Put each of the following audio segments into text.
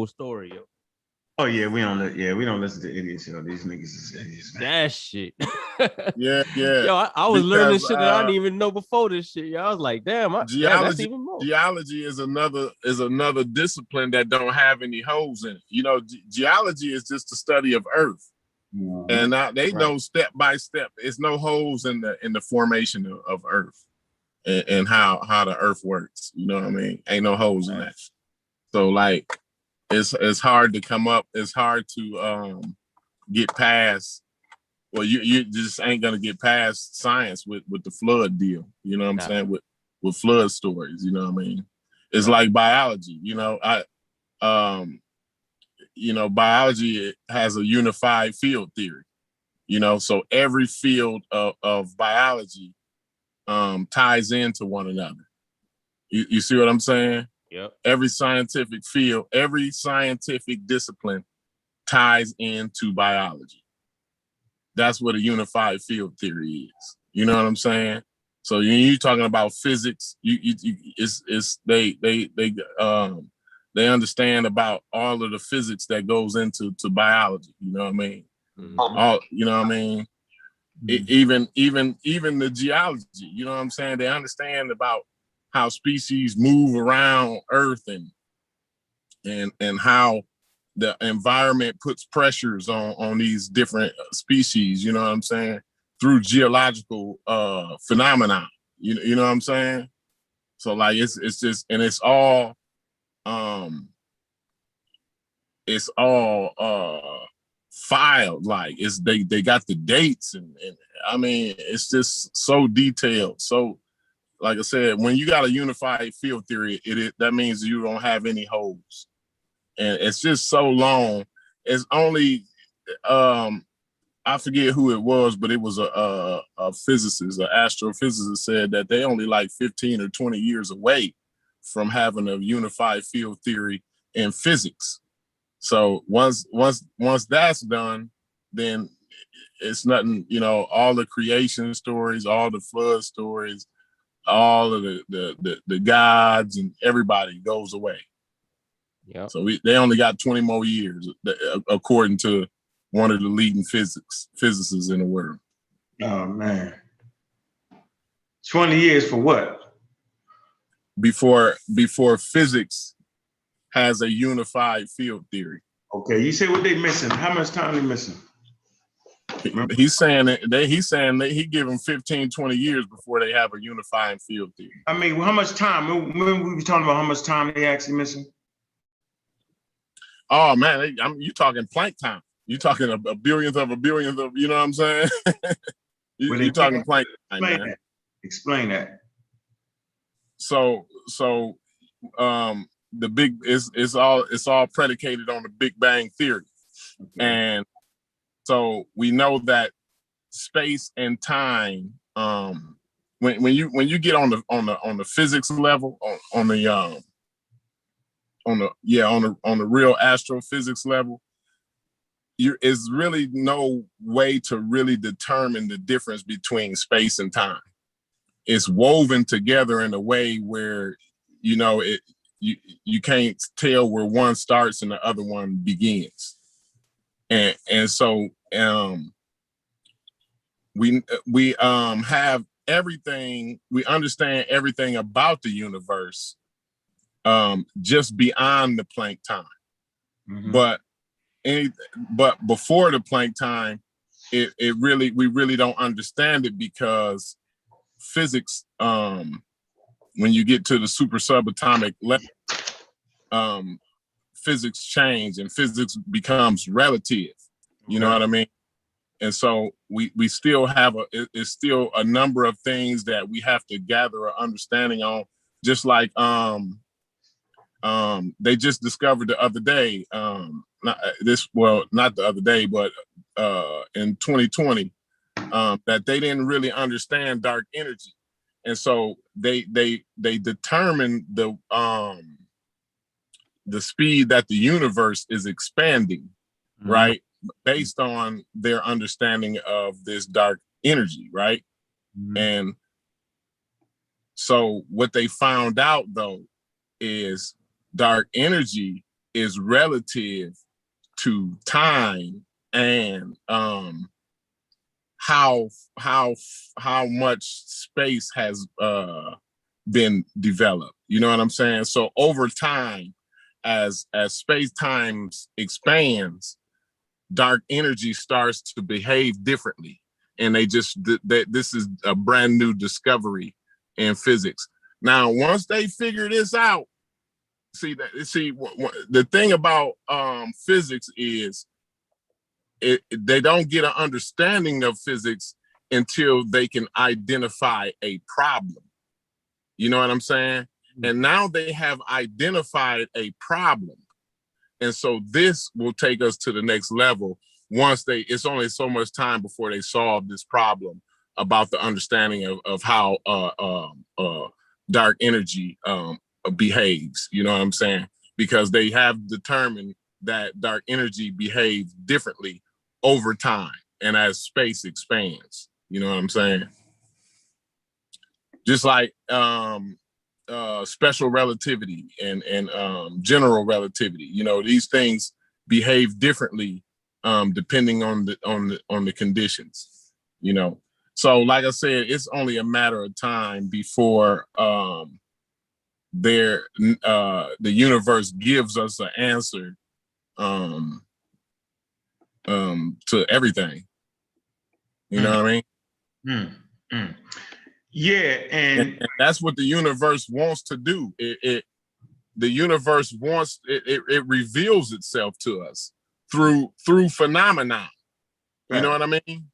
whole story, yo. Oh yeah, we don't listen to idiots, yo. These niggas is idiots. That shit. Yeah. Yo, I was learning shit that I didn't even know before this shit. Yo, I was like, damn, that's even more. Geology is another discipline that don't have any holes in it. You know, geology is just the study of Earth, and they know step by step. There's no holes in the formation of Earth and how the Earth works. You know what I mean? Ain't no holes in that. So like, it's hard to come up. It's hard to get past. Well, you just ain't gonna get past science with the flood deal. You know what I'm saying? With flood stories. You know what I mean? It's like biology. You know, biology has a unified field theory. You know, so every field of biology ties into one another. You see what I'm saying? Yep. Every scientific field, every scientific discipline ties into biology. That's what a unified field theory is. You know what I'm saying? So you're talking about physics. They understand about all of the physics that goes into biology. You know what I mean? Mm-hmm. You know what I mean? Mm-hmm. Even the geology. You know what I'm saying? They understand about how species move around Earth and how the environment puts pressures on these different species, you know what I'm saying, through geological phenomena. You know what I'm saying? So like it's just, and it's all filed, like they got the dates and I mean it's just so detailed. So like I said, when you got a unified field theory, that means you don't have any holes. And it's just so long. It's only, I forget who it was, but it was a physicist, an astrophysicist said that they only like 15 or 20 years away from having a unified field theory in physics. So once that's done, then it's nothing, you know, all the creation stories, all the flood stories, all of the gods and everybody goes away. Yeah. So they only got 20 more years, according to one of the leading physicists in the world. Oh man, 20 years for what? Before physics has a unified field theory. Okay, you say what they missing? How much time they missing? He's saying that he give them 15, 20 years before they have a unifying field theory. I mean, how much time? When we were talking about how much time they actually missing? Oh man, you talking Planck time. You talking a billionth of, you know what I'm saying? you talking Planck time, man. Explain that. So the big it's all predicated on the Big Bang theory. Okay. And so we know that space and time, when you get on the physics level, on the real astrophysics level, is really no way to really determine the difference between space and time. It's woven together in a way where, you know, you can't tell where one starts and the other one begins. And so we have everything, we understand everything about the universe just beyond the Planck time. Mm-hmm. But before the Planck time, we really don't understand it, because physics, when you get to the super subatomic level, physics change and physics becomes relative. You know what I mean? And so we still have it's still a number of things that we have to gather an understanding on, just like they just discovered the other day, not the other day, but in 2020, that they didn't really understand dark energy. And so they determined the speed that the universe is expanding, mm-hmm. right? Based on their understanding of this dark energy, right? Mm-hmm. And so what they found out, though, is dark energy is relative to time and how much space has been developed. You know what I'm saying? So over time, as space-time expands, dark energy starts to behave differently. And this is a brand new discovery in physics. Now, once they figure this out, the thing about physics is they don't get an understanding of physics until they can identify a problem. You know what I'm saying? And now they have identified a problem. And so this will take us to the next level. It's only so much time before they solve this problem about the understanding of how dark energy behaves. You know what I'm saying? Because they have determined that dark energy behaves differently over time and as space expands. You know what I'm saying? Just like special relativity and general relativity. You know, these things behave differently depending on the conditions. You know, so like I said, it's only a matter of time before the universe gives us an answer to everything. You know what I mean? Yeah, and that's what the universe wants to do. The universe wants it reveals itself to us through phenomena. You know what I mean?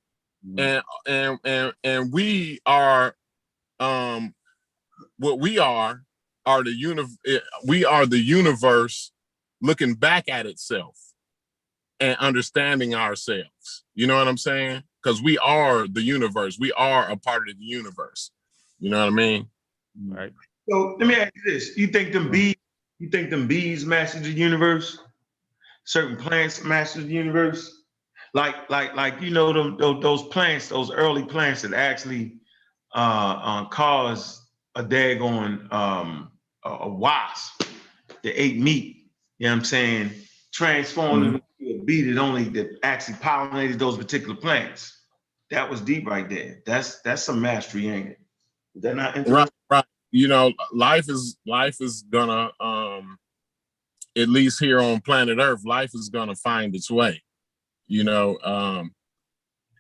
And we are what we are the universe looking back at itself and understanding ourselves. You know what I'm saying? Because we are the universe. We are a part of the universe. You know what I mean? Right. So let me ask you this: you think them bees master the universe? Certain plants master the universe? Like you know those plants, those early plants that actually caused a daggone a wasp that ate meat. You know what I'm saying? Transformed into a bee that actually pollinated those particular plants. That was deep right there. That's some mastery, ain't it? Is that not interesting? Right. You know, life is gonna at least here on planet Earth, life is gonna find its way. You know,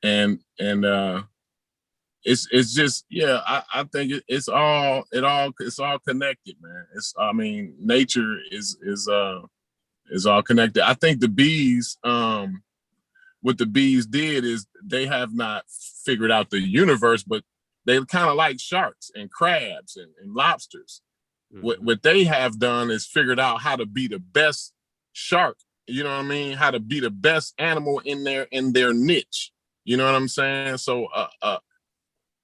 and it's just I think it's all connected, man. Nature is all connected. I think the bees what the bees did is they have not figured out the universe, but they kind of like sharks and crabs and lobsters. What they have done is figured out how to be the best shark. You know what I mean? How to be the best animal in their niche. You know what I'm saying? So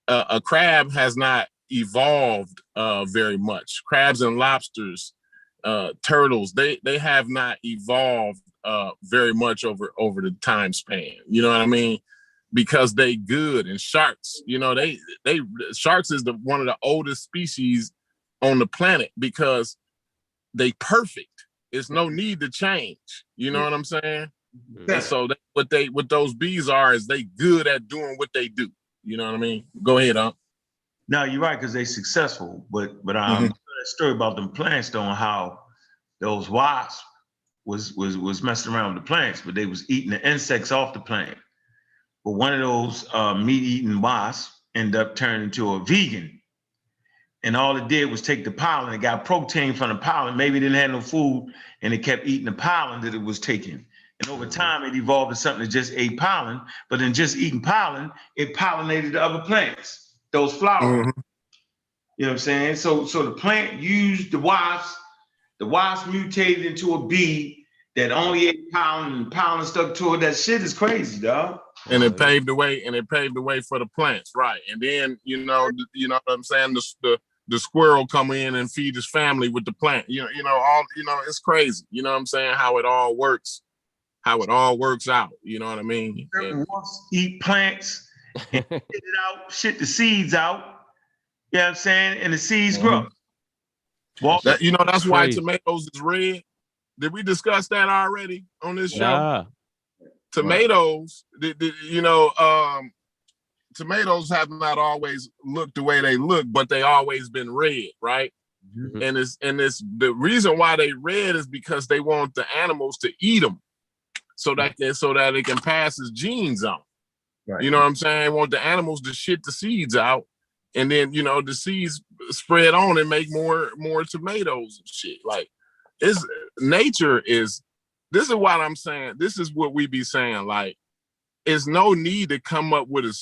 a crab has not evolved very much. Crabs and lobsters, turtles, they have not evolved very much over the time span. You know what I mean? Because they good. And sharks, you know, sharks is one of the oldest species on the planet because they perfect. It's no need to change. You know what I'm saying? And so what those bees are is they good at doing what they do. You know what I mean? Go ahead, No, you're right, because they're successful. But that story about them plants though, and how those wasps was messing around with the plants, but they was eating the insects off the plant. But one of those meat-eating wasps ended up turning into a vegan. And all it did was take the pollen. It got protein from the pollen. Maybe it didn't have no food, and it kept eating the pollen that it was taking. And over time, it evolved to something that just ate pollen. But in just eating pollen, it pollinated the other plants, those flowers. You know what I'm saying? So the plant used the wasp. The wasp mutated into a bee that only ate pollen, and pollen stuck to it. That shit is crazy, dog. And it paved the way. For the plants, right? And then you know what I'm saying. The squirrel come in and feed his family with the plant. It's crazy. You know what I'm saying? How it all works out. You know what I mean? Wasps eat plants, and shit the seeds out. You know what I'm saying? And the seeds grow. Well, that's why tomatoes is red. Did we discuss that already on this show? Yeah. Tomatoes, tomatoes have not always looked the way they look, but they always been red, right? Mm-hmm. And it's the reason why they red is because they want the animals to eat them, so that it can pass its genes on. Right. You know what I'm saying? They want the animals to shit the seeds out, and then the seeds spread on and make more tomatoes and shit. Like, nature is. This is what I'm saying. This is what we be saying. Like, there's no need to come up with a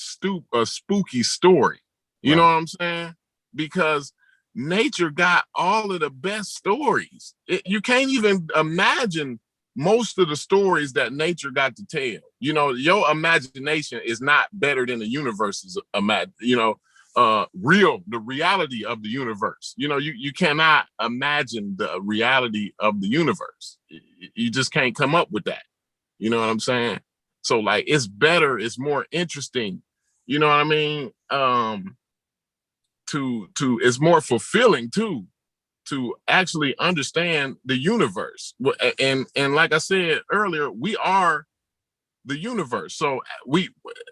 spooky story. You know what I'm saying? Because nature got all of the best stories. You can't even imagine most of the stories that nature got to tell. Your imagination is not better than the universe's the reality of the universe. You cannot imagine the reality of the universe. You just can't come up with that. You know what I'm saying? So, like, it's better, it's more interesting. You know what I mean? It's more fulfilling too, to actually understand the universe. And like I said earlier, we are the universe. So we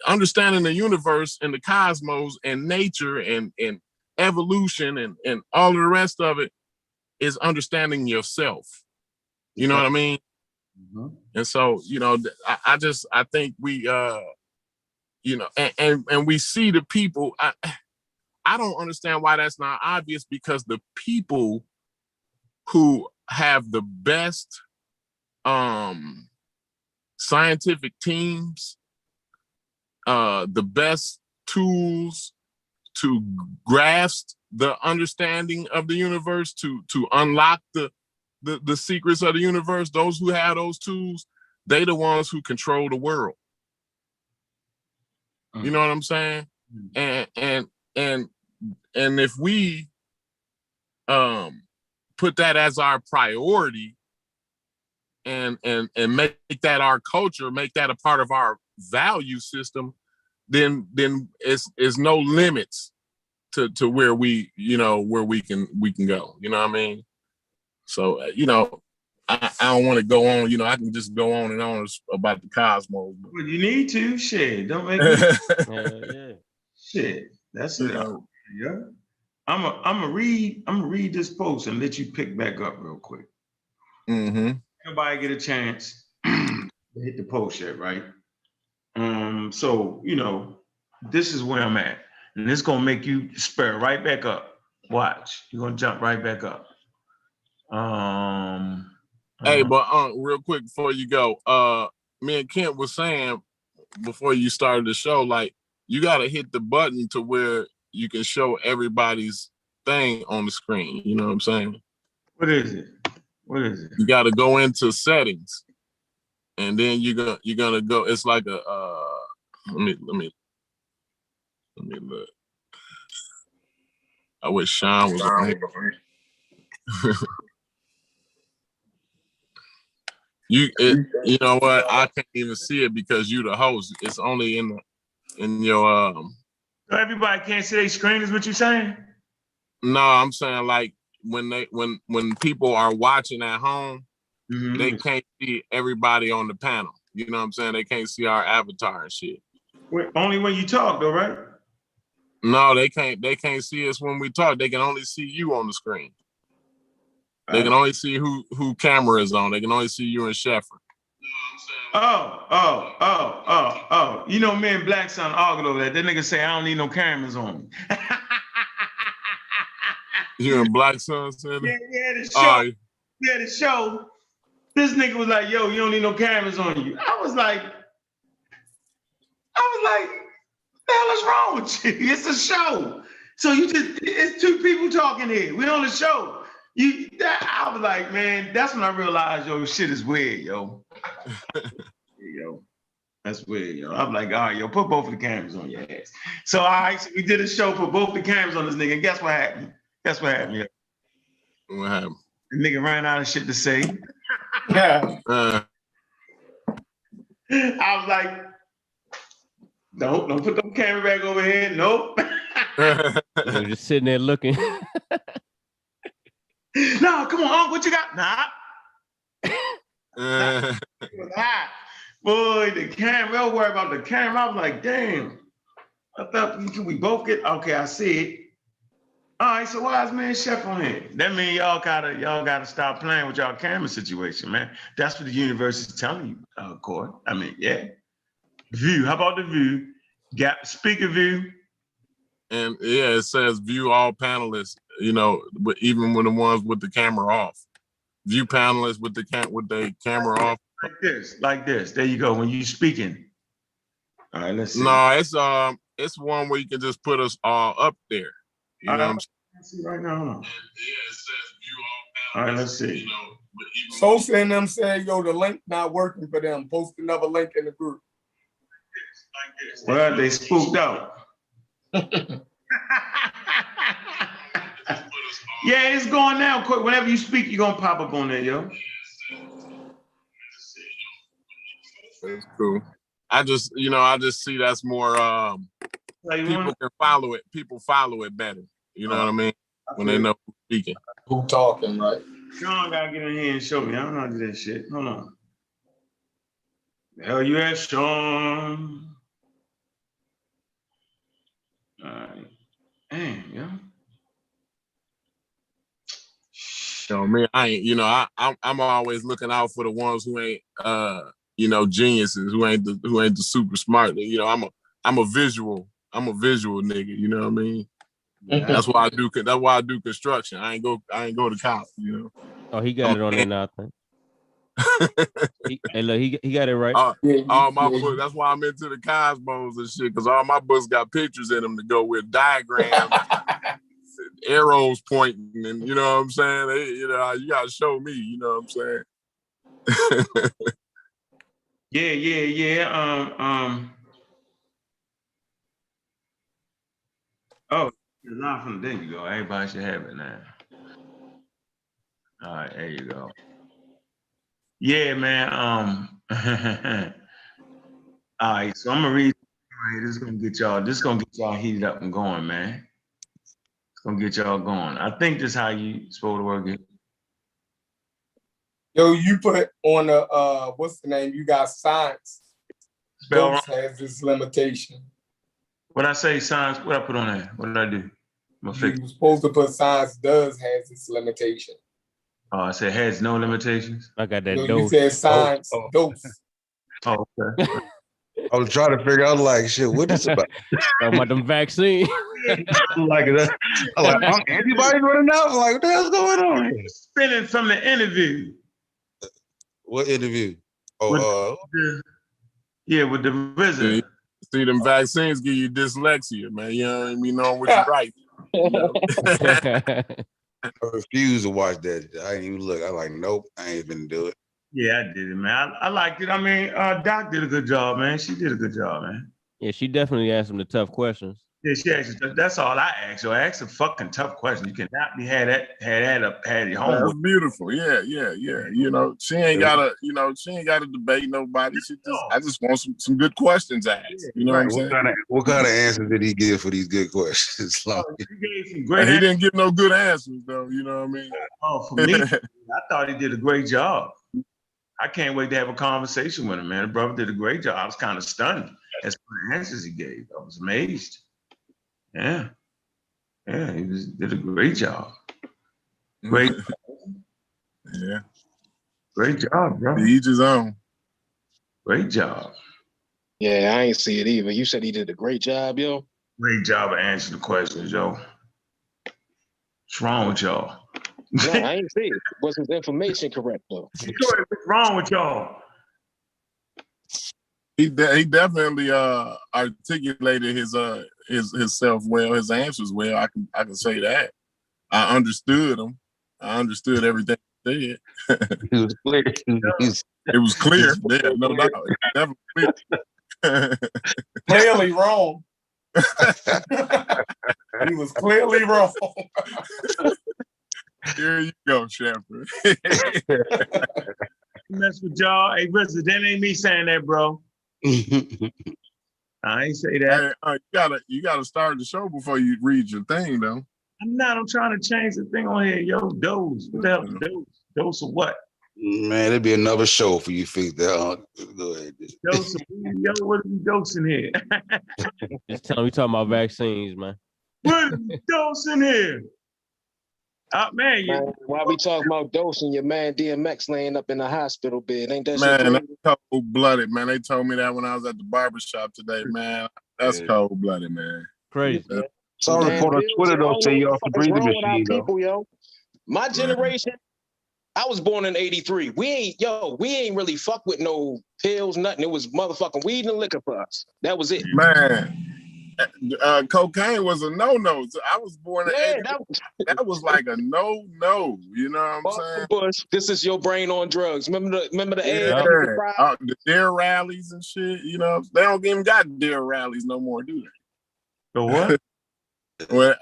understanding the universe and the cosmos and nature and evolution and all of the rest of it is understanding yourself. You know what I mean? Mm-hmm. And so, I think we, and we see the people. I don't understand why that's not obvious, because the people who have the best scientific teams, the best tools to grasp the understanding of the universe, to unlock the secrets of the universe, those who have those tools, they the ones who control the world. You know what I'm saying? And if we put that as our priority and make that our culture, make that a part of our value system, then it's no limits to where we can go. You know what I mean? So I don't want to go on. I can just go on and on about the cosmos. Well, you need to. Shit, don't make me. Yeah. Shit, that's it. Yeah. I'm gonna read this post and let you pick back up real quick. Mm-hmm. Everybody get a chance to hit the post yet, right? So this is where I'm at, and it's gonna make you spur right back up. Watch, you're gonna jump right back up. Hey, but real quick before you go, me and Kent was saying before you started the show, like, you gotta hit the button to where you can show everybody's thing on the screen. You know what I'm saying? What is it? You gotta go into settings, and then you're gonna go. It's like a let me look. I wish Sean was on here. You know what? I can't even see it because you the host. It's only in your So everybody can't see their screen, is what you're saying? No, I'm saying, like, when people are watching at home, mm-hmm. They can't see everybody on the panel. You know what I'm saying? They can't see our avatar and shit. Wait, only when you talk though, right? No, they can't see us when we talk. They can only see you on the screen. They can only see who camera is on. They can only see you and Sheffer. Oh. Me and Black Son argued over that. That nigga say, I don't need no cameras on me. You and Black Son said that? Yeah, the show. Yeah, the show. This nigga was like, yo, you don't need no cameras on you. I was like, what the hell is wrong with you? It's a show. So it's two people talking here. We on the show. I was like, man, that's when I realized, yo, shit is weird, yo. Yo, that's weird, yo. I'm like, all right, yo, put both of the cameras on your ass. So, all right, so we did a show, put both the cameras on this nigga. And guess what happened? Yo? What happened? The nigga ran out of shit to say. I was like, don't put the camera back over here. Nope. You're just sitting there looking. No, come on, what you got? Nah. It was hot. Boy, the camera, don't worry about the camera. I was like, damn. I thought, can we both get, okay, I see it. All right, so wise man chef on here. That means y'all gotta stop playing with y'all camera situation, man. That's what the universe is telling you, Corey. I mean, yeah. View, how about the view? Got speaker view. And yeah, it says view all panelists, but even when the ones with the camera off. View panelists with the camera off. Like this. There you go. When you speaking. All right, let's see. No, it's one where you can just put us all up there. You know what I'm saying? Let's see right now. Hold on. Yeah, it says view all panelists. All right, let's see. Sosa and them said, yo, the link not working for them. Post another link in the group. Like this. Well, they spooked out. Yeah, it's going now. Quick, whenever you speak, you're gonna pop up on there, yo. That's cool. I just see that's more people can follow it. People follow it better. You know what I mean? When they know who's speaking. Who talking, right? Sean gotta get in here and show me. I don't know how to do that shit. Hold on. The hell you at, Sean? All right. Damn, yo. So me, I ain't, I'm always looking out for the ones who ain't geniuses, who ain't the super smart. I'm a visual nigga, you know what I mean? Yeah. That's why I do construction. I ain't go to college, Oh, he got it on there now, I think. He got it right. All my books, that's why I'm into the cosmos and shit, because all my books got pictures in them to go with diagrams, arrows pointing, and you know what I'm saying? You gotta show me, you know what I'm saying? Yeah. Oh, it's not from there you go. Everybody should have it now. All right, there you go. Yeah, man. All right, so I'm gonna read. All right, this is gonna get y'all heated up and going, man. It's gonna get y'all going. I think this is how you supposed to work it. Yo, you put on the what's the name? You got science. Dose has this limitation. What I say, science? What I put on there? What did I do? You were supposed to put science does has this limitation. Oh, I said has no limitations. I got that dose. You said science dose. Oh, okay. I was trying to figure out, like, shit, what is about? About them vaccine. I'm like, antibodies running out? I'm like, what the hell's going on here? Spinning from the interview. What interview? With the visit. See, them vaccines give you dyslexia, man. You know what I mean? Knowing what you write. I refuse to watch that. I ain't even look. I like, nope, I ain't even do it. Yeah, I did it, man. I liked it. I mean, Doc did a good job, man. She did a good job, man. Yeah, she definitely asked him the tough questions. Yeah, she asked. That's all I asked. So I asked a fucking tough question. You cannot be had your homework. That's beautiful. Yeah. She ain't gotta debate nobody. I just want some good questions asked. You know what I'm saying? What kind of answers did he give for these good questions? He gave some great he didn't give no good answers though. You know what I mean? Oh, for me, I thought he did a great job. I can't wait to have a conversation with him, man. The brother did a great job. I was kind of stunned as for the answers he gave. I was amazed. Yeah, he did a great job. Great job, bro. Each his own. Great job. Yeah, I ain't see it either. You said he did a great job, yo. Great job of answering the questions, yo. What's wrong with y'all? No, I ain't see it. Was his information correct though? What's wrong with y'all? He definitely articulated his self well, his answers well. I can say that. I understood him. I understood everything he said. It was clear. It was clear. Yeah, no doubt. It was definitely clear. Clearly wrong. He was clearly wrong. Here you go, Shepard. Mess with y'all. Hey, Richard, that ain't me saying that, bro. I ain't say that. Hey, you gotta start the show before you read your thing, though. I'm not. I'm trying to change the thing on here. Yo, dose. What the hell is dose? Dose of what? Man, it'd be another show for you fix that. Go ahead. Dosing, yo, what are we dosing here? Just tell them we talking about vaccines, man. What are we dosing here? Man, while we talking about dosing, your man DMX laying up in the hospital bed. Ain't that man, that's cold-blooded, man. They told me that when I was at the barbershop today, man. That's cold-blooded, man. Crazy. Saw a report on Twitter though say you off the breathing machine though. People, yo. My generation, I was born in '83. We ain't really fuck with no pills, nothing. It was motherfucking weed and liquor for us. That was it. Man. Cocaine was a no-no. So I was born in '83. That was like a no-no. You know what I'm saying? Bush, this is your brain on drugs. Remember the the D.A.R.E rallies and shit. You know, they don't even got D.A.R.E rallies no more, do they? The what? Well,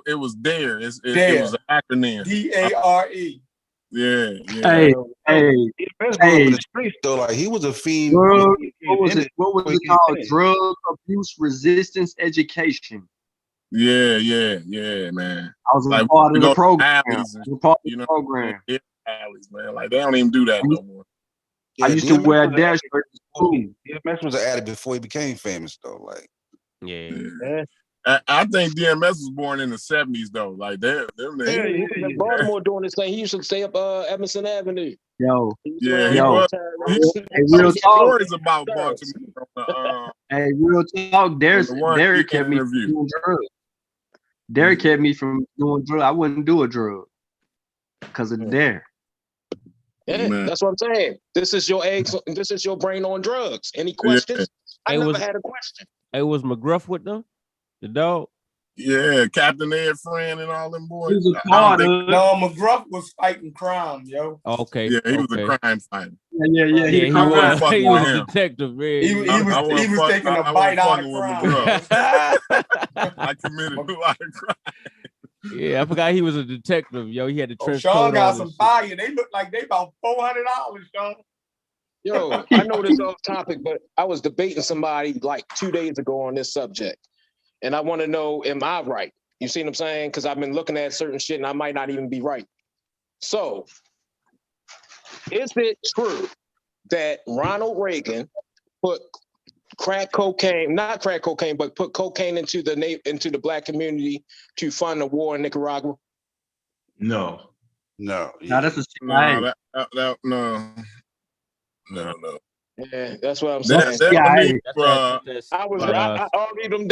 it was D.A.R.E. It was an acronym. D.A.R.E. Yeah. Hey, in the streets though, like he was a fiend. What was it called? Drug abuse resistance education. Yeah, man. I was a part of the program. Alleys, man. Like they don't even do that no more. I used to wear a dash shirt to school. DMX was an addict before he became famous though. Like, yeah. I think DMX was born in the '70s though. Like he was in Baltimore doing this thing. He used to stay up Emerson Avenue. He was. Real talk. Stories about Baltimore. Hey, real talk. D.A.R.E kept me from doing drugs. D.A.R.E kept me from doing drugs. I wouldn't do a drug because of D.A.R.E. Yeah, that's what I'm saying. This is your eggs. This is your brain on drugs. Any questions? I never had a question. Hey, was McGruff with them? The dog? Yeah, Captain Ed Friend and all them boys. No, McGruff was fighting crime, yo. Okay. Yeah, he was a crime fighter. Yeah. He was a detective, man. He was taking a bite out of crime. I committed a lot of crime. Yeah, I forgot he was a detective, yo. He had the trench coat Sean got on some fire. They look like they about $400, Sean. Yo, I know this off topic, but I was debating somebody like 2 days ago on this subject. And I want to know, am I right? You see what I'm saying? Because I've been looking at certain shit and I might not even be right. So, is it true that Ronald Reagan put not crack cocaine, but put cocaine into the black community to fund the war in Nicaragua? No. No, that's a CIA. No. Yeah, that's what I'm saying. I argued them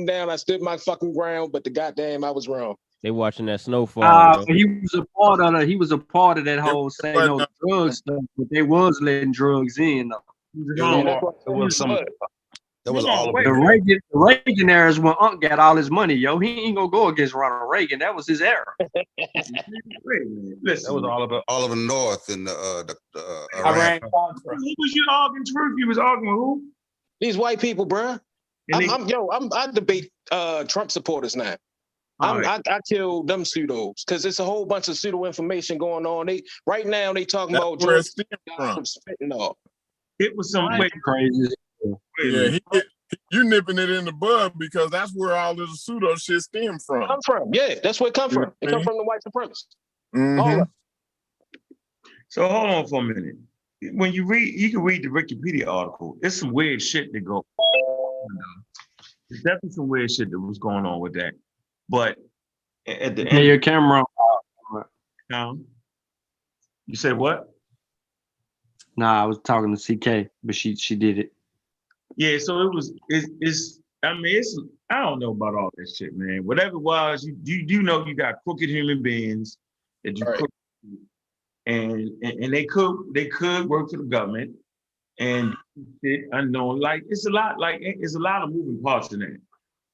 down. I stood my fucking ground, but the goddamn I was wrong. They watching that snowfall. He was a part of that whole say no drugs stuff, but they was letting drugs in. That was all of it. The Reagan era is when Unc got all his money, yo. He ain't gonna go against Ronald Reagan. That was his era. Listen, that was all of the North and the Iran. Who was you arguing truth? You was arguing with who? These white people, bruh. I debate Trump supporters now. I kill them pseudos because it's a whole bunch of pseudo information going on. Right now they talking about drugs. It was some crazy. Yeah, you nipping it in the bud because that's where all this pseudo shit stems from. Yeah, that's where it come from. It come from the white supremacists. Mm-hmm. So hold on for a minute. When you can read the Wikipedia article. It's some weird shit that go. There's definitely some weird shit that was going on with that. But at the end, your camera. You said what? Nah, I was talking to CK, but she did it. Yeah, so it's I don't know about all that shit, man. Whatever it was, you know you got crooked human beings that you cook, and they could work for the government and shit unknown. Like it's a lot of moving parts in that.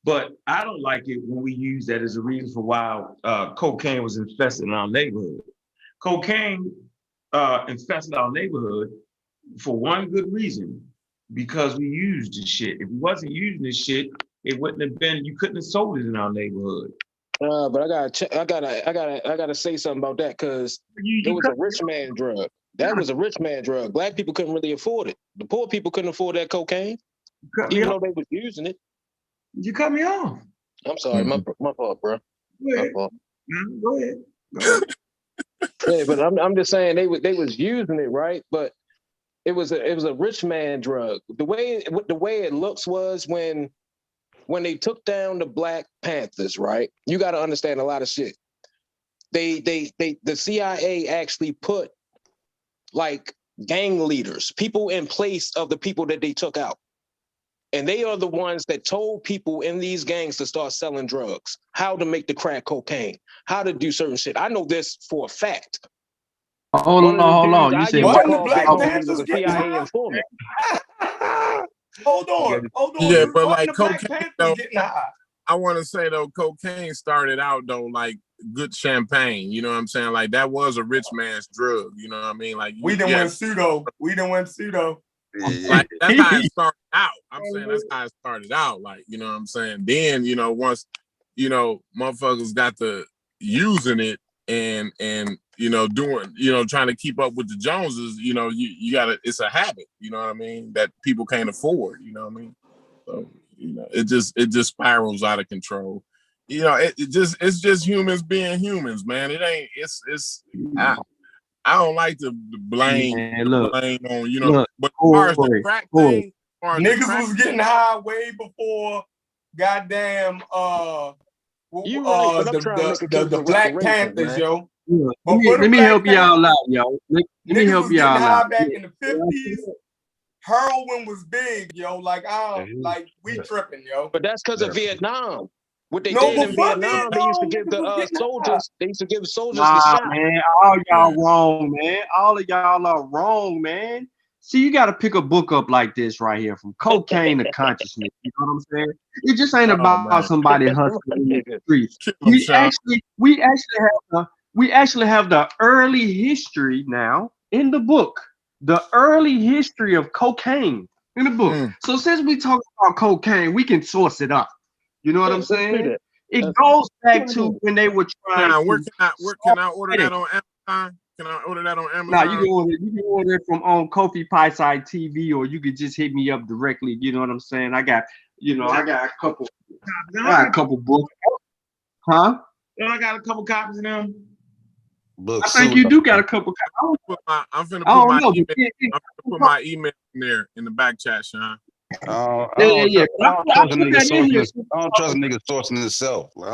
But I don't like it when we use that as a reason for why cocaine was infested in our neighborhood. Cocaine infested our neighborhood for one good reason. Because we used this shit. If we wasn't using this shit, it wouldn't have been. You couldn't have sold it in our neighborhood. But I gotta say something about that because it was a rich man drug. That was a rich man drug. Black people couldn't really afford it. The poor people couldn't afford that cocaine, even though they was using it. You cut me off. I'm sorry, my fault, bro. Go ahead. Go ahead. Yeah, but I'm just saying they was using it, right? But it was a rich man drug. The way it looks was when they took down the Black Panthers, right? You got to understand a lot of shit. The CIA actually put like gang leaders, people in place of the people that they took out. And they are the ones that told people in these gangs to start selling drugs, how to make the crack cocaine, how to do certain shit. I know this for a fact. Hold on. You said wasn't the Black Panthers was a CIA informant. Hold on. Yeah, but like the Black cocaine, Panthers getting high? I want to say though, cocaine started out though like good champagne. You know what I'm saying? Like that was a rich man's drug. You know what I mean? Like we done went pseudo. Like that's how it started out. I'm saying that's how it started out. Like, you know what I'm saying? Then, you know, once, you know, motherfuckers got to using it and you know, doing, you know, trying to keep up with the Joneses, you know, you gotta, it's a habit, you know what I mean, that people can't afford, you know what I mean? So, you know, it just spirals out of control. You know, it's just humans being humans, man. It ain't, I don't like to blame, on, you know, but as far as the crack thing, niggas was getting high way before goddamn the Black Panthers, yo. Let me help y'all out, yo. Let me help y'all out. Back in the 50s, heroin was big, yo. Like we tripping, yo. But that's because of Vietnam. What they did in Vietnam, they used to give the soldiers. They used to give soldiers the shot. Man, all y'all wrong, man. All of y'all are wrong, man. See, you got to pick a book up like this right here, from cocaine to consciousness. You know what I'm saying? It just ain't about somebody hustling in the streets. We actually have the early history now in the book. The early history of cocaine in the book. So since we talk about cocaine, we can source it up. You know what I'm saying? It goes back to when they were trying. Where can I order that on Amazon? Can I order that on Amazon? Nah, you can order it from on Kofi Pie Side TV, or you could just hit me up directly. You know what I'm saying? I got a couple books. Huh? I got a couple copies of them. Books. I think you do got a couple copies. I'm finna put my email in there in the back chat, Sean. I don't trust a nigga sourcing itself. I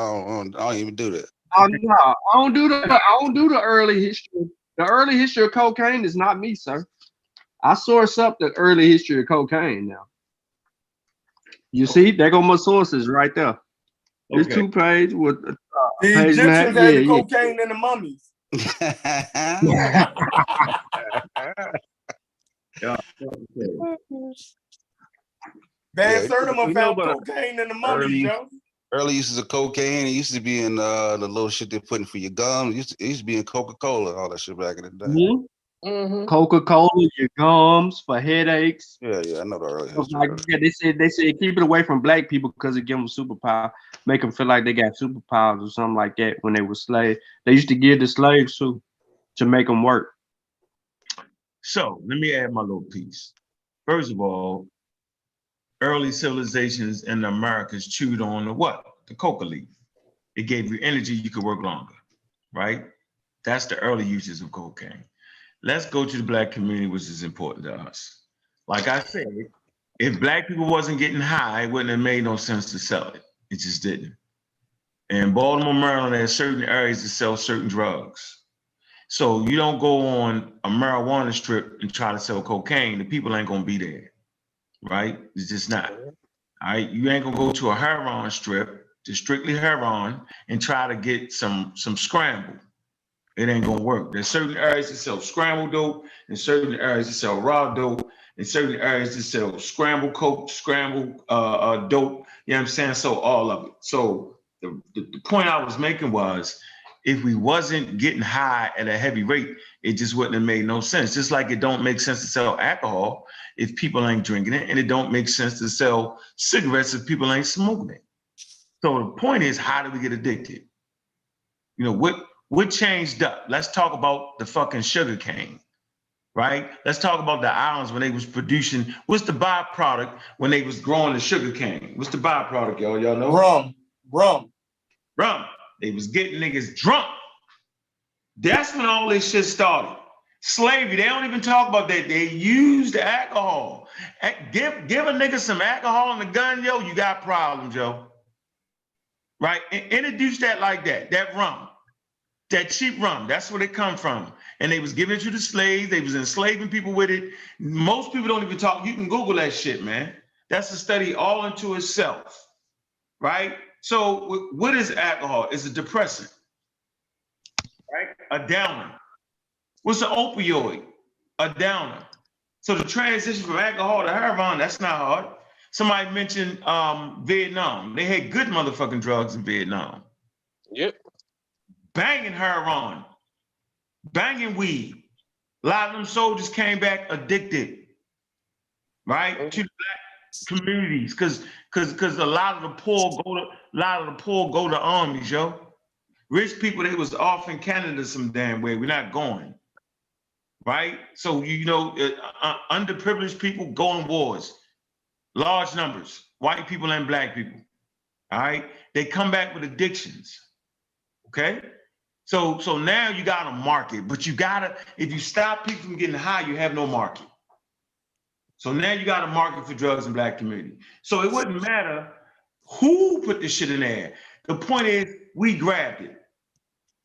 don't even do that. No, I don't do the early history. The early history of cocaine is not me, sir. I source up the early history of cocaine now. You see, there go my sources right there. It's 2 pages with the Egyptians had the cocaine and the mummies. Van Sertima found cocaine in the mummies, yo. Early uses of cocaine, it used to be in the little shit they're putting for your gums. It used to be in Coca-Cola and all that shit back in the day. Mm-hmm. Coca-Cola, your gums for headaches. Yeah, I know the early history. They said keep it away from black people because it give them superpower, make them feel like they got superpowers or something like that when they were slaves. They used to give the slaves to make them work. So let me add my little piece. First of all, early civilizations in the Americas chewed on the coca leaf. It gave you energy, you could work longer, right? That's the early uses of cocaine. Let's go to the black community, which is important to us. Like I said, if black people wasn't getting high, it wouldn't have made no sense to sell it. It just didn't. In Baltimore, Maryland, there's certain areas that sell certain drugs. So you don't go on a marijuana strip and try to sell cocaine, the people ain't gonna be there. Right? It's just not. All right. You ain't gonna go to a heroin strip, to strictly heroin, and try to get some scramble. It ain't gonna work. There's certain areas that sell scrambled dope, and certain areas that sell raw dope, and certain areas that sell scrambled coke, scrambled dope. You know what I'm saying? So all of it. So the point I was making was, if we wasn't getting high at a heavy rate, it just wouldn't have made no sense. Just like it don't make sense to sell alcohol if people ain't drinking it, and it don't make sense to sell cigarettes if people ain't smoking it. So the point is, how do we get addicted? You know, what changed up? Let's talk about the fucking sugar cane, right? Let's talk about the islands when they was producing. What's the byproduct when they was growing the sugar cane? What's the byproduct, y'all? Y'all know? Rum. They was getting niggas drunk. That's when all this shit started. Slavery, they don't even talk about that. They use the alcohol. Give a nigga some alcohol and a gun, yo, you got problems, yo. Right? Introduce that like that. That rum. That cheap rum. That's where they come from. And they was giving it to the slaves. They was enslaving people with it. Most people don't even talk. You can Google that shit, man. That's a study all into itself. Right? So what is alcohol? It's a depressant. Right? A downer. What's an opioid? A downer. So the transition from alcohol to heroin, that's not hard. Somebody mentioned Vietnam. They had good motherfucking drugs in Vietnam. Yep. Banging heroin, banging weed. A lot of them soldiers came back addicted, right? To the black communities, because a lot of the poor go to armies, yo. Rich people, they was off in Canada some damn way. We're not going. Right? So, underprivileged people go in wars, large numbers, white people and black people, all right? They come back with addictions, okay? So now you got a market, but you gotta, if you stop people from getting high, you have no market. So now you got a market for drugs in black community. So it wouldn't matter who put this shit in there. The point is, we grabbed it.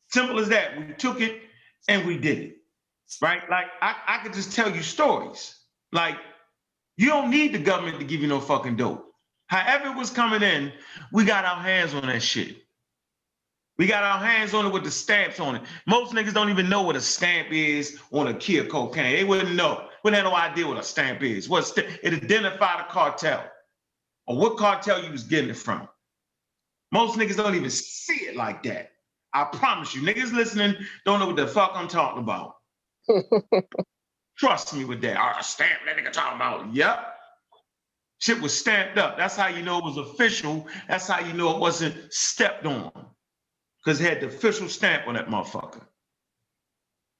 Simple as that. We took it and we did it. Right? Like, I could just tell you stories. Like, you don't need the government to give you no fucking dope. However it was coming in, we got our hands on that shit. We got our hands on it with the stamps on it. Most niggas don't even know what a stamp is on a key of cocaine. They wouldn't know. Wouldn't have no idea what a stamp is. It identified a cartel or what cartel you was getting it from. Most niggas don't even see it like that. I promise you, niggas listening don't know what the fuck I'm talking about. Trust me with that. A stamp, that nigga talking about. Yep. Shit was stamped up. That's how you know it was official. That's how you know it wasn't stepped on. Because it had the official stamp on that motherfucker.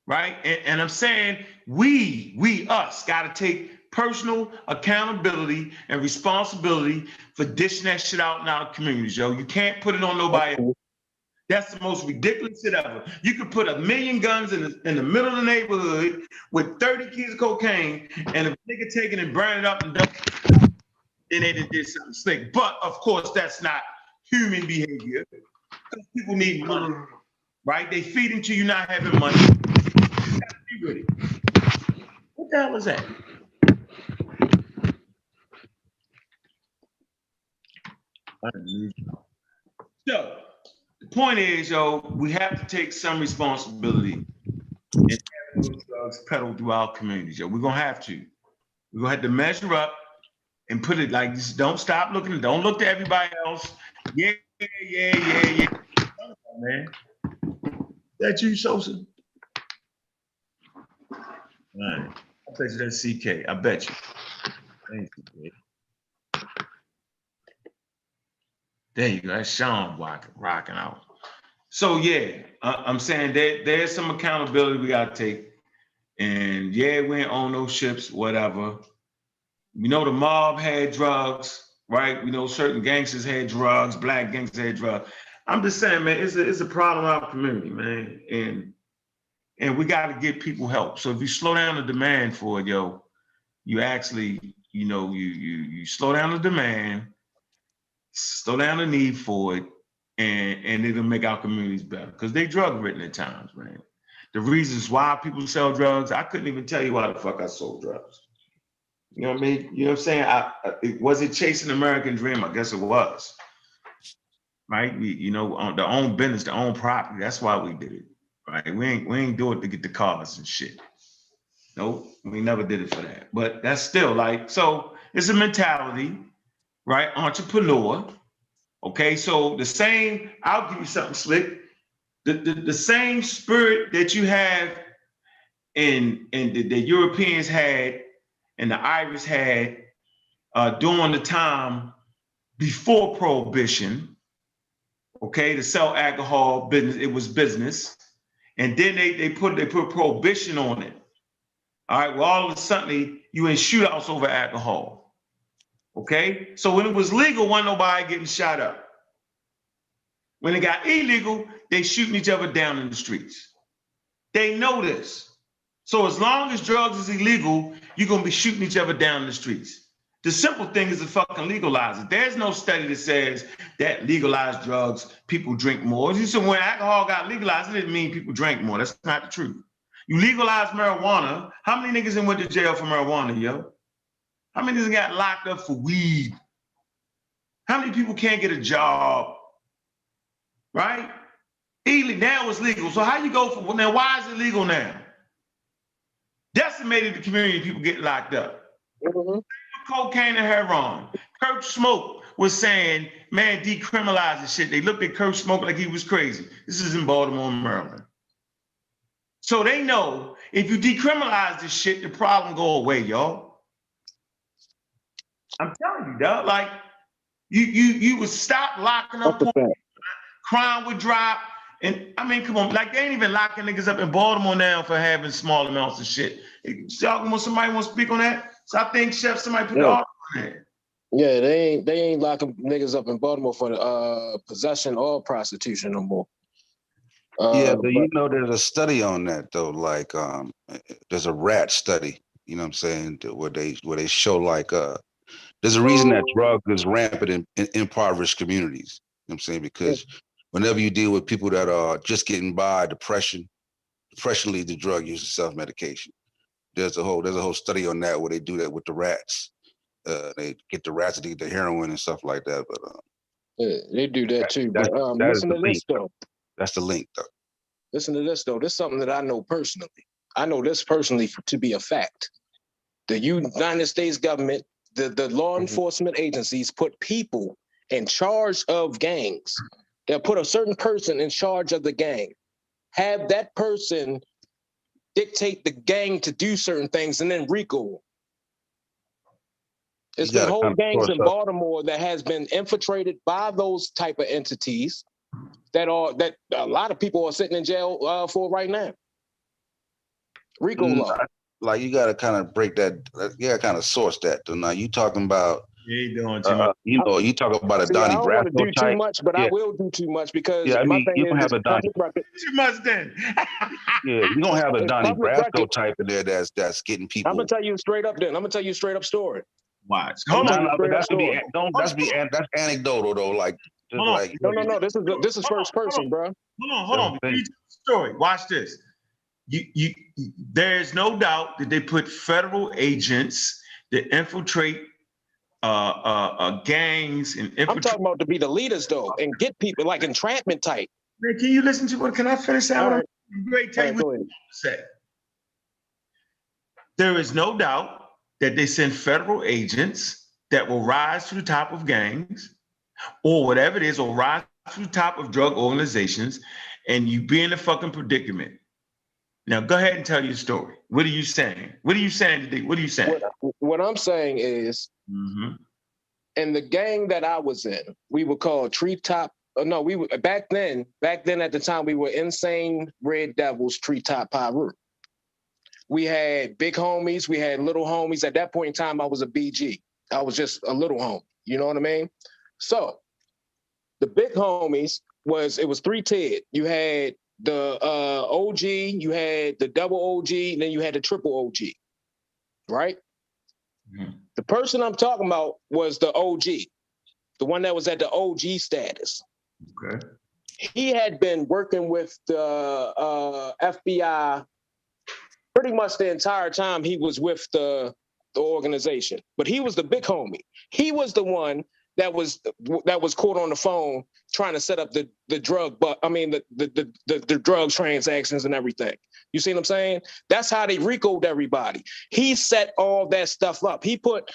Right? And I'm saying us, got to take personal accountability and responsibility for dishing that shit out in our communities, yo. You can't put it on nobody else. That's the most ridiculous shit ever. You could put 1 million guns in the middle of the neighborhood with 30 keys of cocaine, and if a nigga take it and burn it up and dump it, then they did something slick. But of course, that's not human behavior. Because people need money, right? They feed into you not having money. You gotta be with it. What the hell is that? So, the point is, yo, we have to take some responsibility and have those drugs peddled through our communities, yo. We're gonna have to. We're gonna have to measure up and put it like this. Don't stop looking. Don't look to everybody else. Yeah. Man, that you, Sosa? All right. I bet you that's CK. I bet you. Thank you, babe. There you go. That's Sean rocking out. So yeah, I'm saying there's some accountability we gotta take. And yeah, we ain't own no ships, whatever. We know the mob had drugs, right? We know certain gangsters had drugs, black gangsters had drugs. I'm just saying, man, it's a problem in our community, man. And we gotta get people help. So if you slow down the demand for it, yo, you actually, you slow down the demand, slow down the need for it, and it'll make our communities better. Because they drug ridden at times, man. The reasons why people sell drugs, I couldn't even tell you why the fuck I sold drugs. You know what I mean? You know what I'm saying? Was it chasing the American dream? I guess it was. Right? On their own business, their own property. That's why we did it. Right? We ain't do it to get the cars and shit. Nope, we never did it for that. But that's still so it's a mentality, right? Entrepreneur. Okay, so the same, I'll give you something slick. The same spirit that you have and the Europeans had and the Irish had during the time before Prohibition, okay, to sell alcohol, business, it was business. And then they put Prohibition on it. All right, well, all of a sudden, you in shootouts over alcohol. Okay, so when it was legal, wasn't nobody getting shot up. When it got illegal, they shooting each other down in the streets. They know this. So as long as drugs is illegal, you're going to be shooting each other down in the streets. The simple thing is to fucking legalize it. There's no study that says that legalized drugs, people drink more. So when alcohol got legalized, it didn't mean people drank more. That's not the truth. You legalize marijuana. How many niggas went to jail for marijuana, yo? How many niggas got locked up for weed? How many people can't get a job? Right? Now it's legal. So how you go from, now why is it legal now? Decimated the community, people get locked up. Mm-hmm. Cocaine and heroin. Kurt Smoke was saying, man, decriminalize this shit. They looked at Kurt Smoke like he was crazy. This is in Baltimore, Maryland. So they know if you decriminalize this shit, the problem go away, y'all. I'm telling you, dog. Like, you would stop locking up, crime would drop. And I mean, come on, like they ain't even locking niggas up in Baltimore now for having small amounts of shit. Y'all, somebody want to speak on that? So I think, Chef, somebody put the article on that. Yeah, they ain't locking niggas up in Baltimore for possession or prostitution no more. Yeah, but you know, there's a study on that though. Like, there's a rat study. You know what I'm saying? Where they show like, there's a reason that drugs is rampant in impoverished communities. You know what I'm saying? Because whenever you deal with people that are just getting by, depression leads to drug use and self-medication. There's a whole study on that where they do that with the rats. They get the rats to get the heroin and stuff like that. But yeah, they do that too. But listen to this though. That's the link though. Listen to this though. This is something that I know personally. I know this personally to be a fact. The United States government, the law enforcement agencies put people in charge of gangs. They'll put a certain person in charge of the gang. Have that person dictate the gang to do certain things and then RICO. It's been whole gangs in Baltimore that has been infiltrated by those type of entities that a lot of people are sitting in jail for right now. RICO law. Like you got to kind of break that. You got to kind of source that. Though. Now you talking about. You doing too much. You talk about a Donnie Brasco type. I don't want to do too much, but I will do too much because my thing is have a Donnie. Too much then. Yeah, you don't have a Donnie Brasco type in there that's getting people. I'm gonna tell you straight up. Then I'm gonna tell you straight up story. Watch. That's anecdotal though. Like, no. This is first person, bro. Hold on. Story. Watch this. There's no doubt that they put federal agents that infiltrate gangs and I'm talking about to be the leaders though and get people like entrapment type. Man, can you listen to what? Can I finish that? Right. Great. Tell you what you say. There is no doubt that they send federal agents that will rise to the top of gangs or whatever it is, or rise to the top of drug organizations, and you be in a fucking predicament. Now go ahead and tell your story. What are you saying? What are you saying today? What are you saying? What I'm saying is, in the gang that I was in, we were called Treetop. No, we were back then at the time we were Insane Red Devils Treetop Pyru. We had big homies, we had little homies. At that point in time, I was a BG. I was just a little homie. You know what I mean? So the big homies was 3-tiered. You had the OG, you had the double OG, and then you had the triple OG, right? The person I'm talking about was the OG, the one that was at the OG status. Okay. He had been working with the FBI pretty much the entire time he was with the organization, but he was the big homie. He was the one that was caught on the phone trying to set up the drug, the drug transactions and everything. You see what I'm saying? That's how they RICO'd everybody. He set all that stuff up. He put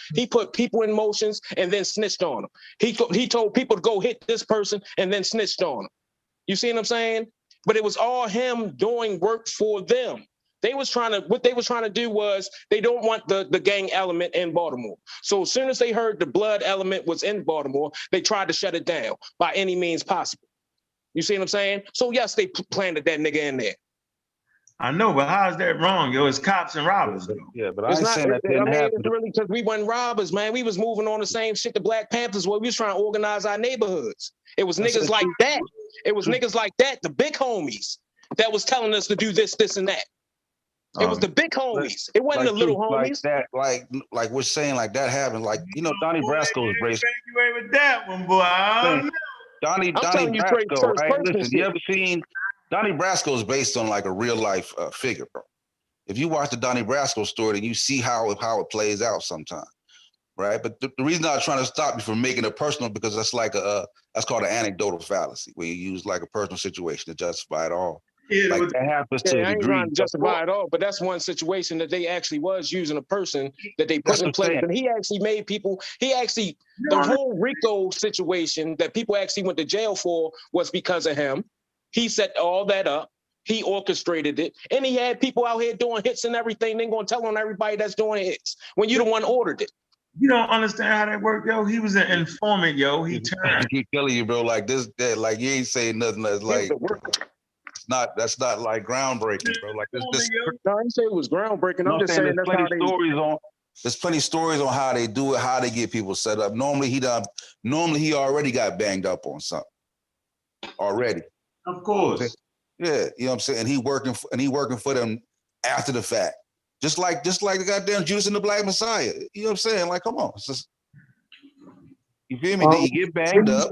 people in motions and then snitched on them. He told people to go hit this person and then snitched on them. You see what I'm saying? But it was all him doing work for them. What they was trying to do was they don't want the gang element in Baltimore. So as soon as they heard the blood element was in Baltimore, they tried to shut it down by any means possible. You see what I'm saying? So yes, they planted that nigga in there. I know, but how is that wrong, yo? It's cops and robbers, though. Yeah, but I ain't saying that didn't happen. It's really because we wasn't robbers, man. We was moving on the same shit the Black Panthers were. We was trying to organize our neighborhoods. It was niggas like that. It was niggas like that, the big homies. that was telling us to do this, this, and that. It was the big homies. It wasn't like, the little like homies. that, like we're saying, like that happened. Like, you know, Donnie Brasco is based. You ain't with that one, boy. I don't know. Donnie telling you straight Brasco, first right? person Listen, you shit. ever seen Donnie Brasco is based on like a real life figure, bro. If you watch the Donnie Brasco story, then you see how it plays out sometimes, right? But the reason I was trying to stop you from making it personal because that's like that's called an anecdotal fallacy, where you use like a personal situation to justify it all. Yeah, Like that happens to a I ain't degree. trying to justify it all, but that's one situation that they actually was using a person that they put in place. And he actually made people, the whole RICO situation that people actually went to jail for was because of him. He set all that up. He orchestrated it. And he had people out here doing hits and everything. Then going to tell on everybody that's doing hits when you the one ordered it. You don't understand how that worked, yo. He was an informant, yo. He turned. I keep telling you, bro, like this, that, like you ain't saying nothing that's like, that's not like groundbreaking, bro. Like this. No, I didn't say it was groundbreaking. I'm just saying that's how they. There's plenty of stories on how they do it, how they get people set up. Normally he already got banged up on something already. Of course. Yeah, you know what I'm saying? And he working for them after the fact. Just like the goddamn Judas and the Black Messiah. You know what I'm saying? Like, come on. It's just, you feel me? You get banged up.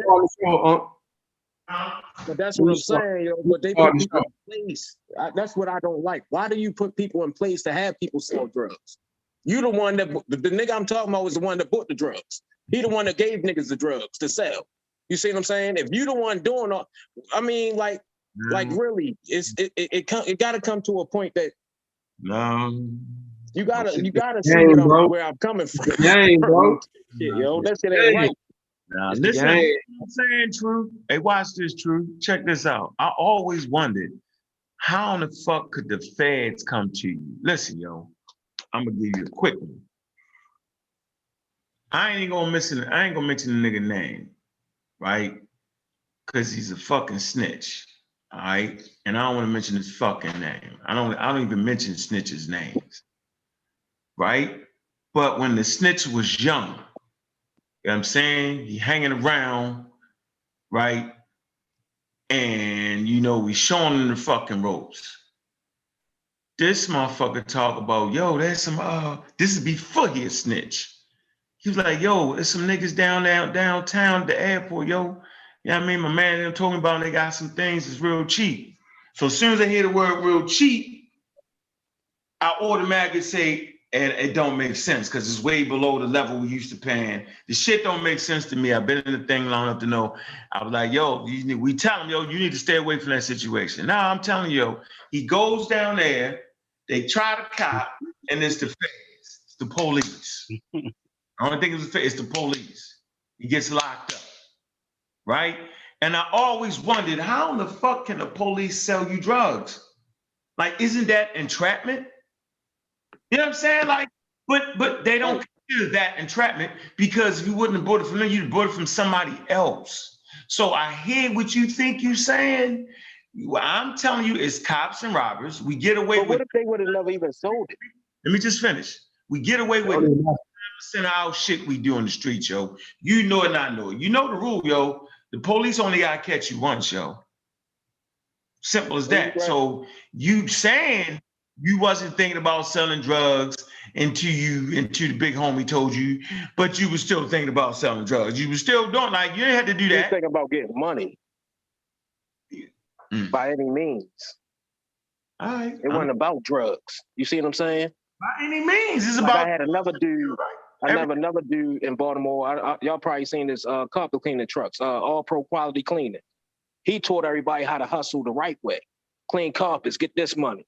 But that's what I'm saying, yo. But they put people in place. That's what I don't like. Why do you put people in place to have people sell drugs? You the one that the nigga I'm talking about was the one that bought the drugs. He the one that gave niggas the drugs to sell. You see what I'm saying? If you the one doing all, I mean, like really, it got to come to a point that you gotta see where I'm coming from. Bro. Shit, yo, that shit ain't right. Now, listen, you know what I'm saying, True. Hey, watch this, True. Check this out. I always wondered, how in the fuck could the feds come to you? Listen, yo, I'm gonna give you a quick one. I ain't gonna mention the nigga name, right? Because he's a fucking snitch. All right. And I don't want to mention his fucking name. I don't even mention snitches' names. Right? But when the snitch was young, you know what I'm saying? He hanging around, right? And you know, we showing him the fucking ropes. This motherfucker talk about, yo, there's some this is before he a snitch. He was like, yo, there's some niggas downtown at the airport, yo. You know what I mean? My man them told me about they got some things that's real cheap. So as soon as I hear the word real cheap, I automatically say, and it don't make sense because it's way below the level we used to paying. The shit don't make sense to me. I've been in the thing long enough to know. I was like, yo, we tell him, yo, you need to stay away from that situation. Now I'm telling you, yo, he goes down there, they try to cop, and it's the feds, it's the police. I don't think it's the police. He gets locked up, right? And I always wondered, how in the fuck can the police sell you drugs? Like, isn't that entrapment? You know what I'm saying? Like, but they don't consider that entrapment because if you wouldn't have bought it from them, you'd bought it from somebody else. So I hear what you think you're saying. I'm telling you, it's cops and robbers. We get away with. What if they would have never even sold it? Let me just finish. We get away with 90% of our shit we do on the street, yo. You know it, not know it. You know the rule, yo. The police only gotta catch you once, yo. Simple as that. So you saying you wasn't thinking about selling drugs until the big homie told you, but you were still thinking about selling drugs. You were still doing, like, you didn't have to do that. Thinking about getting money by any means. All right. It wasn't about drugs. You see what I'm saying? By any means. It's like about. I had another dude. Another dude in Baltimore. Y'all probably seen this carpet cleaning trucks, all pro quality cleaning. He taught everybody how to hustle the right way. Clean carpets, get this money.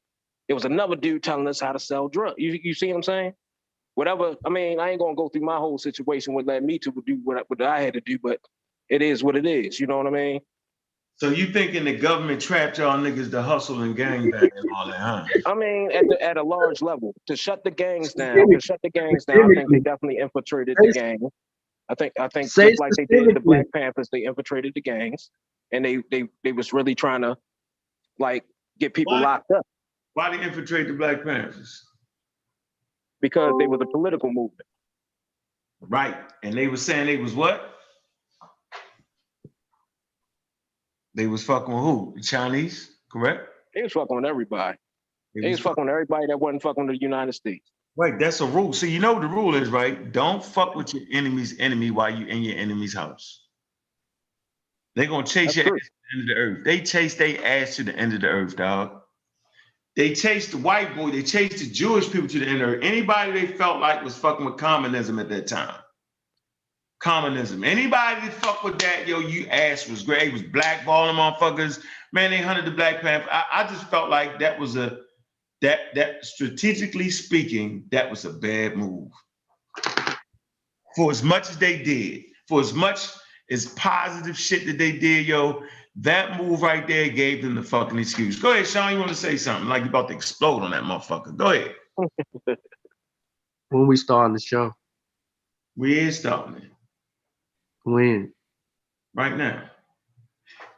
There was another dude telling us how to sell drugs. You see what I'm saying? Whatever, I mean, I ain't gonna go through my whole situation what led me to do what I had to do, but it is what it is, you know what I mean? So you thinking the government trapped y'all niggas to hustle and gangbang and all that, huh? I mean, at a large level, to shut the gangs down, I think they definitely infiltrated the gang. I think just like they did the Black Panthers, they infiltrated the gangs, and they was really trying to like get people locked up. Why they infiltrate the Black Panthers? Because they were the political movement. Right, and they were saying they was what? They was fucking with who? The Chinese, correct? He was fucking with everybody. He was fucking with everybody that wasn't fucking with the United States. Right, that's a rule. So you know what the rule is, right? Don't fuck with your enemy's enemy while you in your enemy's house. They're gonna chase your ass to the end of the earth. They chase their ass to the end of the earth, dog. They chased the white boy, they chased the Jewish people to the end of the earth. Anybody they felt like was fucking with communism at that time. Communism. Anybody that fuck with that, yo, you ass was great. It was blackballing motherfuckers. Man, they hunted the Black Panther. I just felt like that was that strategically speaking, that was a bad move. For as much as they did, for as much as positive shit that they did, yo, that move right there gave them the fucking excuse. Go ahead, Sean, you want to say something? Like you're about to explode on that motherfucker. Go ahead. When we starting the show? We is starting it. When? Right now.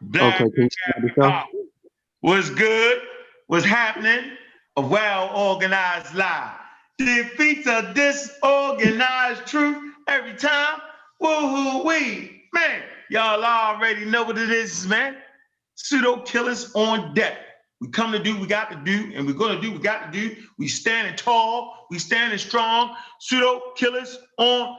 Black okay, can you start the show? What's good? What's happening? A well-organized lie defeats a disorganized truth every time. Woo-hoo-wee. Man, y'all already know what it is, man. Pseudo-killers on deck. We come to do, we got to do, and we're going to do, we got to do. We standing tall, we standing strong. Pseudo-killers on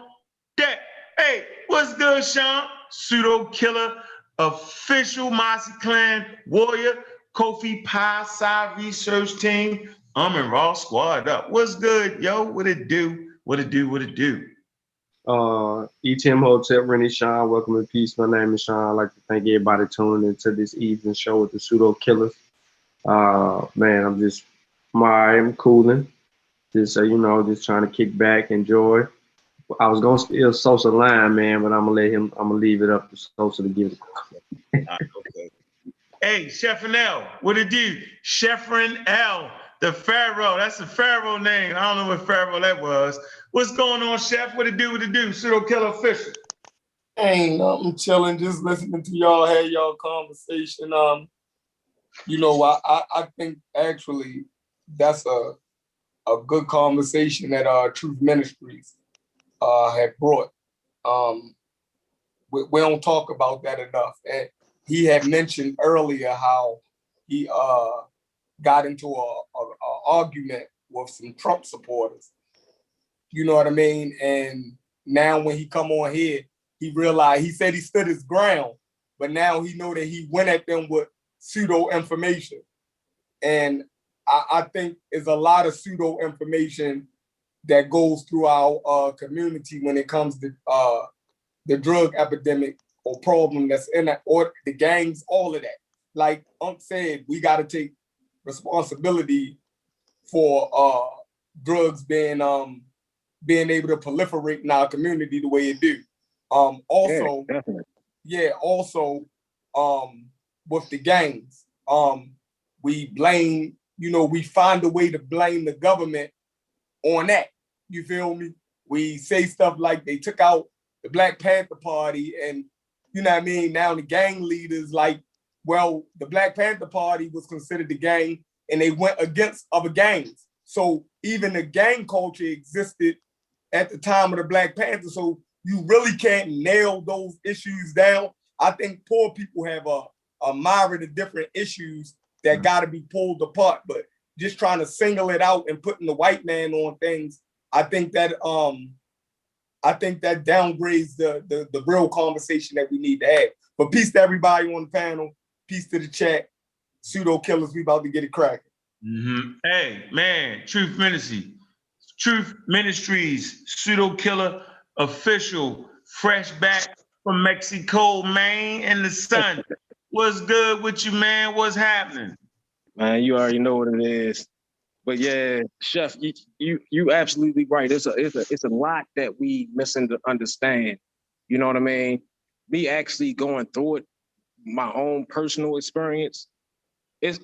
deck. Hey, what's good, Sean? Pseudo-killer, official Mossy Clan warrior, Kofi Pi Psi research team. I'm in Raw Squad up. What's good, yo? What it do? What it do? What it do? ETM Hotel, Rennie Sean. Welcome in peace. My name is Sean. I'd like to thank everybody tuning into this evening show with the Pseudo-Killers. Man, I'm cooling. Just just trying to kick back, enjoy. I was gonna steal Sosa line, man, but I'm gonna leave it up to Sosa to give it. Okay. Hey, Chef L, what it do? Chef L, the Pharaoh. That's the Pharaoh name. I don't know what Pharaoh that was. What's going on, Chef? What it do? What it do? Pseudo-killer official. Ain't nothing, chilling, just listening to y'all have y'all conversation. I think actually that's a good conversation that Truth Ministries had brought. We don't talk about that enough. And he had mentioned earlier how he got into a argument with some Trump supporters. You know what I mean? And now when he come on here, he realized, he said he stood his ground, but now he know that he went at them with pseudo information. And I think there's a lot of pseudo information that goes through our community when it comes to the drug epidemic or problem that's in that, or the gangs, all of that. Like Unc said, we got to take responsibility for drugs being able to proliferate in our community the way it do. Also with the gangs, we blame, we find a way to blame the government on that. You feel me? We say stuff like they took out the Black Panther Party, and you know what I mean? Now the gang leaders like, well, the Black Panther Party was considered the gang and they went against other gangs. So even the gang culture existed at the time of the Black Panther. So you really can't nail those issues down. I think poor people have a myriad of different issues that got to be pulled apart, but just trying to single it out and putting the white man on things, I think that downgrades the real conversation that we need to have. But peace to everybody on the panel, peace to the chat. Pseudo-killers, we about to get it cracking. Mm-hmm. Hey, man, Truth Ministries, Pseudo-killer official, fresh back from Mexico, man, in the sun. What's good with you, man? What's happening? Man, you already know what it is. But yeah, Chef, you absolutely right. It's a lot that we misunderstand. You know what I mean? Me actually going through it, my own personal experience, it's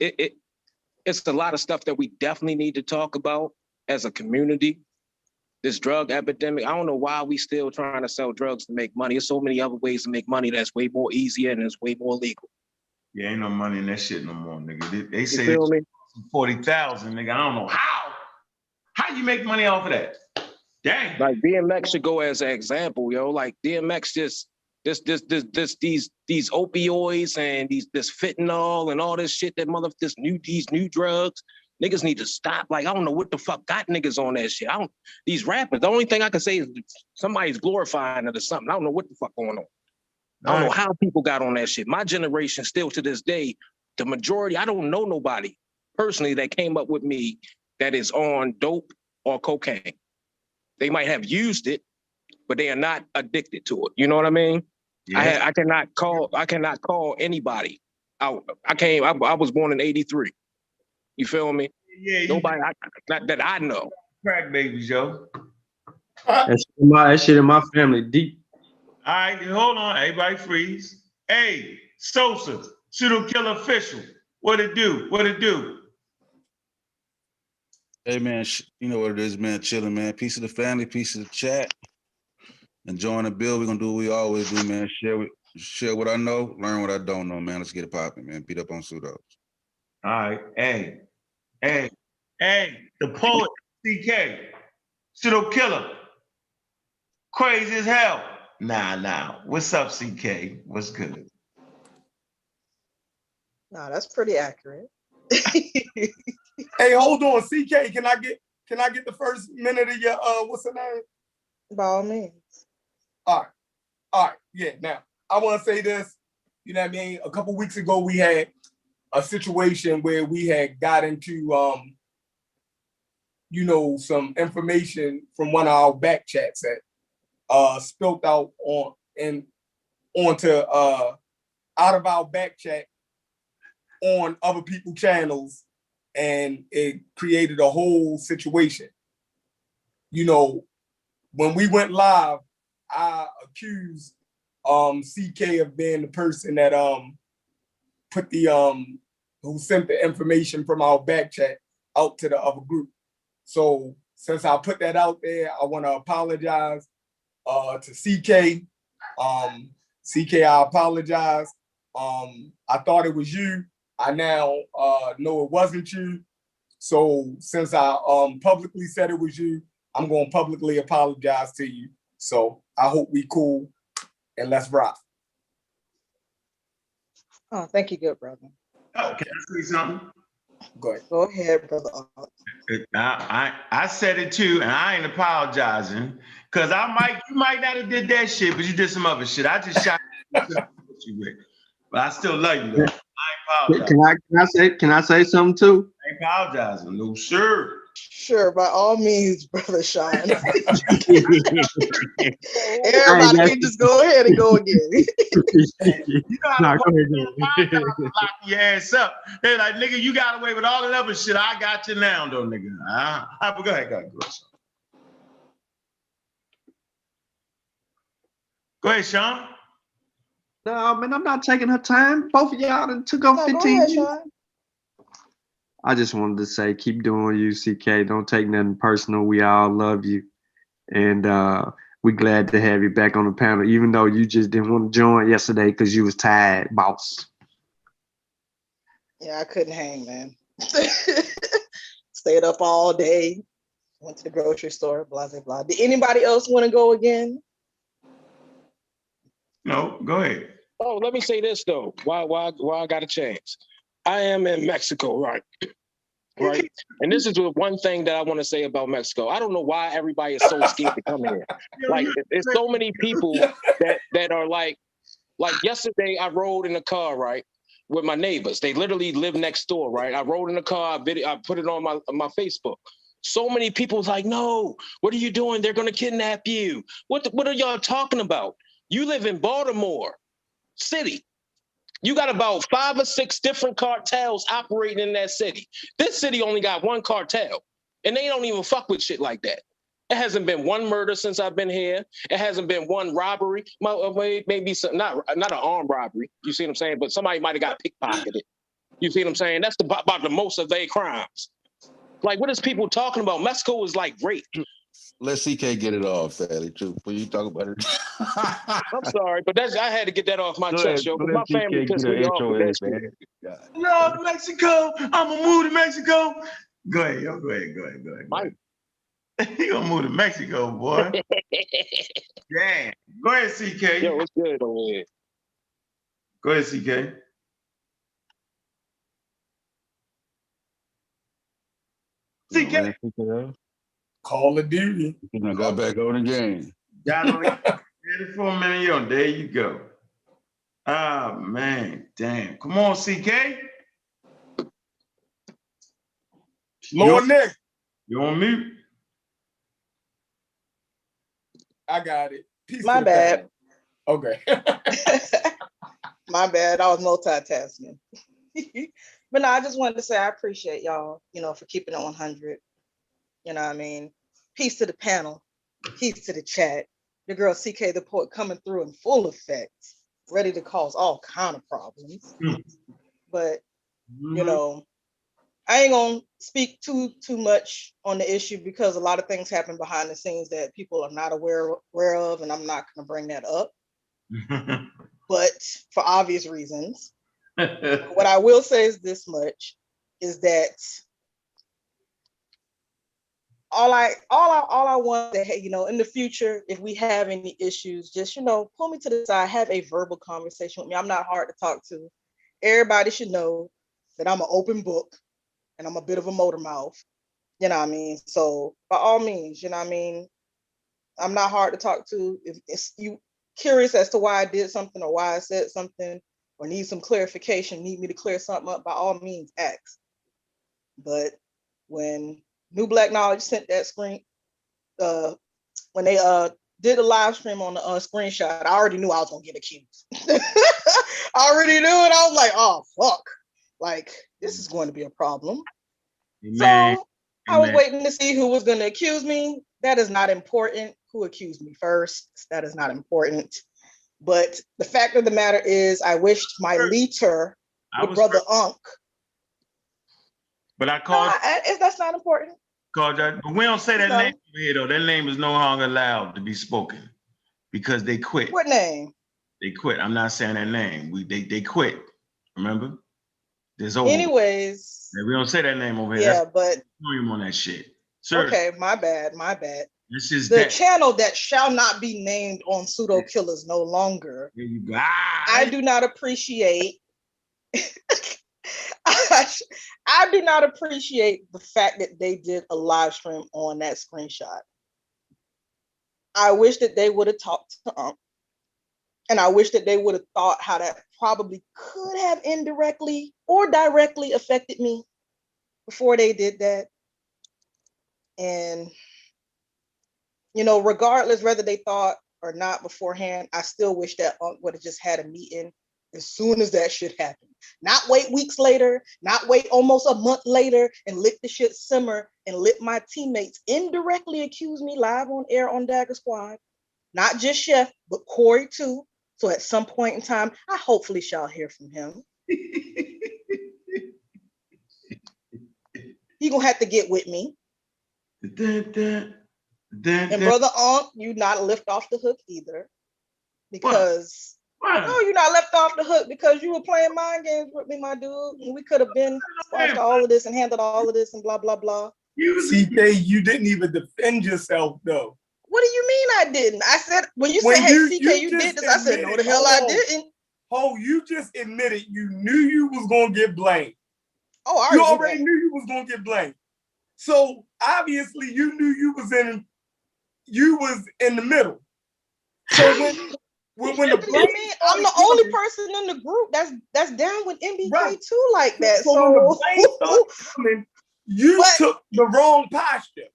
a lot of stuff that we definitely need to talk about as a community. This drug epidemic, I don't know why we still trying to sell drugs to make money. There's so many other ways to make money that's way more easier and it's way more legal. Yeah, ain't no money in that shit no more, nigga. They say 40,000, nigga. I don't know how you make money off of that. Dang. Like DMX should go as an example, yo. Like DMX just these opioids and this fentanyl and all this shit that these new drugs. Niggas need to stop. Like, I don't know what the fuck got niggas on that shit. These rappers, the only thing I can say is somebody's glorifying it or something. I don't know what the fuck going on. I don't know how people got on that shit. My generation still to this day, the majority, I don't know nobody personally that came up with me that is on dope or cocaine. They might have used it, but they are not addicted to it. You know what I mean? Yes. I cannot call anybody out. I was born in 83. You feel me? Yeah. Nobody not that I know. Crack babies, yo. That shit in my family deep. All right, hold on. Everybody freeze. Hey, Sosa, PseudoKillas official. What it do? What it do? Hey, man, you know what it is, man. Chilling, man. Peace of the family, peace of the chat. Enjoying the bill. We're going to do what we always do, man. Share what I know, learn what I don't know, man. Let's get it popping, man. Beat up on pseudos. All right. Hey, the poet, CK, PseudoKillas. Crazy as hell. Nah. What's up, CK? What's good? No, that's pretty accurate. Hey, hold on, CK. Can I get the first minute of your what's the name? By all means. All right. Yeah. Now I want to say this. You know what I mean? A couple weeks ago, we had a situation where we had got into some information from one of our back chats that spilled out onto out of our back chat on other people's channels, and it created a whole situation. When we went live, I accused CK of being the person that put who sent the information from our back chat out to the other group. So since I put that out there, I want to apologize to CK. CK, I apologize. I thought it was you. I now know it wasn't you. So since I publicly said it was you, I'm going to publicly apologize to you. So I hope we cool and let's rock. Oh, thank you, good brother. Oh, can I say something? Go ahead, brother. I said it too, and I ain't apologizing because you might not have did that shit, but you did some other shit. I just shot you with, but I still love you though. I ain't apologizing. Can I say something too? I ain't apologizing, no sir. Sure, by all means, brother Sean. Everybody can just go ahead and go again. You know how to lock your ass up. They're like, nigga, you got away with all that other shit. I got you now, though, nigga. Go ahead. Go ahead, Sean. No, man, I'm not taking her time. Both of y'all done took up 15 minutes. Sean. I just wanted to say, keep doing you, CK. Don't take nothing personal. We all love you. And we're glad to have you back on the panel, even though you just didn't want to join yesterday because you was tired, boss. Yeah, I couldn't hang, man. Stayed up all day, went to the grocery store, blah, blah, blah. Did anybody else want to go again? No, go ahead. Oh, let me say this, though. Why I got a chance? I am in Mexico, right? Right. And this is the one thing that I want to say about Mexico. I don't know why everybody is so scared to come here. Like, there's so many people that are like yesterday I rode in a car, right, with my neighbors. They literally live next door, right? I rode in a car, I put it on my Facebook. So many people was like, no, what are you doing? They're going to kidnap you. What are y'all talking about? You live in Baltimore City. You got about 5 or 6 different cartels operating in that city. This city only got one cartel, and they don't even fuck with shit like that. It hasn't been one murder since I've been here. It hasn't been one robbery. Maybe some, not an armed robbery. You see what I'm saying? But somebody might have got pickpocketed. You see what I'm saying? That's about the most of their crimes. Like, what is people talking about? Mexico is like rape. Let CK get it off, Sally, too, before you talk about it. I'm sorry, but I had to get that off my chest, yo. My family pissed me off with that shit. Love Mexico. I'm gonna move to Mexico. Go ahead, yo. Go ahead. You gonna move to Mexico, boy? Damn, Go ahead, CK. Yo, what's good over here? Go ahead, CK. CK. Call of Duty. I got back on the game. Got on the for a minute, yo. There you go. Ah, man, damn. Come on, CK. Lord Nick. You on mute? I got it. Peace My bad. Okay. My bad. I was multitasking. But no, I just wanted to say I appreciate y'all, for keeping it 100. You know what I mean? Peace to the panel. Peace to the chat. Your girl CK the Poet coming through in full effect, ready to cause all kind of problems. But, I ain't gonna speak too much on the issue because a lot of things happen behind the scenes that people are not aware of, and I'm not gonna bring that up. But for obvious reasons. What I will say is this much, is that all I want to, in the future, if we have any issues, just, pull me to the side, have a verbal conversation with me. I'm not hard to talk to. Everybody should know that I'm an open book and I'm a bit of a motor mouth. You know what I mean? So by all means, I'm not hard to talk to. If you curious as to why I did something or why I said something or need some clarification, need me to clear something up, by all means, ask. But when New Black Knowledge sent that screen, when they did a live stream on the screenshot, I already knew I was gonna get accused. I already knew it. I was like, oh fuck, like this is going to be a problem. Man. So I was waiting to see who was going to accuse me. That is not important. Who accused me first? That is not important. But the fact of the matter is, I wished my leader, brother Unc. But I called. That's not important. Called that, but we don't say that name over here though. That name is no longer allowed to be spoken because they quit. What name? They quit. I'm not saying that name. They quit. Remember? There's over. Anyways. We don't say that name over here. Yeah, but him on that shit. Sir. Okay, my bad. This is the channel that shall not be named on PseudoKillas no longer. There you go. I do not appreciate. I do not appreciate the fact that they did a live stream on that screenshot. I wish that they would have talked to and I wish that they would have thought how that probably could have indirectly or directly affected me before they did that. And, regardless whether they thought or not beforehand, I still wish that would have just had a meeting as soon as that shit happened. Not wait weeks later, not wait almost a month later and let the shit simmer and let my teammates indirectly accuse me live on air on Dagger Squad. Not just Chef, but Corey too. So at some point in time, I hopefully shall hear from him. He gonna have to get with me. And brother Unc, you not lift off the hook either. Because no, you're not left off the hook because you were playing mind games with me, my dude. And we could have been squashed all of this and handled all of this and blah, blah, blah. CK, you didn't even defend yourself, though. What do you mean I didn't? I said, when you said, hey, CK, you did this, I said, no, the hell I didn't. Oh, you just admitted you knew you was going to get blamed. Oh, you already knew you was going to get blamed. So, obviously, you knew you was in the middle. So, when the I'm the only person in the group that's down with MBK too like that. So when the blame started coming, you took the wrong posture.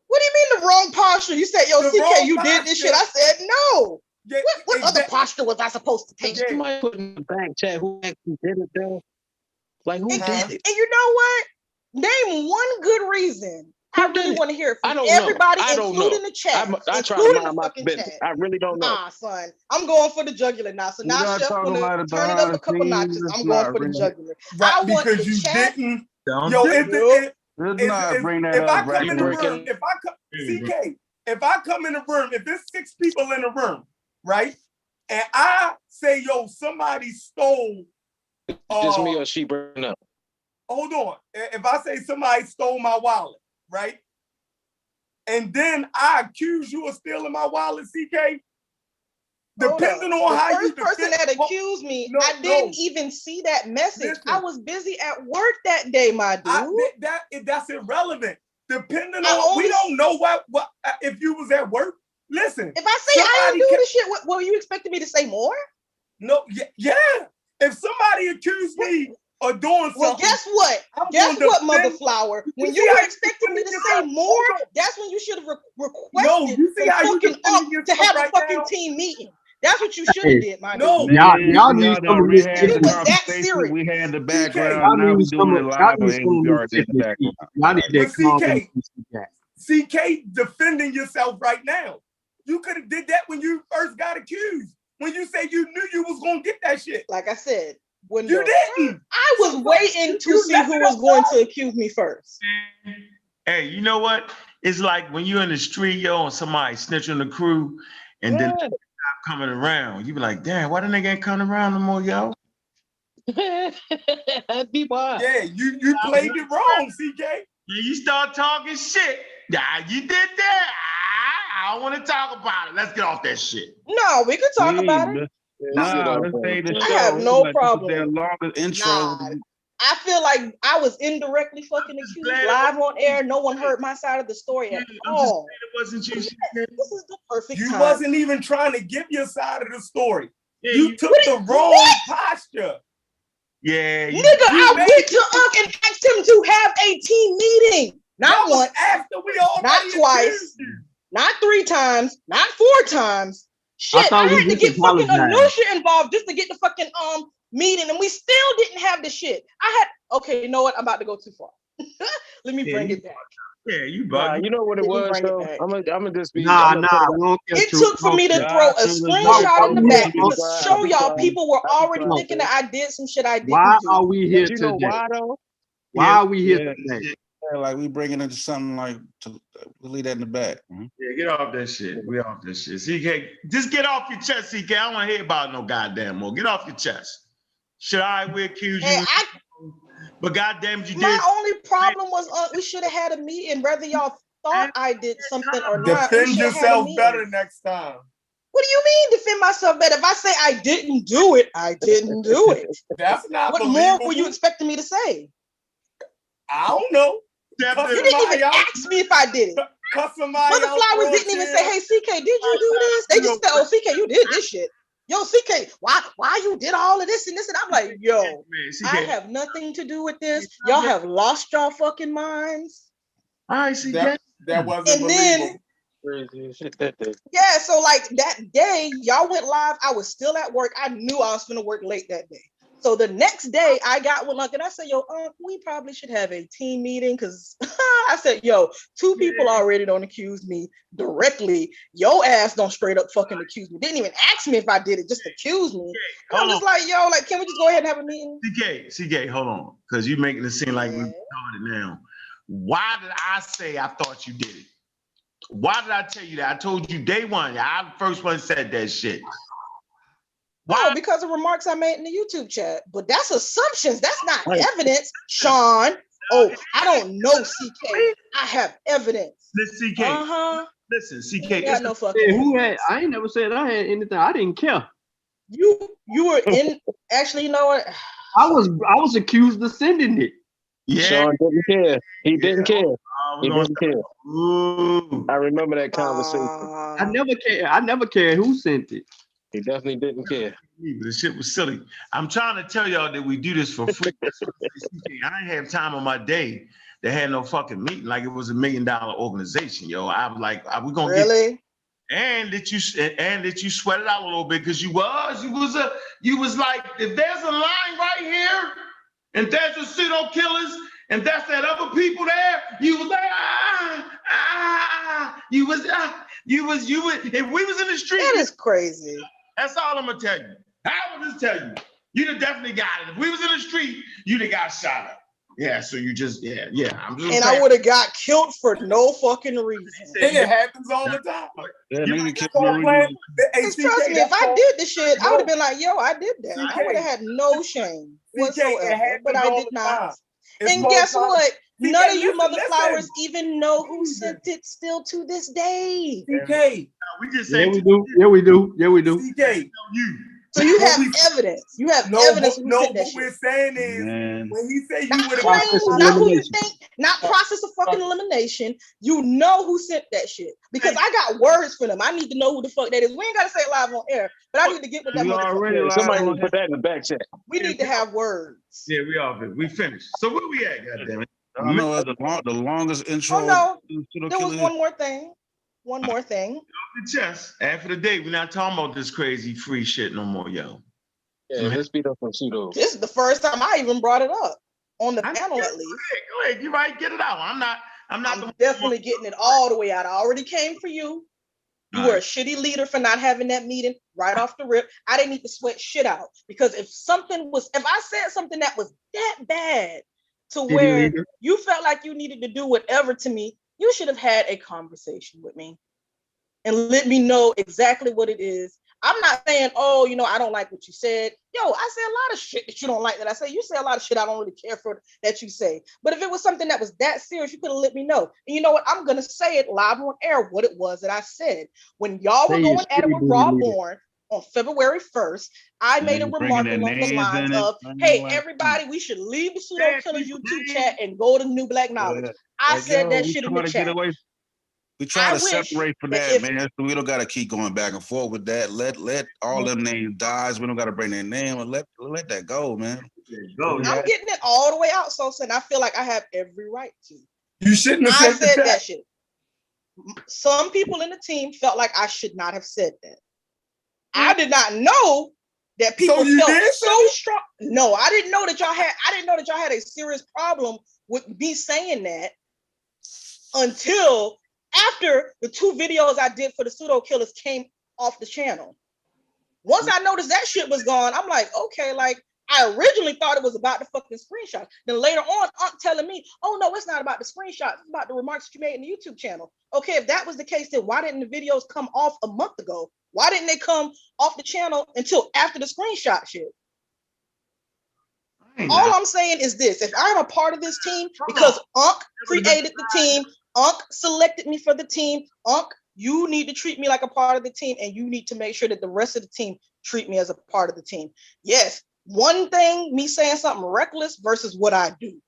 What do you mean the wrong posture? You said, yo, CK, you did this shit. I said, no. Yeah, what other posture was I supposed to take? Somebody put in the back chat who actually did it though. Like who did it? And you know what? Name one good reason. I really want to hear it from everybody, including the chat. I try to mind my business. I really don't know. Nah, son. I'm going for the jugular now. So now Chef gonna turn it up a couple notches. I'm going for the jugular. Right, because you chat. Didn't. Yo, if I come in the room, if I come in the room, if there's 6 people in the room, right? And I say, yo, somebody stole. Just me or she bring up. Hold on. If I say somebody stole my wallet, right? And then I accuse you of stealing my wallet, CK. Depending on how you the first person that accused me, I didn't even see that message. Listen, I was busy at work that day, my dude. That's irrelevant. Depending on, we don't know what if you was at work. Listen, if I say I didn't do this shit, what you expecting me to say more? No, yeah. If somebody accused me of doing something, well, guess what? Guess what, Mother Flower? When you were expecting me to say more, that's when you should have requested to have a fucking team meeting. That's what you should have did, my dude. Y'all need some of this. It was that serious. We had the background. Now we doing it live, and we already had the background. Y'all need that CK defending yourself right now. You could have did that when you first got accused. When you say you knew you was gonna get that shit. Like I said, when you didn't. I was waiting to see who was going to accuse me first. Hey, you know what? It's like when you're in the street, yo, and somebody snitch on the crew, and then coming around, you be like, damn, why the nigga ain't coming around no more, yo? Be wild. Yeah, you played it wrong, CK. Yeah, you start talking shit. Yeah, you did that. I don't want to talk about it. Let's get off that shit. No, we could talk about it. I have no problem. Intro. I feel like I was indirectly fucking accused live on air. No one heard my side of the story at all. It wasn't you. This is the perfect time. You wasn't even trying to give your side of the story. Yeah, you took the wrong posture. Yeah. Nigga, I went to Unc and asked him to have a team meeting. Not once. After we all not twice. Not 3 times. Not 4 times. Shit, I had to get fucking Anusha involved just to get the fucking meeting, and we still didn't have the shit. Okay, you know what? I'm about to go too far. Let me bring it back. Yeah, you bug. You know what it was, though? I'm gonna just be. It took for me to throw a screenshot in the back to show y'all people were already thinking that I did some shit I didn't do. Why are we here today? You know why, though? Why are we here today? Like we bringing into something like we'll leave that in the back. Yeah, get off that shit. We off this shit. CK, just get off your chest, CK. I don't want to hear about no goddamn more. Get off your chest. Should we accuse you? But goddamn, you did. My only problem was we should have had a meeting, whether y'all thought I did something or not. Defend yourself better next time. What do you mean defend myself better? If I say I didn't do it, I didn't do it. That's not what believable. More were you expecting me to say? I don't know. You didn't even ask me if I did it. Mother Flowers didn't even say, hey, CK, did you do this? They just said, oh, CK, you did this shit. Yo, CK, why you did all of this and this? And I'm like, yo, I have nothing to do with this. Y'all have lost y'all fucking minds. All right, CK. That wasn't believable. Yeah, so like that day, y'all went live. I was still at work. I knew I was going to work late that day. So the next day I got one and I said, yo, we probably should have a team meeting because I said, yo, 2 people already don't accuse me directly. Your ass don't straight up fucking accuse me. Didn't even ask me if I did it, just accuse me. And I'm just like, yo, like, can we just go ahead and have a meeting? CK, hold on. Because you're making it seem like we're doing it now. Why did I say I thought you did it? Why did I tell you that? I told you day one. I the first one said that shit. Why? Because of remarks I made in the YouTube chat. But that's assumptions. That's not evidence, Sean. Oh, I don't know, CK. I have evidence. Listen, CK. Listen, CK. Got no fucking I ain't never said I had anything. I didn't care. You were in. Actually, you know what? I was accused of sending it. Yeah. Sean didn't care. He didn't care. He didn't care. Ooh. I remember that conversation. I never cared who sent it. He definitely didn't care. The shit was silly. I'm trying to tell y'all that we do this for free. I didn't have time on my day that had no fucking meeting. Like it was $1 million organization, yo. I was like, are we gonna really? And that you sweat it out a little bit because you was like, if there's a line right here, and there's a PseudoKillas, and that's that other people there, you was like, if we was in the street. That is crazy. That's all I'm gonna tell you. I will just tell you. You'd have definitely got it. If we was in the street, you'd have got shot up. Yeah, so you just, I'm just and I would have got killed for no fucking reason. It happens all the time. Because trust me, if I did the shit, I would have been like, yo, I did that. I would have had no shame whatsoever, but I did not. And guess what? None of you mother flowers even know who sent it still to this day. CK. We just Yeah, say we do. Yeah, we do. Yeah, we do. CK. You. So you have evidence. You have evidence who sent that what shit. we're saying is, Man. when he say you Not would have claims, not who you think, not process of fucking elimination. You know who sent that shit. Because I got words for them. I need to know who the fuck that is. We ain't gotta say it live on air, but I need to get with that motherfucker. Somebody need to put that in the back chat. We need to have words. Yeah, we all good. We finished. So where we at, goddammit? I don't know the longest intro. Oh no, there there was one more thing. One more thing. The chest. After the day, we're not talking about this crazy free shit no more, yo. Yeah, let's beat up on pseudo. This is the first time I even brought it up on the panel, at least. Go ahead, you right, get it out. I'm definitely getting it all the way out. I already came for you. You were a shitty leader for not having that meeting right off the rip. I didn't need to sweat shit out because if I said something that was that bad to where you felt like you needed to do whatever to me, you should have had a conversation with me and let me know exactly what it is. I'm not saying, oh, I don't like what you said. Yo, I say a lot of shit that you don't like that I say. You say a lot of shit I don't really care for that you say. But if it was something that was that serious, you could have let me know. And you know what? I'm going to say it live on air what it was that I said. When y'all were going at it with Rawborn on February 1st, I made a remark along the lines of, hey, everybody, we should leave the PseudoKillas YouTube chat and go to New Black Knowledge. I said that shit in the chat. We try to separate from that, man. So we don't got to keep going back and forth with that. Let all them names die. We don't got to bring their name and let that go, man. I'm getting it all the way out, Sosa, and I feel like I have every right to. You shouldn't have said that shit. Some people in the team felt like I should not have said that. I did not know that people felt so strong. No, I didn't know that y'all had a serious problem with me saying that until after the 2 videos I did for the PseudoKillas came off the channel. Once I noticed that shit was gone, I'm like, okay, like I originally thought it was about the fucking screenshot. Then later on, telling me, oh no, it's not about the screenshot. It's about the remarks that you made in the YouTube channel. Okay, if that was the case, then why didn't the videos come off a month ago? Why didn't they come off the channel until after the screenshot shit? All I'm saying is this: if I'm a part of this team, because Unc created the team, Unc selected me for the team, Unc, you need to treat me like a part of the team, and you need to make sure that the rest of the team treat me as a part of the team. Yes, one thing, me saying something reckless versus what I do.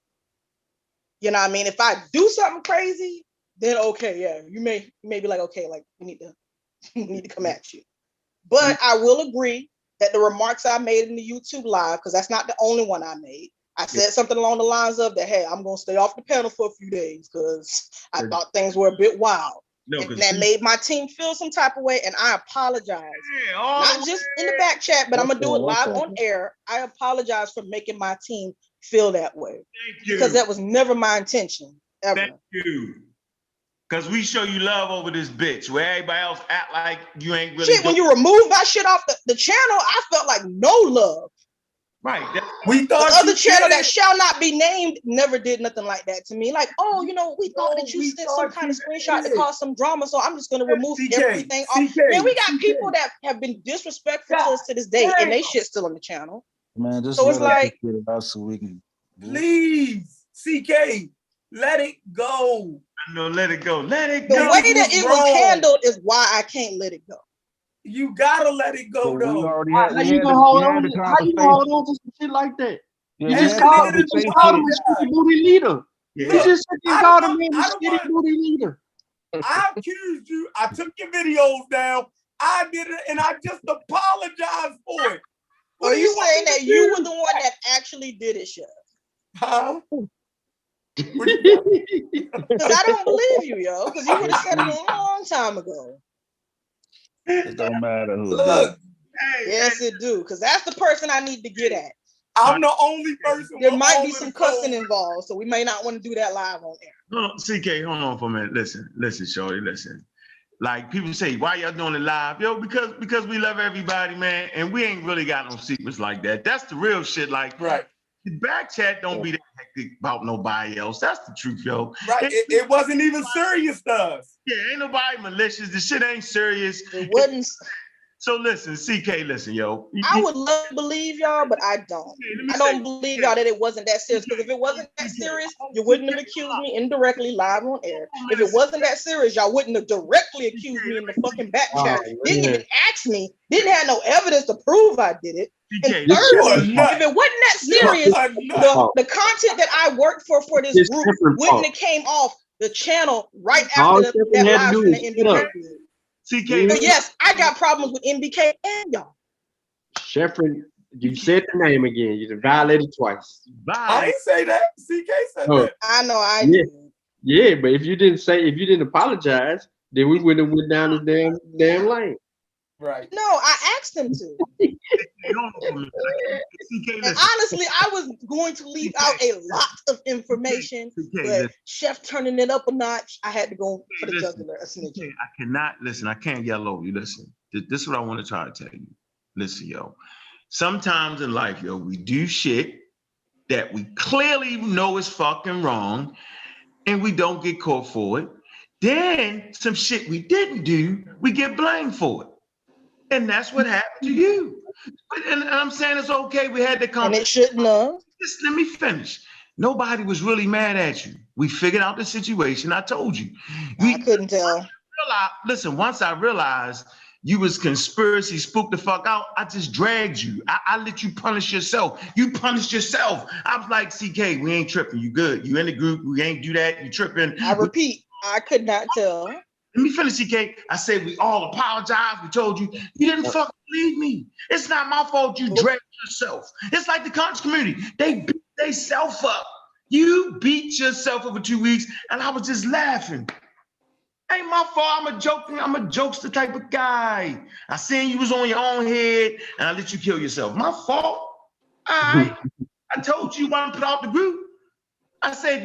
You know what I mean? If I do something crazy, then okay, yeah, you may be like, okay, like we need to come at you. But I will agree that the remarks I made in the YouTube live, because that's not the only one I made. I said something along the lines of that, hey, I'm going to stay off the panel for a few days because I thought things were a bit wild. And that made my team feel some type of way, and I apologize. Not just in the back chat, but I'm going to do it live on air. I apologize for making my team feel that way. Because that was never my intention, ever. Thank you. Because we show you love over this bitch, where everybody else act like you ain't really. Shit, when you remove my shit off the channel, I felt like no love. Right. We thought the other channel that shall not be named never did nothing like that to me. Like, oh, we thought that you sent some kind of screenshot to cause some drama, so I'm just gonna remove everything off. Man, we got people that have been disrespectful to us to this day, and they shit still on the channel. Man, just so it's like, get it out so we can. Please, CK, let it go. No, let it go. Let it go. The way that it was handled is why I can't let it go. You gotta let it go, though. How you gonna hold on to some shit like that? You just called him a shitty booty leader. You just called him a shitty booty leader. I accused you. I took your videos down. I did it, and I just apologized for it. Are you saying that you were the one that actually did it, Chef? Huh? Because I don't believe you, yo. Because you would have said it a long time ago. It don't matter who. Look, yes, it do. Because that's the person I need to get at. I'm the only person. There might be some cussing involved, so we may not want to do that live on air. No, CK, hold on for a minute. Listen, shorty, listen. Like people say, why y'all doing it live? Yo, because we love everybody, man, and we ain't really got no secrets like that. That's the real shit. Like, right. The back chat don't be that hectic about nobody else. That's the truth, yo. Right. It wasn't even serious to us. Yeah, ain't nobody malicious. The shit ain't serious. It wasn't. So listen, CK, listen, yo. I would love to believe y'all, but I don't. I don't believe y'all that it wasn't that serious. Because if it wasn't that serious, you wouldn't have accused me indirectly live on air. If it wasn't that serious, y'all wouldn't have directly accused me in the fucking back chat. Didn't even ask me. Didn't have no evidence to prove I did it. And thirdly, if it wasn't that serious, the content that I worked for this group wouldn't have came off the channel right after that live stream in MBK. CK, so yes, I got problems with MBK and y'all. Sheffrin, you said the name again. You violated twice. I ain't say that. CK said that. I know I did. Yeah, but if you didn't apologize, then we wouldn't have went down the damn lane. Right. No, I asked him to. And honestly, I was going to leave out a lot of information, but Chef turning it up a notch, I had to go for the jugular. I can't yell over you. Listen, this is what I want to try to tell you. Listen, yo. Sometimes in life, yo, we do shit that we clearly know is fucking wrong, and we don't get caught for it. Then some shit we didn't do, we get blamed for it. And that's what happened to you. And I'm saying it's okay. We had to come. And it shouldn't have. Just let me finish. Nobody was really mad at you. We figured out the situation. I told you. I couldn't tell. Listen, once I realized you was conspiracy spooked the fuck out, I just dragged you. I let you punish yourself. You punished yourself. I was like, CK, we ain't tripping. You good. You in the group. We ain't do that. You tripping. I repeat, I could not tell. Let me finish, CK. I said we all apologize. We told you. You didn't fucking believe me. It's not my fault you dragged yourself. It's like the conscious community. They beat themselves up. You beat yourself over 2 weeks, and I was just laughing. Ain't my fault. I'm a jokester type of guy. I seen you was on your own head, and I let you kill yourself. My fault. All right. I told you why I put out the group. I said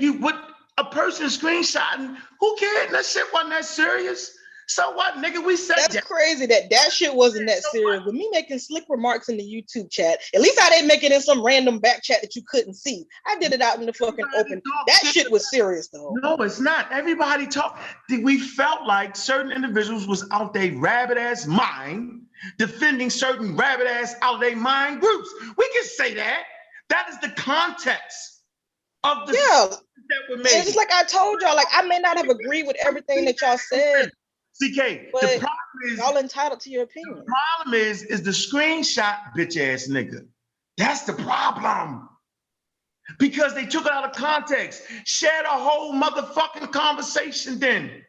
a person screenshotting, who cared? That shit wasn't that serious. So what, nigga? We said that's crazy that shit wasn't that serious. With me making slick remarks in the YouTube chat, at least I didn't make it in some random back chat that you couldn't see. I did it out in the fucking open. That shit was serious though. No, it's not. Everybody talk. We felt like certain individuals was out their rabbit ass mind defending certain rabbit ass out their mind groups. We can say that. That is the context of the that were made. And it's like I told y'all, like I may not have agreed with everything that y'all said. CK, but the problem is y'all entitled to your opinion. The problem is the screenshot bitch ass nigga. That's the problem. Because they took it out of context, shared a whole motherfucking conversation then.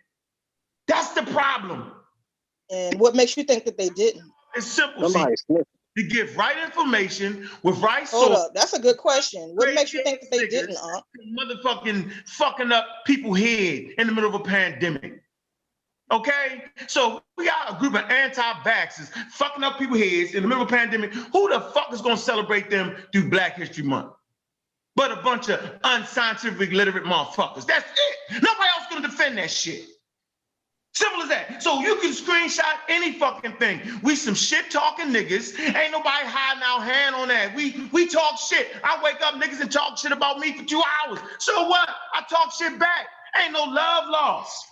That's the problem. And what makes you think that they didn't? It's simple. To give right information with right source. Hold up, that's a good question. What makes you think that they didn't, Motherfucking fucking up people's head in the middle of a pandemic. Okay, so we got a group of anti-vaxxers fucking up people's heads in the middle of a pandemic. Who the fuck is gonna celebrate them through Black History Month? But a bunch of unscientific literate motherfuckers. That's it. Nobody else gonna defend that shit. Simple as that. So you can screenshot any fucking thing. We some shit talking niggas. Ain't nobody hiding our hand on that. We talk shit. I wake up niggas and talk shit about me for 2 hours. So what? I talk shit back. Ain't no love lost.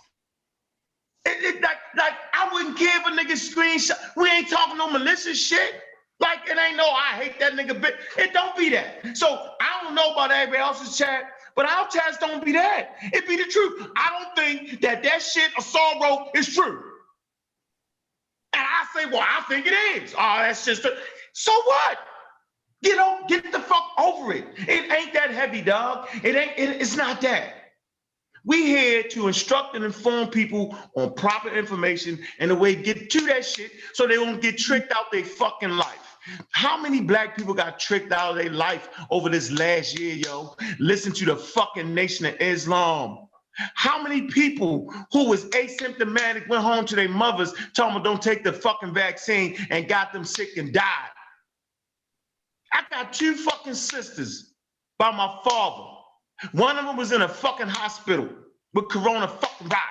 Like I wouldn't care if a nigga screenshot. We ain't talking no malicious shit. Like it ain't no I hate that nigga bit. It don't be that. So I don't know about everybody else's chat, but our chats don't be that. It be the truth. I don't think that shit Assault wrote is true. And I say, well, I think it is. Oh, that's just so what? Get the fuck over it. It ain't that heavy, dog. It's not that. We here to instruct and inform people on proper information and the way to get to that shit so they won't get tricked out their fucking life. How many Black people got tricked out of their life over this last year, yo? Listen to the fucking Nation of Islam. How many people who was asymptomatic went home to their mothers, told them don't take the fucking vaccine and got them sick and died? I got 2 fucking sisters by my father. One of them was in a fucking hospital with corona fucking virus.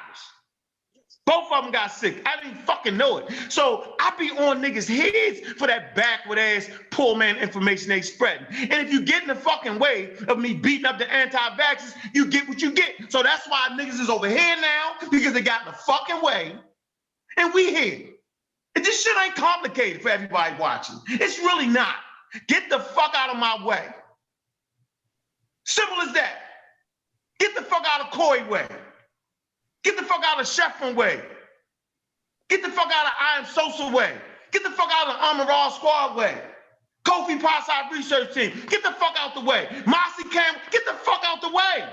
Both of them got sick. I didn't fucking know it. So I be on niggas' heads for that backward ass poor man information they spreading. And if you get in the fucking way of me beating up the anti-vaxxers, you get what you get. So that's why niggas is over here now, because they got in the fucking way. And we here. And this shit ain't complicated for everybody watching. It's really not. Get the fuck out of my way. Simple as that. Get the fuck out of Corey way. Get the fuck out of Sheffrin way. Get the fuck out of I Am Sosa way. Get the fuck out of Amaral Squad way. Kofi Potside Research Team, get the fuck out the way. Mossy Campbell, get the fuck out the way.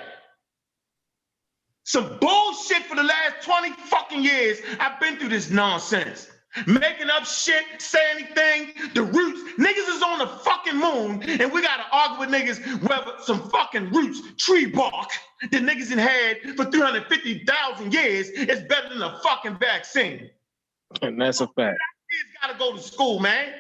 Some bullshit for the last 20 fucking years. I've been through this nonsense. Making up shit, say anything, the roots. Niggas is on the fucking moon, and we gotta argue with niggas whether some fucking roots, tree bark that niggas had for 350,000 years is better than a fucking vaccine. And that's a fact. Our kids gotta go to school, man.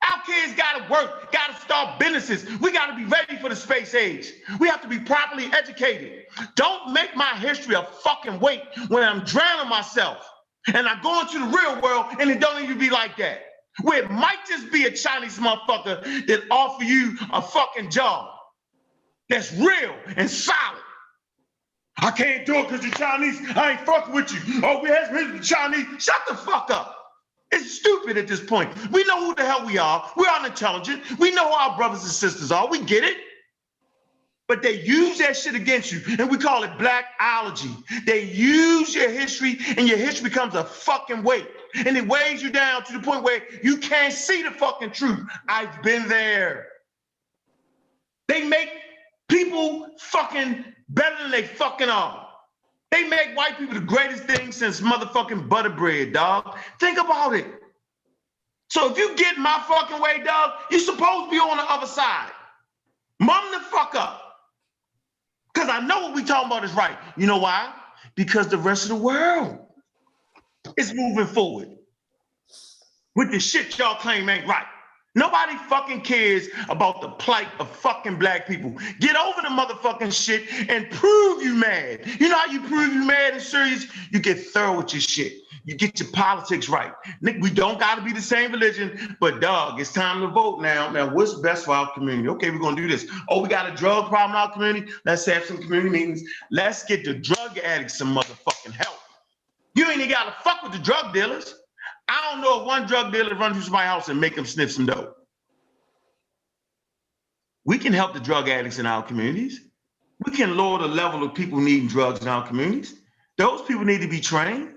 Our kids gotta work, gotta start businesses. We gotta be ready for the space age. We have to be properly educated. Don't make my history a fucking weight when I'm drowning myself and I go into the real world and it don't even be like that. Where it might just be a Chinese motherfucker that offer you a fucking job that's real and solid. I can't do it because you're Chinese. I ain't fucking with you. Oh, we have the Chinese. Shut the fuck up. It's stupid at this point. We know who the hell we are. We're unintelligent. We know who our brothers and sisters are. We get it. But they use that shit against you, and we call it blackology. They use your history, and your history becomes a fucking weight. And it weighs you down to the point where you can't see the fucking truth. I've been there. They make people fucking better than they fucking are. They make white people the greatest thing since motherfucking butter bread, dog. Think about it. So if you get my fucking way, dog, you're supposed to be on the other side. Mum the fuck up. Because I know what we talking about is right. You know why? Because the rest of the world is moving forward with the shit y'all claim ain't right. Nobody fucking cares about the plight of fucking black people. Get over the motherfucking shit and prove you mad. You know how you prove you mad and serious? You get thorough with your shit. You get your politics right. Nick, we don't gotta be the same religion, but dog, it's time to vote now. Now, what's best for our community? Okay, we're gonna do this. Oh, we got a drug problem in our community? Let's have some community meetings. Let's get the drug addicts some motherfucking help. You ain't even gotta fuck with the drug dealers. I don't know if one drug dealer runs through somebody's house and make them sniff some dope. We can help the drug addicts in our communities. We can lower the level of people needing drugs in our communities. Those people need to be trained.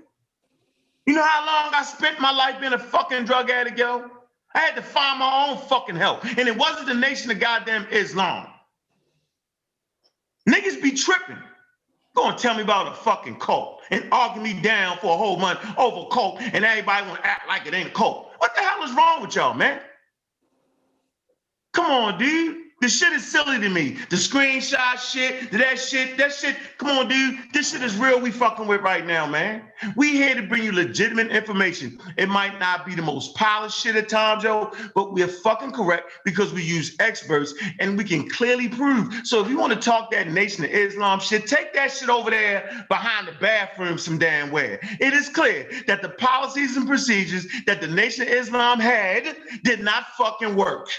You know how long I spent my life being a fucking drug addict, yo? I had to find my own fucking help. And it wasn't the Nation of goddamn Islam. Niggas be tripping. Go and tell me about a fucking cult and argue me down for a whole month over a cult and everybody want to act like it ain't a cult. What the hell is wrong with y'all, man? Come on, dude. This shit is silly to me. The screenshot shit, that shit. Come on, dude. This shit is real we fucking with right now, man. We here to bring you legitimate information. It might not be the most polished shit at times, yo, but we're fucking correct because we use experts and we can clearly prove. So if you want to talk that Nation of Islam shit, take that shit over there behind the bathroom some damn where. It is clear that the policies and procedures that the Nation of Islam had did not fucking work.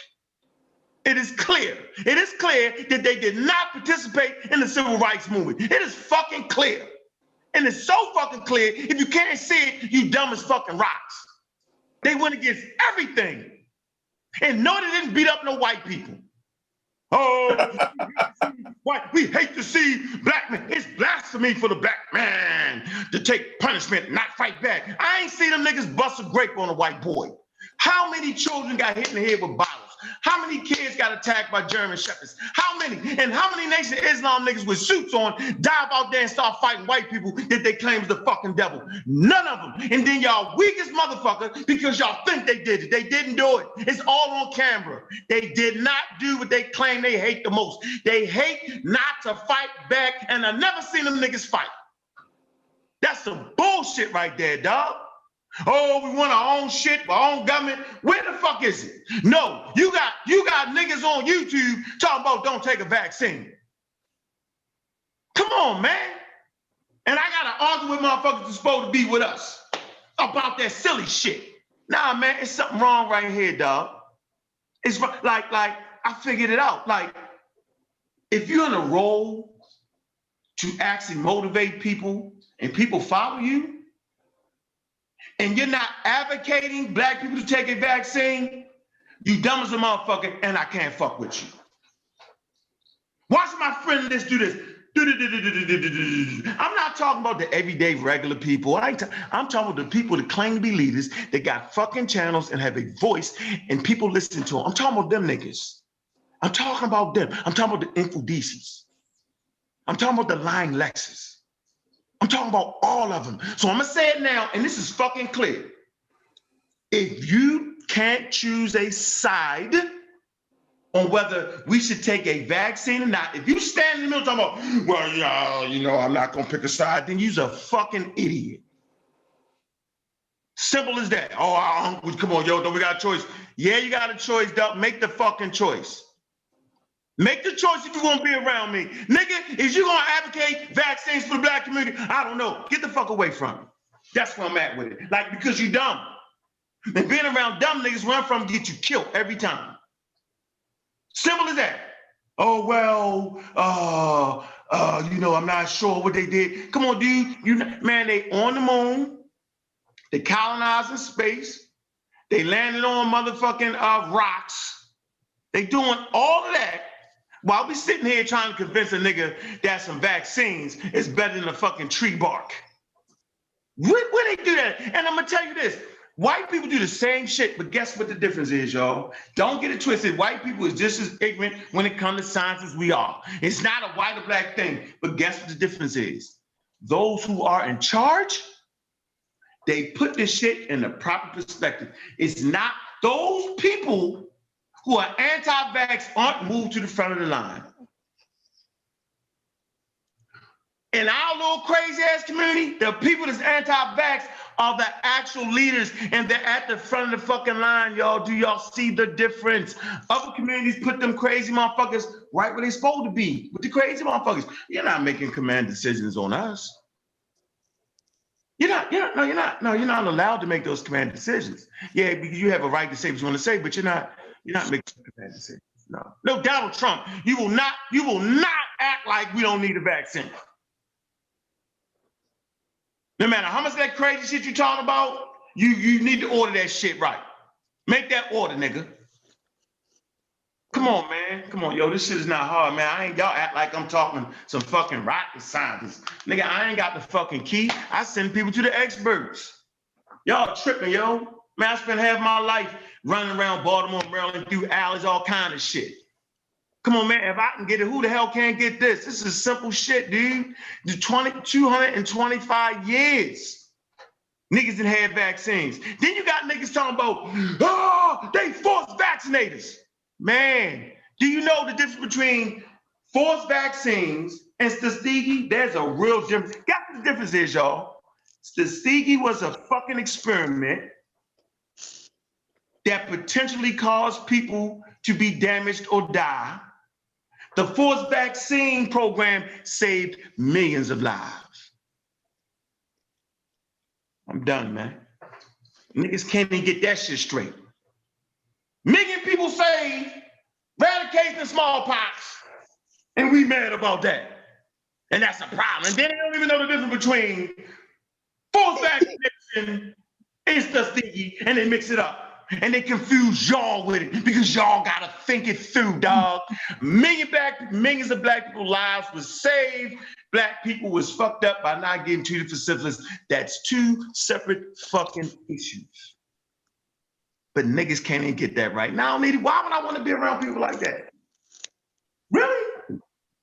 It is clear. It is clear that they did not participate in the civil rights movement. It is fucking clear. And it's so fucking clear, if you can't see it, you dumb as fucking rocks. They went against everything. And no, they didn't beat up no white people. Oh, we hate to see black men. It's blasphemy for the black man to take punishment, not fight back. I ain't seen them niggas bust a grape on a white boy. How many children got hit in the head with bottles? How many kids got attacked by German shepherds? How many? And how many Nation of Islam niggas with suits on dive out there and start fighting white people that they claim is the fucking devil? None of them. And then y'all weakest motherfucker because y'all think they did it. They didn't do it. It's all on camera. They did not do what they claim they hate the most. They hate not to fight back, and I've never seen them niggas fight. That's some bullshit right there, dog. Oh, we want our own shit, our own government. Where the fuck is it? No, you got niggas on YouTube talking about don't take a vaccine. Come on, man. And I gotta argue with motherfuckers that's supposed to be with us about that silly shit. Nah, man, it's something wrong right here, dog. It's like I figured it out. Like, if you're in a role to actually motivate people and people follow you, and you're not advocating black people to take a vaccine, you dumb as a motherfucker, and I can't fuck with you. Watch my friend list do this. I'm not talking about the everyday regular people. I'm talking about the people that claim to be leaders that got fucking channels and have a voice and people listen to them. I'm talking about them niggas. I'm talking about them. I'm talking about the infodecists. I'm talking about the lying Lexus. I'm talking about all of them. So I'm gonna say it now, and this is fucking clear. If you can't choose a side on whether we should take a vaccine or not, if you stand in the middle talking about, well, yeah, you know, I'm not gonna pick a side, then you're a fucking idiot. Simple as that. Oh, come on, yo, don't we got a choice? Yeah, you got a choice, dog. Make the fucking choice. Make the choice if you want to be around me. Nigga, is you gonna advocate vaccines for the black community? I don't know. Get the fuck away from me. That's where I'm at with it. Like, because you dumb. And being around dumb niggas where I'm from get you killed every time. Simple as that. Oh, well, you know, I'm not sure what they did. Come on, dude. Man, they on the moon. They colonizing space. They landed on motherfucking rocks. They doing all of that while we sitting here trying to convince a nigga that some vaccines is better than a fucking tree bark. Where they do that? And I'm gonna tell you this. White people do the same shit, but guess what the difference is, y'all? Don't get it twisted. White people is just as ignorant when it comes to science as we are. It's not a white or black thing, but guess what the difference is? Those who are in charge, they put this shit in the proper perspective. It's not those people who are anti-vax aren't moved to the front of the line. In our little crazy ass community, the people that's anti-vax are the actual leaders, and they're at the front of the fucking line, y'all. Do y'all see the difference? Other communities put them crazy motherfuckers right where they're supposed to be, with the crazy motherfuckers. You're not making command decisions on us. You're not allowed to make those command decisions. Yeah, because you have a right to say what you want to say, but you're not making command decisions. No, Donald Trump, you will not act like we don't need a vaccine. No matter how much of that crazy shit you're talking about, you need to order that shit right. Make that order, nigga. Come on, man. Come on, yo, this shit is not hard, man. Y'all act like I'm talking some fucking rocket scientists. Nigga, I ain't got the fucking key. I send people to the experts. Y'all tripping, yo. Man, I spent half my life running around Baltimore, Maryland, through alleys, all kind of shit. Come on, man, if I can get it, who the hell can't get this? This is simple shit, dude. The 225 years, niggas that had vaccines. Then you got niggas talking about, oh, they forced vaccinators. Man, do you know the difference between forced vaccines and Tuskegee? There's a real difference. Guess what the difference is, y'all? Tuskegee was a fucking experiment that potentially caused people to be damaged or die. The forced vaccine program saved millions of lives. I'm done, man. Niggas can't even get that shit straight. Million people saved, eradication of smallpox, and we mad about that. And that's a problem. And then they don't even know the difference between forced vaccination and Tuskegee, and they mix it up. And they confuse y'all with it because y'all gotta think it through, dog. Millions of black people's lives was saved. Black people was fucked up by not getting treated for syphilis. That's two separate fucking issues. But niggas can't even get that right. Now, why would I want to be around people like that? Really?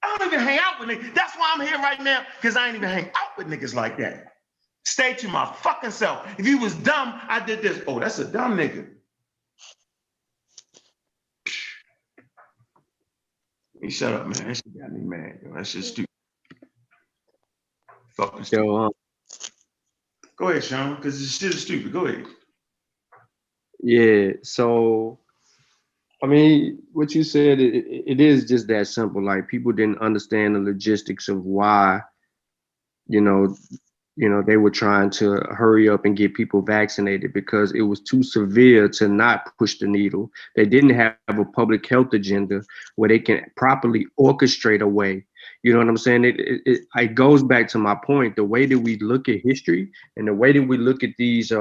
I don't even hang out with niggas. That's why I'm here right now, because I ain't even hang out with niggas like that. Stay to my fucking self. If you was dumb, I did this. Oh, that's a dumb nigga. Hey, shut up, man. That shit got me mad, yo. That shit's stupid. Fucking stupid. Yo, go ahead, Sean, because this shit is stupid. Go ahead. Yeah, so, I mean, what you said, it is just that simple. Like, people didn't understand the logistics of why, you know, they were trying to hurry up and get people vaccinated because it was too severe to not push the needle. They didn't have a public health agenda where they can properly orchestrate a way You know what I'm saying? It goes back to my point. The way that we look at history and the way that we look at these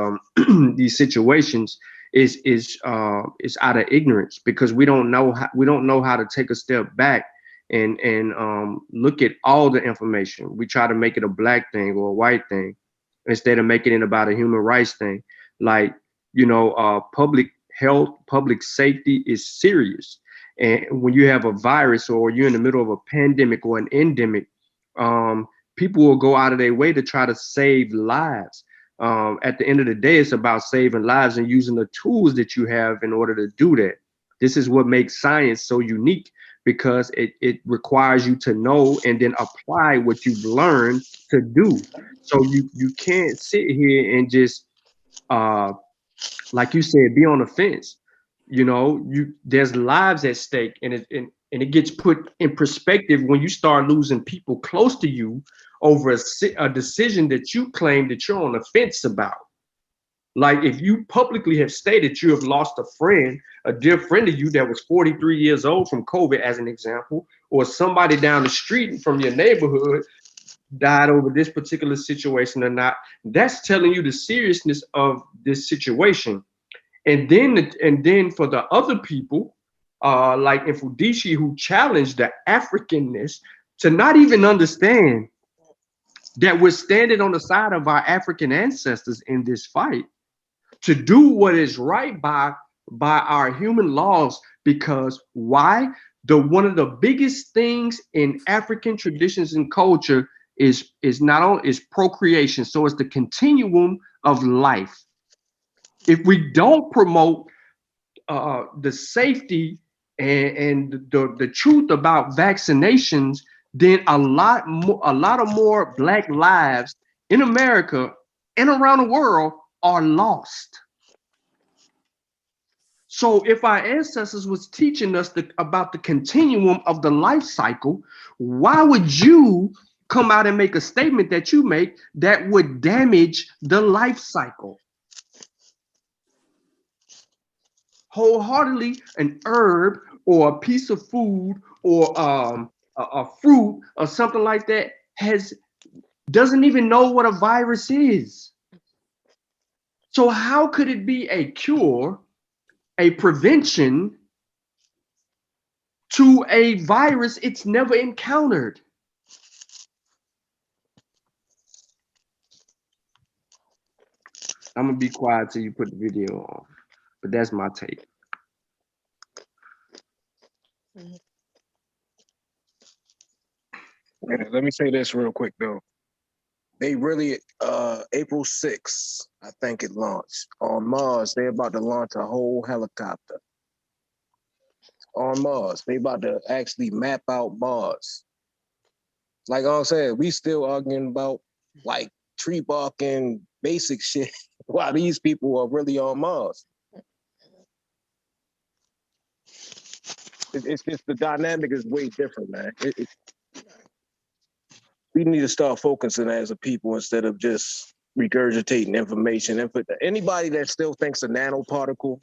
these situations is out of ignorance, because we don't know how to take a step back and look at all the information. We try to make it a black thing or a white thing instead of making it about a human rights thing. Like, you know, public health, public safety is serious. And when you have a virus or you're in the middle of a pandemic or an endemic, people will go out of their way to try to save lives. At the end of the day, it's about saving lives and using the tools that you have in order to do that. This is what makes science so unique, because it requires you to know and then apply what you've learned to do. So you can't sit here and just, like you said, be on the fence. You know, there's lives at stake, and it gets put in perspective when you start losing people close to you over a decision that you claim that you're on the fence about. Like, if you publicly have stated you have lost a friend, a dear friend of you that was 43 years old from COVID, as an example, or somebody down the street from your neighborhood died over this particular situation or not, that's telling you the seriousness of this situation. And then for the other people, like Infudishi, who challenged the Africanness, to not even understand that we're standing on the side of our African ancestors in this fight, to do what is right by our human laws. Because why? One of the biggest things in African traditions and culture is procreation. So it's the continuum of life. If we don't promote the safety and the truth about vaccinations, then a lot of more Black lives in America and around the world are lost. So if our ancestors was teaching us about the continuum of the life cycle, why would you come out and make a statement that you make that would damage the life cycle? Wholeheartedly, an herb or a piece of food or a fruit or something like that doesn't even know what a virus is. So how could it be a cure, a prevention to a virus it's never encountered? I'm gonna be quiet till you put the video on, but that's my take. Let me say this real quick though. They really, April 6th, I think it launched. On Mars, they're about to launch a whole helicopter. On Mars, they about to actually map out Mars. Like I said, we still arguing about like tree barking basic shit while these people are really on Mars. It's just the dynamic is way different, man. We need to start focusing as a people instead of just regurgitating information. Anybody that still thinks a nanoparticle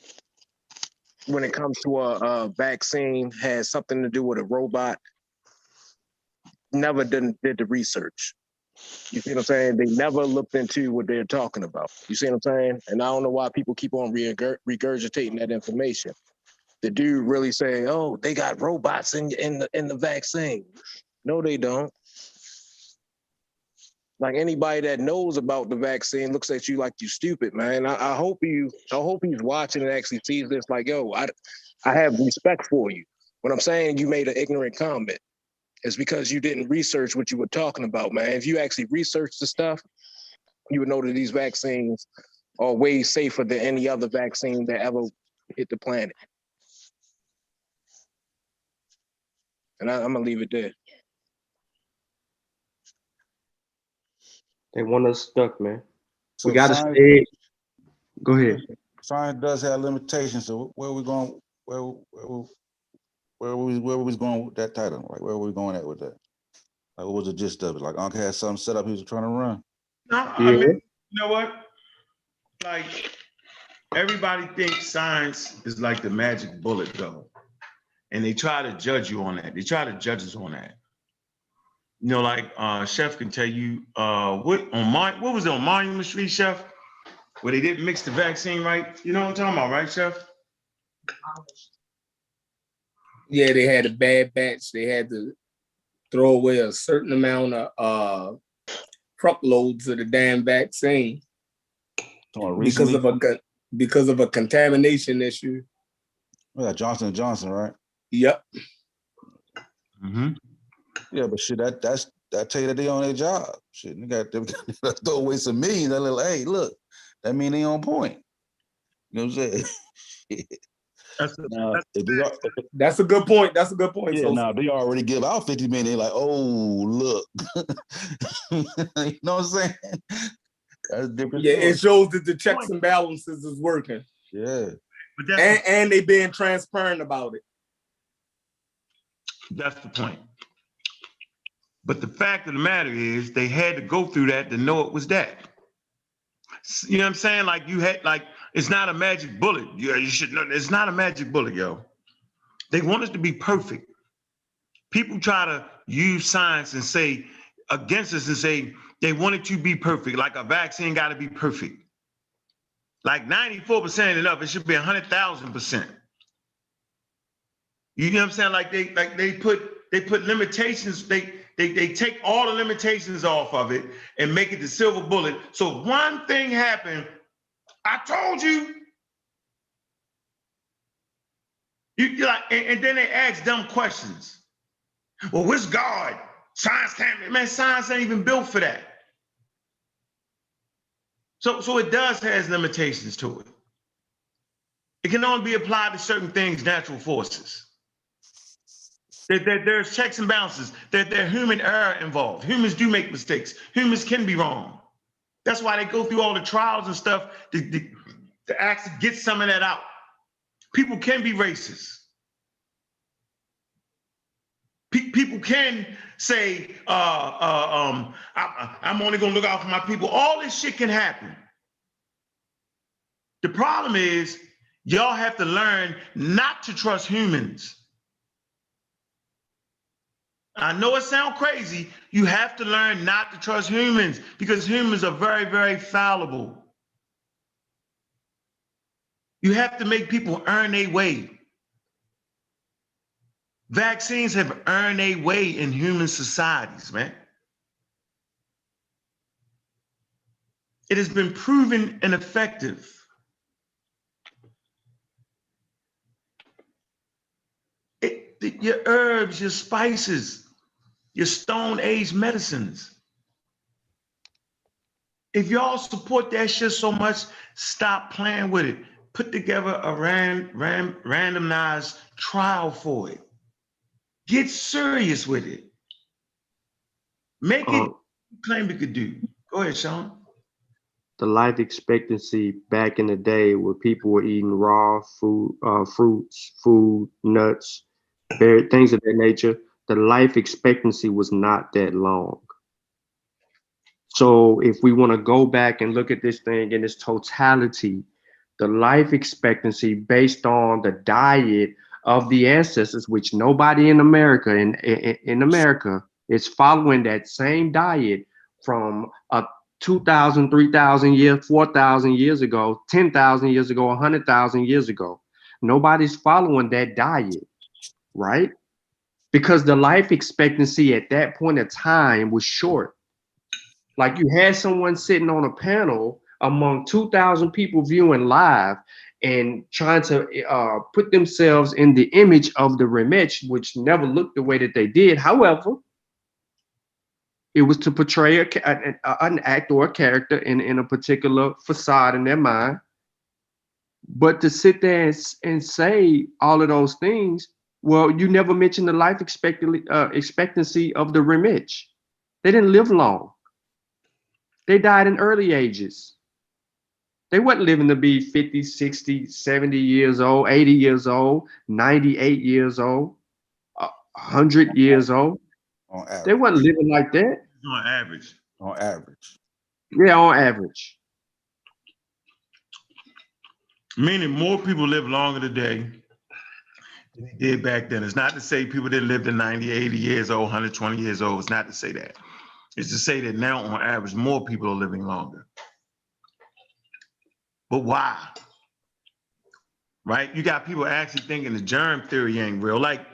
when it comes to a vaccine has something to do with a robot never did the research. You see what I'm saying? They never looked into what they're talking about. You see what I'm saying? And I don't know why people keep on regurgitating that information. The dude really saying, "Oh, they got robots in the vaccine." No, they don't. Like, anybody that knows about the vaccine looks at you like you stupid, man. I hope he's watching and actually sees this. Like, yo, I have respect for you. When I'm saying you made an ignorant comment, it's because you didn't research what you were talking about, man. If you actually researched the stuff, you would know that these vaccines are way safer than any other vaccine that ever hit the planet. And I'm gonna leave it there. They want us stuck, man. So we gotta stay. Go ahead. Science does have limitations. So where are we going? Where we going with that title? Like, where are we going at with that? Like, what was the gist of it? Like, Unc had something set up he was trying to run. No, I mean, you know what? Like, everybody thinks science is like the magic bullet, though. And they try to judge you on that. They try to judge us on that. You know, like Chef can tell you what was it on Monument Street, Chef? Where they didn't mix the vaccine right. You know what I'm talking about, right, Chef? Yeah, they had a bad batch. They had to throw away a certain amount of truckloads of the damn vaccine because of a contamination issue. Yeah, Johnson & Johnson, right? Yep. Mm-hmm. Yeah, but shit, that tell you that they on their job. Shit, they got them throw away some millions. That little, hey, look, that mean they on point. You know what I'm saying? That's a good point. That's a good point. Yeah, now they already give out 50 million. They're like, oh, look. You know what I'm saying? That's different. Yeah, it shows that the checks and balances is working. Yeah. But and they being transparent about it. That's the point. But the fact of the matter is they had to go through that to know it was that. You know what I'm saying? Like you had, like, it's not a magic bullet. You should know it's not a magic bullet, yo. They want us to be perfect. People try to use science and say against us and say they want it to be perfect, like a vaccine got to be perfect. Like 94% enough, it should be 100,000%. You know what I'm saying? Like they put limitations. They take all the limitations off of it and make it the silver bullet. So one thing happened. I told you. You like, and then they ask dumb questions. Well, where's God? Science can't, man, science ain't even built for that. So it does has limitations to it. It can only be applied to certain things, natural forces. There's checks and balances. There's human error involved. Humans do make mistakes. Humans can be wrong. That's why they go through all the trials and stuff to actually get some of that out. People can be racist. People can say, I'm only gonna look out for my people. All this shit can happen. The problem is, y'all have to learn not to trust humans. I know it sounds crazy. You have to learn not to trust humans because humans are very, very fallible. You have to make people earn their way. Vaccines have earned their way in human societies, man. It has been proven ineffective. Your herbs, your spices, your Stone Age medicines. If y'all support that shit so much, stop playing with it. Put together a randomized trial for it. Get serious with it. Make it what you claim it could do. Go ahead, Sean. The life expectancy back in the day where people were eating raw food, fruits, nuts, things of that nature, the life expectancy was not that long. So if we want to go back and look at this thing in its totality, the life expectancy based on the diet of the ancestors, which nobody in America, in America is following that same diet from 2,000, 3,000 years, 4,000 years ago, 10,000 years ago, 100,000 years ago. Nobody's following that diet, right? Because the life expectancy at that point of time was short. Like you had someone sitting on a panel among 2,000 people viewing live and trying to put themselves in the image of the remedies, which never looked the way that they did. However, it was to portray an act or a character in a particular facade in their mind. But to sit there and say all of those things, well, you never mentioned the life expectancy of the remedies. They didn't live long. They died in early ages. They weren't living to be 50, 60, 70 years old, 80 years old, 98 years old, 100 years old. On average. They weren't living like that. On average. On average. Yeah, on average. Meaning more people live longer today he did back then. It's not to say people didn't live to 90, 80 years old, 120 years old. It's not to say that. It's to say that now, on average, more people are living longer. But why? Right? You got people actually thinking the germ theory ain't real. Like,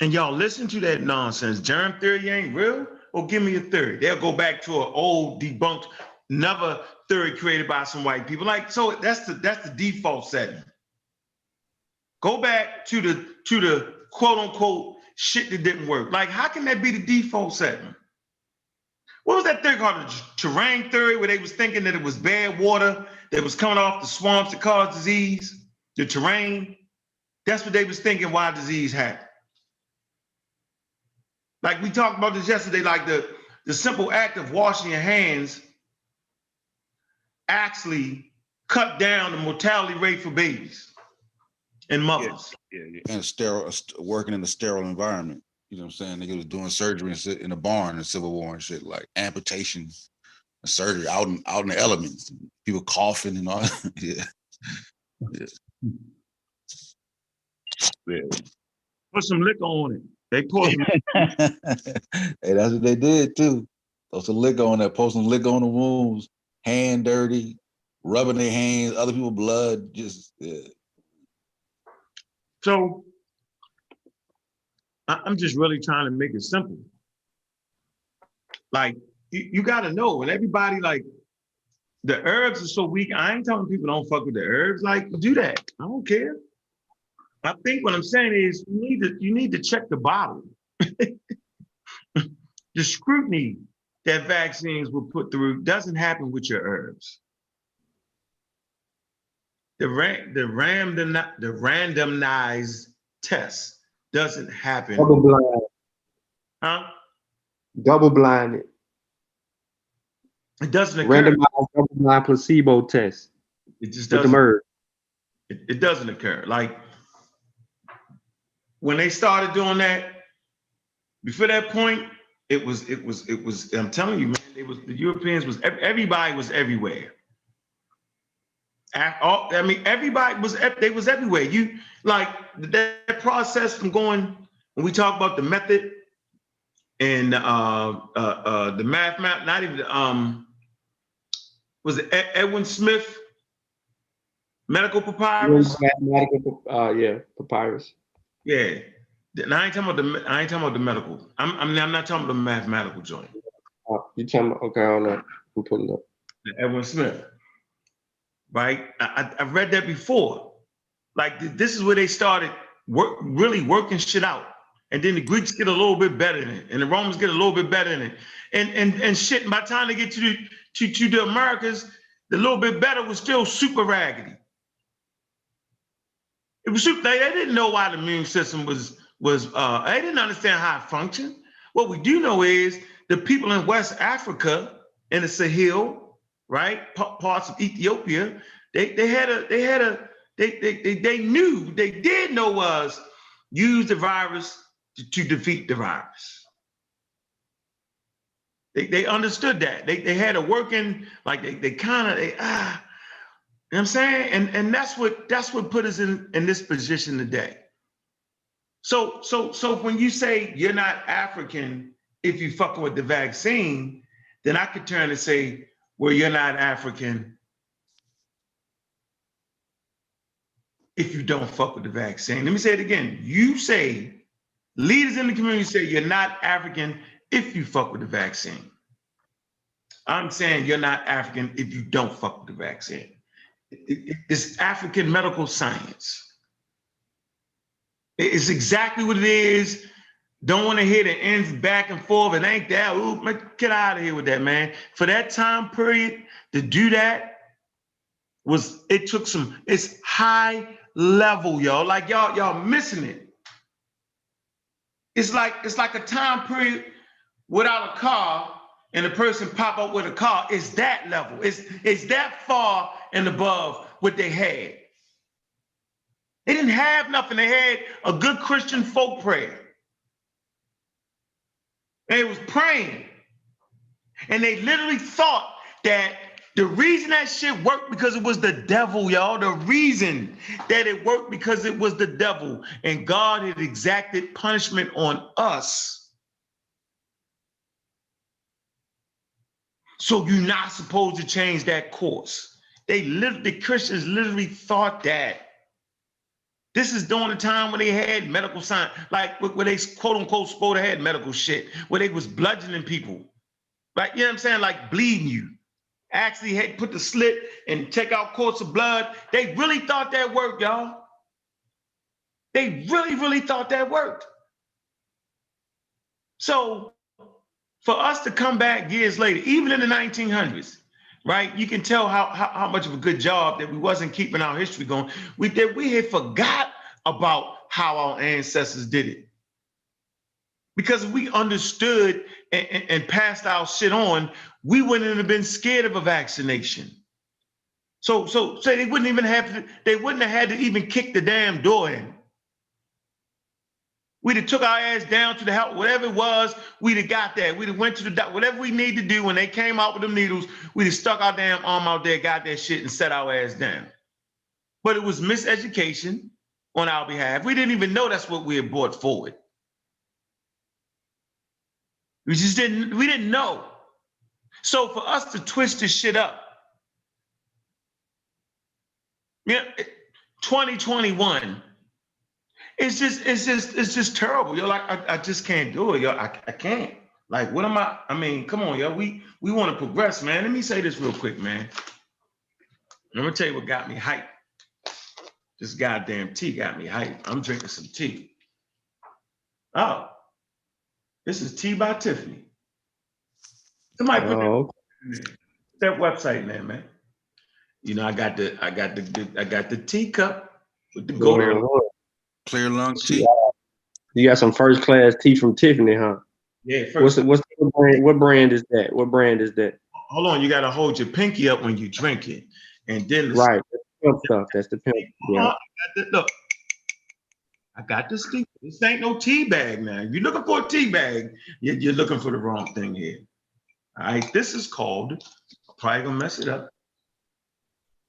and y'all listen to that nonsense. Germ theory ain't real? Well, give me a theory. They'll go back to an old debunked, another theory created by some white people. Like, so that's the default setting. Go back to the quote unquote shit that didn't work. Like, how can that be the default setting? What was that thing called, the terrain theory, where they was thinking that it was bad water that was coming off the swamps that caused disease? The terrain, that's what they was thinking why disease happened. Like we talked about this yesterday, like the simple act of washing your hands actually cut down the mortality rate for babies and mothers. Yeah. And working in a sterile environment. You know what I'm saying? Niggas was doing surgery in a barn in the Civil War and shit, like amputation and surgery out in the elements. People coughing and all. Yeah. Put some liquor on it. They pour some. Hey, that's what they did too. Throw some liquor on that, pour some liquor on the wounds, hand dirty, rubbing their hands, other people's blood, just yeah. So I'm just really trying to make it simple. Like, you gotta know, and everybody, like, the herbs are so weak. I ain't telling people don't fuck with the herbs. Like, do that. I don't care. I think what I'm saying is you need to check the bottle. The scrutiny that vaccines will put through doesn't happen with your herbs. The randomized test doesn't happen. Double blind. Huh? Double blinded. It doesn't occur. Randomized double blind placebo test. It just doesn't. It doesn't occur. Like, when they started doing that, before that point, it was. I'm telling you, man, the Europeans was, everybody was everywhere. I mean, everybody was, they was everywhere. You, like, that process from going, when we talk about the method and the math, not even was it Edwin Smith medical papyrus? Yeah, papyrus. Yeah. Now, I ain't talking about the medical. I'm not talking about the mathematical joint. You talking about, okay, I don't know. I'm putting up. Edwin Smith. Right? I read that before. Like, this is where they started really working shit out. And then the Greeks get a little bit better in it, and the Romans get a little bit better in it. And shit, and by the time they get to the Americas, the little bit better was still super raggedy. It was super, they didn't know why the immune system was they didn't understand how it functioned. What we do know is the people in West Africa, in the Sahel, right, parts of Ethiopia, they did know was use the virus to defeat the virus. They understood that. They had a working, like they kind of, you know what I'm saying? And that's what put us in this position today. So when you say you're not African if you fucking with the vaccine, then I could turn and say, well, you're not African if you don't fuck with the vaccine. Let me say it again. You say, leaders in the community say you're not African if you fuck with the vaccine. I'm saying you're not African if you don't fuck with the vaccine. It's African medical science. It's exactly what it is. Don't want to hear the ends back and forth. It ain't that. Ooh, get out of here with that, man. For that time period to do that it's high level, y'all. Like y'all missing it. It's like a time period without a car and a person pop up with a car. It's that level. It's that far and above what they had. They didn't have nothing. They had a good Christian folk prayer. They was praying. And they literally thought that The reason that shit worked because it was the devil, y'all. The reason that it worked because it was the devil. And God had exacted punishment on us. So you're not supposed to change that course. The Christians literally thought that. This is during the time when they had medical science, like where they quote unquote supposed to had medical shit, where they was bludgeoning people. Like, you know what I'm saying? Like bleeding you. Actually had put the slit and take out quarts of blood. They really thought that worked, y'all. They really, really thought that worked. So for us to come back years later, even in the 1900s, right? You can tell how much of a good job that we wasn't keeping our history going. We had forgot about how our ancestors did it. Because if we understood and passed our shit on, we wouldn't have been scared of a vaccination. So they wouldn't even have had to even kick the damn door in. We'd have took our ass down to the house, whatever it was, we'd have got that. We'd have went to the doctor, whatever we need to do when they came out with them needles, we'd have stuck our damn arm out there, got that shit and set our ass down. But it was miseducation on our behalf. We didn't even know that's what we had brought forward. We didn't know. So for us to twist this shit up, 2021, it's just terrible. Yo, like I just can't do it. Yo, I can't. Like, what am I mean, come on, yo. We want to progress, man. Let me say this real quick, man. I'm gonna tell you what got me hyped. This goddamn tea got me hyped. I'm drinking some tea. Oh, this is Tea by Tiffany. Somebody put that website in there, man. You know, I got the teacup with the golden clear lung tea. You got some first class tea from Tiffany, huh? Yeah. What brand is that? What brand is that? Hold on, you gotta hold your pinky up when you drink it, and then right. That's stuff. That's the pimp. Yeah. Look, I got this tea. This ain't no tea bag now. If you're looking for a tea bag, you're looking for the wrong thing here. All right, this is called. I'm probably gonna mess it up.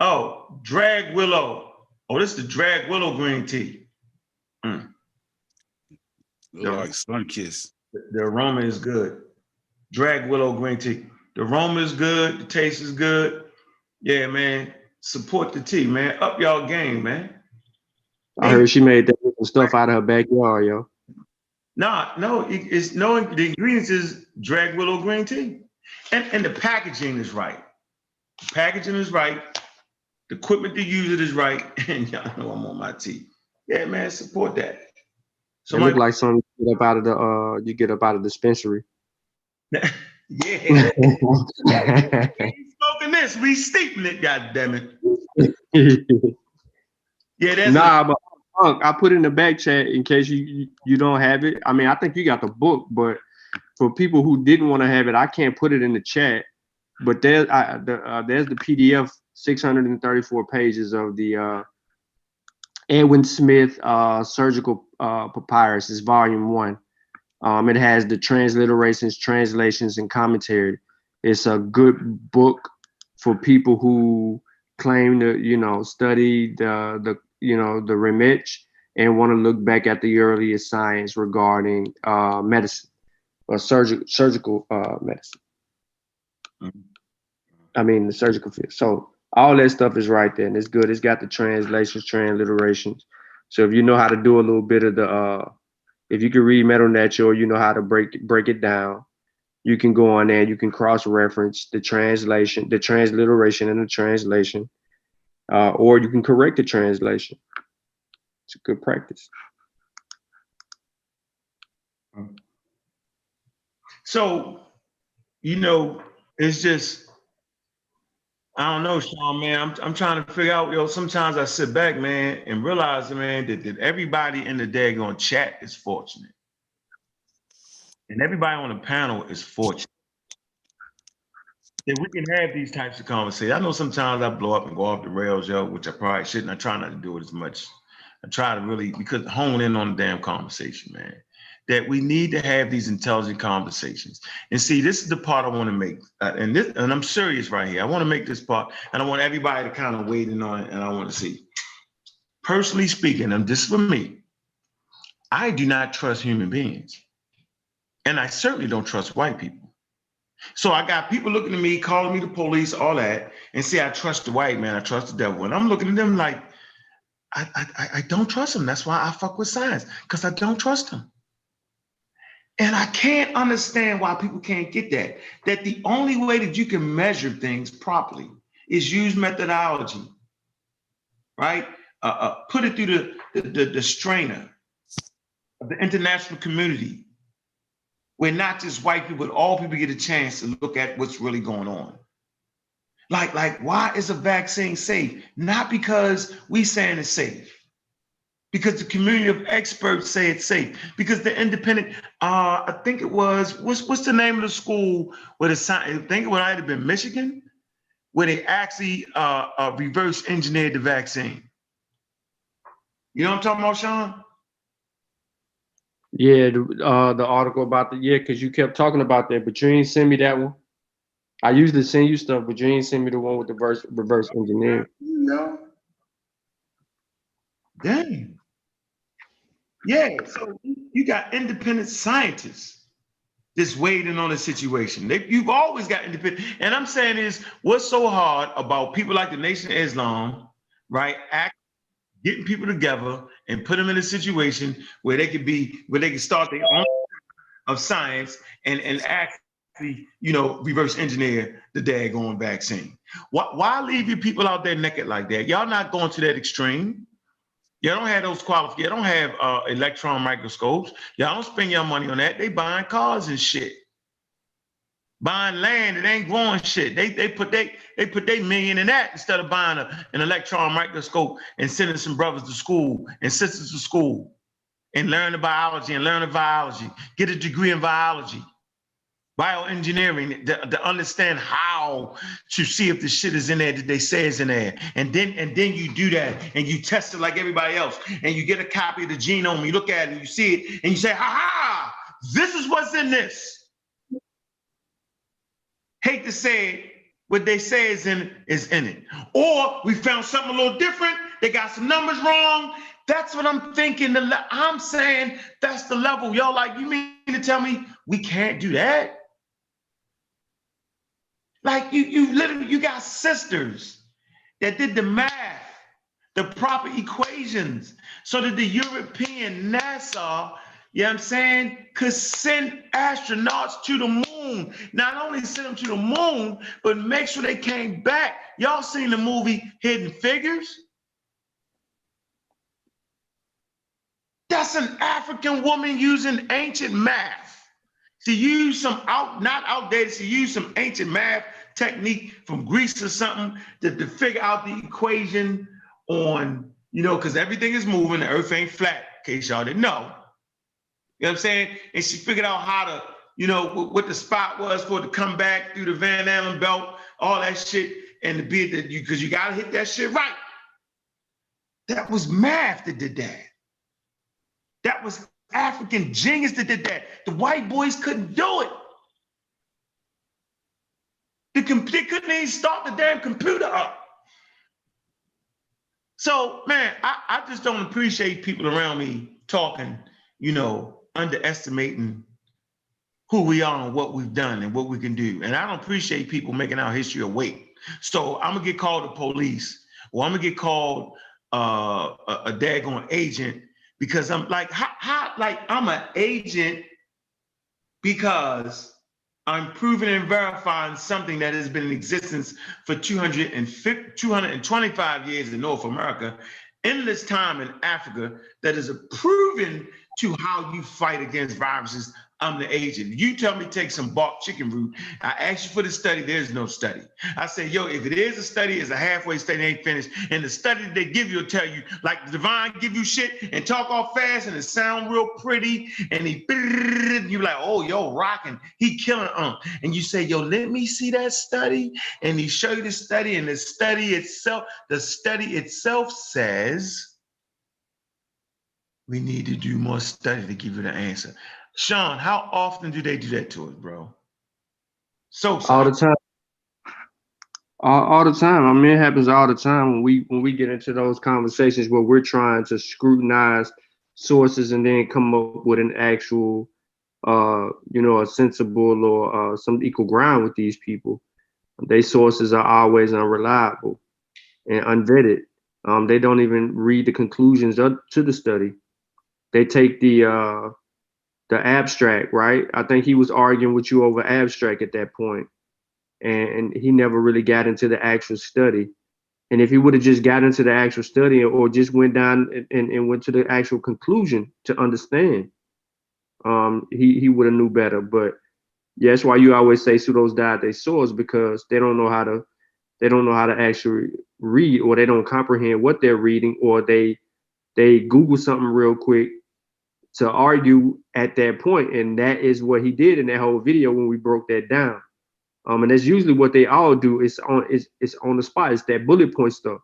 Oh, Drag Willow. Oh, this is the Drag Willow green tea. Like sun kiss. The aroma is good. Drag Willow green tea. The aroma is good. The taste is good. Yeah, man. Support the tea, man. Up y'all game, man. I heard she made that stuff out of her backyard, yo. No, it's no. The ingredients is Drag Willow green tea, and the packaging is right. The packaging is right. The equipment to use it is right, and y'all know I'm on my tea. Yeah, man, support that. So it look like something you get up out of the dispensary. Yeah. We smoking this. We steeping it. God damn it. Yeah, that's but I put it in the back chat in case you don't have it. I mean, I think you got the book, but for people who didn't want to have it, I can't put it in the chat. But there's the PDF, 634 pages of the Edwin Smith Surgical Papyrus. Is volume 1. It has the transliterations, translations, and commentary. It's a good book for people who claim to, study the remedies and want to look back at the earliest science regarding medicine or surgical medicine. I mean, the surgical field. So all that stuff is right there, and it's good. It's got the translations, transliterations. So if you know how to do a little bit of the, if you can read Metal Natural, you know how to break it down. You can go on there, you can cross-reference the translation, the transliteration, and the translation, or you can correct the translation. It's a good practice. So, it's just, I don't know, Sean, man. I'm trying to figure out, sometimes I sit back, man, and realize, man, that everybody in the daggone chat is fortunate. And everybody on the panel is fortunate that we can have these types of conversations. I know sometimes I blow up and go off the rails, which I probably shouldn't. I try not to do it as much. I try to really, because hone in on the damn conversation, man. that we need to have these intelligent conversations. And see, this is the part I want to make, and I'm serious right here. I want to make this part, and I want everybody to kind of weigh in on it, and I want to see. Personally speaking, and this is for me, I do not trust human beings. And I certainly don't trust white people. So I got people looking at me, calling me the police, all that, and say, I trust the white man, I trust the devil. And I'm looking at them like, I don't trust them. That's why I fuck with science, because I don't trust them. And I can't understand why people can't get that. That the only way that you can measure things properly is use methodology, right? Put it through the strainer of the international community, where not just white people, but all people get a chance to look at what's really going on. Like, why is a vaccine safe? Not because we saying it's safe, because the community of experts say it's safe, because the independent, I think it was, what's the name of the school where the science, I think it might have been Michigan, where they actually reverse engineered the vaccine. You know what I'm talking about, Sean? Yeah, the article about because you kept talking about that, but you ain't send me that one. I usually send you stuff, but you ain't send me the one with the reverse engineering. No. Dang. Yeah, so you got independent scientists just waiting on the situation. You've always got independent, and I'm saying is, what's so hard about people like the Nation of Islam, right? Getting people together and put them in a situation where they can start their own of science and actually, reverse engineer the daggone vaccine. Why leave your people out there naked like that? Y'all not going to that extreme. Y'all don't have those qualifications. You don't have electron microscopes. Y'all don't spend your money on that. They buying cars and shit. Buying land, it ain't growing shit. They put their million in that instead of buying an electron microscope and sending some brothers to school and sisters to school and learn the biology and learn the biology. Get a degree in biology, bioengineering, to understand how to see if the shit is in there that they say is in there. And then you do that and you test it like everybody else. And you get a copy of the genome, you look at it and you see it and you say, ha, this is what's in this. Hate to say it, what they say is in it. Or we found something a little different, they got some numbers wrong. That's what I'm thinking. I'm saying that's the level. Y'all like, you mean to tell me we can't do that? Like you got sisters that did the math, the proper equations, so that the European NASA, you know what I'm saying, could send astronauts to the moon. Not only send them to the moon, but make sure they came back. Y'all seen the movie Hidden Figures? That's an African woman using ancient math. She used some not outdated, she used some ancient math technique from Greece or something to figure out the equation on, because everything is moving, the earth ain't flat, in case y'all didn't know. You know what I'm saying? And she figured out how to, what the spot was for it to come back through the Van Allen belt, all that shit, and to be that because you gotta hit that shit right. That was math that did that. That was African genius that did that. The white boys couldn't do it. They couldn't even start the damn computer up. So, man, I just don't appreciate people around me talking, underestimating who we are and what we've done and what we can do. And I don't appreciate people making our history a weight. So I'm gonna get called the police, or I'm gonna get called a daggone agent, because I'm like, I'm an agent because I'm proving and verifying something that has been in existence for 225 years in North America, endless time in Africa, that is proven to how you fight against viruses. I'm the agent. You tell me take some bok chicken root. I asked you for the study. There's no study. I say, yo, if it is a study, it's a halfway study, ain't finished. And the study that they give you will tell you, like Divine give you shit and talk all fast and it sound real pretty. And you like, oh, yo, rocking. He killing And you say, yo, let me see that study. And he show you the study, and the study itself says We need to do more study to give you the answer. Sean, how often do they do that to us, bro? So all the time. All the time. I mean, it happens all the time when we get into those conversations where we're trying to scrutinize sources and then come up with an actual, a sensible or some equal ground with these people. Their sources are always unreliable and unvetted. They don't even read the conclusions to the study. They take the abstract, right? I think he was arguing with you over abstract at that point, and he never really got into the actual study. And if he would have just got into the actual study or just went down and went to the actual conclusion to understand, he would have knew better. But yeah, that's why you always say pseudos die at their source, because they don't know how to actually read, or they don't comprehend what they're reading, or they Google something real quick to argue at that point. And that is what he did in that whole video when we broke that down. And that's usually what they all do. It's on the spot. It's that bullet point stuff.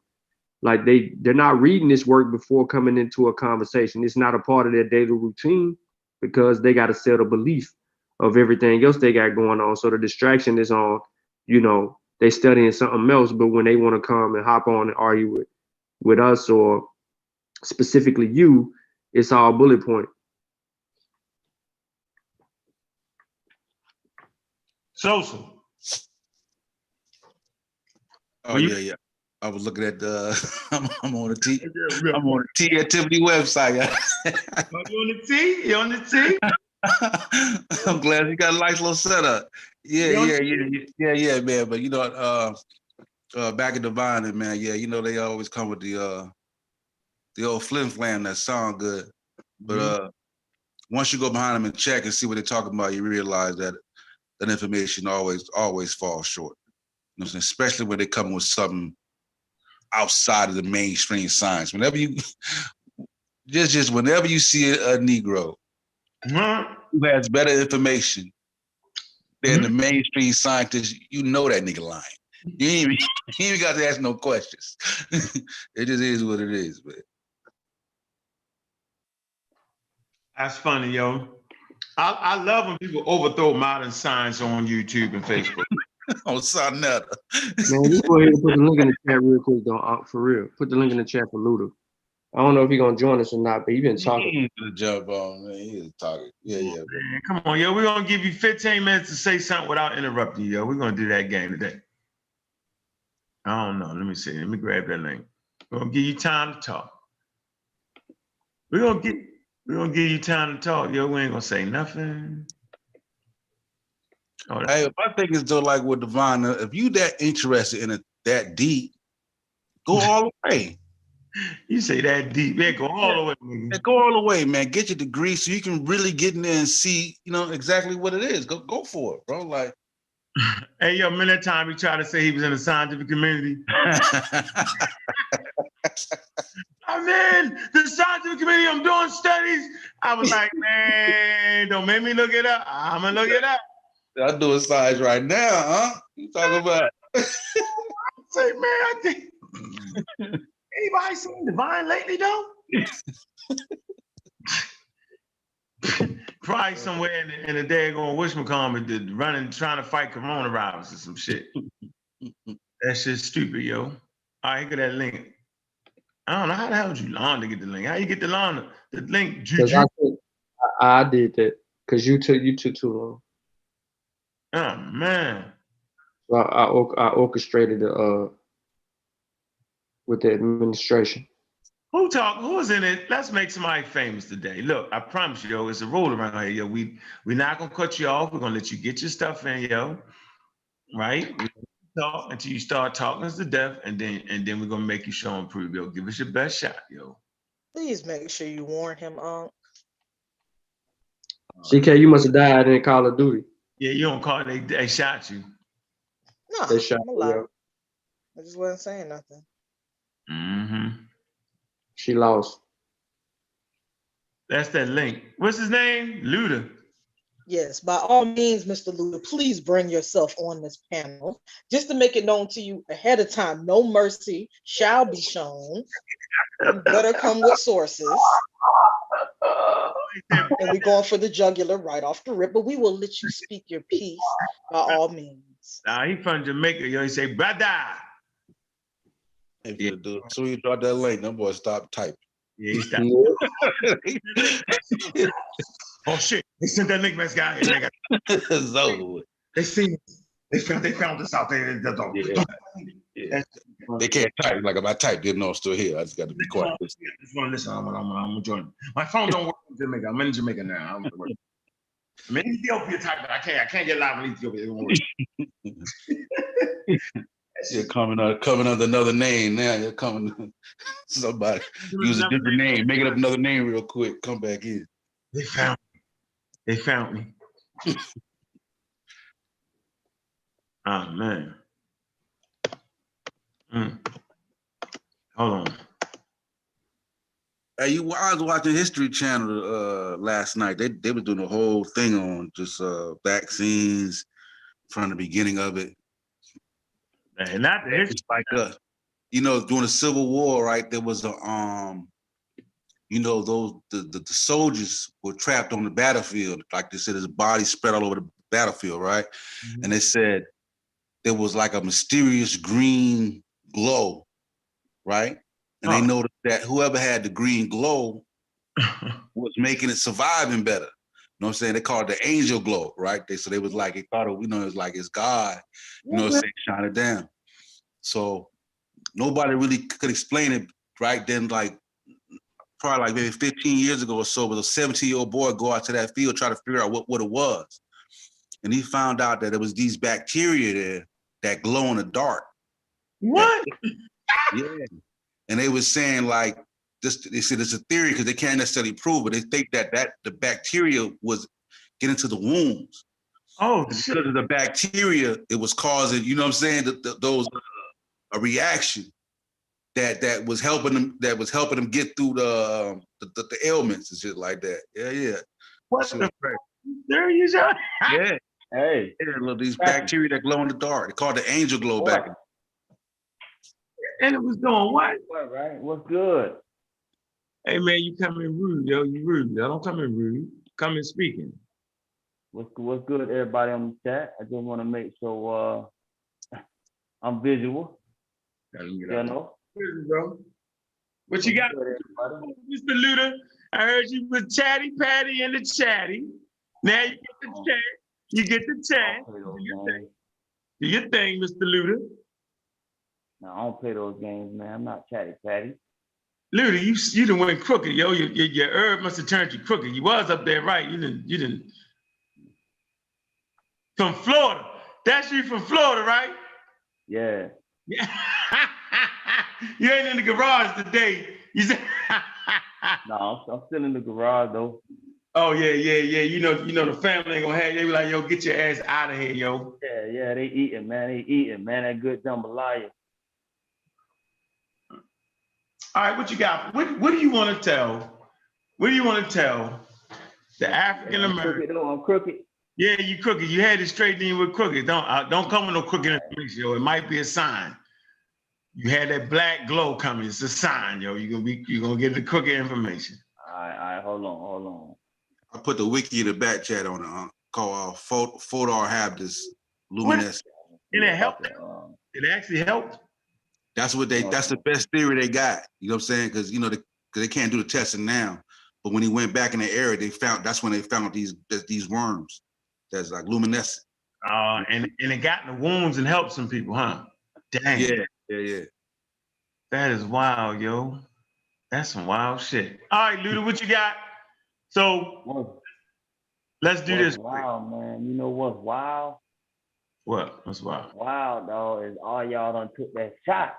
Like they're not reading this work before coming into a conversation. It's not a part of their daily routine because they got to settle belief of everything else they got going on. So the distraction is on, they studying something else, but when they want to come and hop on and argue with us or specifically you, it's all bullet point. Sosa. Oh yeah. I was looking at the. I'm on the T activity website. You on the T? You on the T? I'm glad you got a nice little setup. Yeah, man. But back in Divine, man, yeah, they always come with the old flim flam that sound good, but once you go behind them and check and see what they're talking about, you realize that information always falls short. You know what I'm saying? Especially when they come with something outside of the mainstream science. Whenever you whenever you see a Negro who has better information than the mainstream scientists, you know that nigga lying. You ain't even got to ask no questions. It just is what it is, man. That's funny, yo. I love when people overthrow modern science on YouTube and Facebook. On Sonetta. Man, you go ahead and put the link in the chat real quick, though. For real, put the link in the chat for Luda. I don't know if he's gonna join us or not, but he's been talking. He's gonna jump on, man. He's talking. Yeah. Man, come on, yo. We're gonna give you 15 minutes to say something without interrupting you, yo. We're gonna do that game today. I don't know. Let me see. Let me grab that link. We're gonna give you time to talk. We're gonna give you time to talk, yo. We ain't gonna say nothing. Hey, my thing is though, like with Divine, if you that interested in it that deep, go all the way. You say that deep, man. Go all the way. Yeah, go all the way, man. Get your degree so you can really get in there and see, exactly what it is. Go for it, bro. Like, hey, yo, remember that time he tried to say he was in the scientific community? I'm in the scientific community. I'm doing studies. I was like, man, don't make me look it up. I'm gonna look it up. I'm doing science right now, huh? You talking about? Say, man, I think anybody seen Divine lately though? Probably somewhere in the daggone whatchamacallit, running, trying to fight coronavirus or some shit. That shit's stupid, yo. All right, get that link. I don't know how the hell did you learn to get the link. How you get the link? I did that because you took too long. Oh man. So I orchestrated with the administration. Who's in it? Let's make somebody famous today. Look, I promise you, yo, it's a rule around here, yo. We're not gonna cut you off. We're gonna let you get your stuff in, yo. Right? Talk until you start talking us to death, and then we're gonna make you show and prove, yo. Give us your best shot, yo. Please make sure you warn him, Unc. CK, you must have died in Call of Duty. Yeah, you don't call it, they shot you. No, they shot you. I just wasn't saying nothing. Mm-hmm. She lost. That's that link. What's his name? Luda. Yes, by all means, Mr. Luda, please bring yourself on this panel just to make it known to you ahead of time. No mercy shall be shown. You better come with sources. And we're going for the jugular right off the rip, but we will let you speak your piece by all means. Nah, he from Jamaica, yo. He say, brother. If you do, so you drop that link, them boys stop typing. Yeah, he stopped. Oh shit! They sent that nigga back guy. It's over with. They seen it. They found us out there. Yeah. They can't type. Like if I type, they know I'm still here. I just got to be quiet. I just want to listen. I'm gonna join. My phone don't work in Jamaica. I'm in Jamaica now. I'm in Ethiopia type, but I can't get live in Ethiopia. It won't work. You're coming under another name now. You're coming. Somebody use a different name. Make it up another name real quick. Come back in. They found me. They found me. Oh man. Hold on. Hey, I was watching History Channel last night. They were doing a whole thing on just vaccines from the beginning of it. And not the history. Like during the Civil War, right? There was a the soldiers were trapped on the battlefield. Like they said, there's bodies spread all over the battlefield, right? Mm-hmm. And they said there was like a mysterious green glow, right? And they noticed that whoever had the green glow was making it surviving better. You know what I'm saying? They called it the angel glow, right? They was like, they thought it, it was like it's God, you know what I'm saying, shine it down. So nobody really could explain it right then, like probably like maybe 15 years ago or so, but a 17-year-old boy go out to that field, try to figure out what it was. And he found out that it was these bacteria there that glow in the dark. What? Yeah. And they was saying like, they said it's a theory because they can't necessarily prove it. They think that the bacteria was getting to the wounds. Oh, because of the bacteria, it was causing, you know what I'm saying, a reaction that was helping them get through the ailments and shit like that. Yeah. What the frick? There you go. Yeah. Hey. Yeah, look, these bacteria that glow in the dark. They called the angel glow back. And it was doing what? What, right? What's good? Hey man, you come in rude, yo. You rude. I don't come in rude. Come in speaking. What's good, everybody on the chat? I just want to make sure I'm visual. You know? Bro. What you got, Mr. Luda? I heard you with Chatty Patty and the Chatty. Now you get the chat. You get the chat. Do your thing, Mr. Luda. No, I don't play those games, man. I'm not Chatty Patty. Luda, you done went crooked, yo. Your herb must have turned you crooked. You was up there, right? You didn't. From Florida. That's you from Florida, right? Yeah. You ain't in the garage today. You said no, I'm still in the garage though. Oh yeah. You know the family ain't gonna have you. They be like, yo, get your ass out of here, yo. Yeah, they eating, man. That good jambalaya. All right, what you got? What do you want to tell? What do you want to tell the African American? I'm crooked. Yeah, you crooked. You had it straight, then you were crooked. Don't come with no crooked information, yo. It might be a sign. You had that black glow coming. It's a sign, yo. You're gonna get the crooked information. All right, hold on. I put the wiki in the back chat on it, called Photo Habdus Luminescence. And it helped. It actually helped. That's the best theory they got. You know what I'm saying? Because they can't do the testing now. But when he went back in the area, that's when they found these worms that's like luminescent. And it got in the wounds and helped some people, huh? Dang. Yeah. That is wild, yo. That's some wild shit. All right, Luda, what you got? So let's do this. Wow, man. You know what's wild? What? What's wild? Wild, dog, is all y'all done took that shot.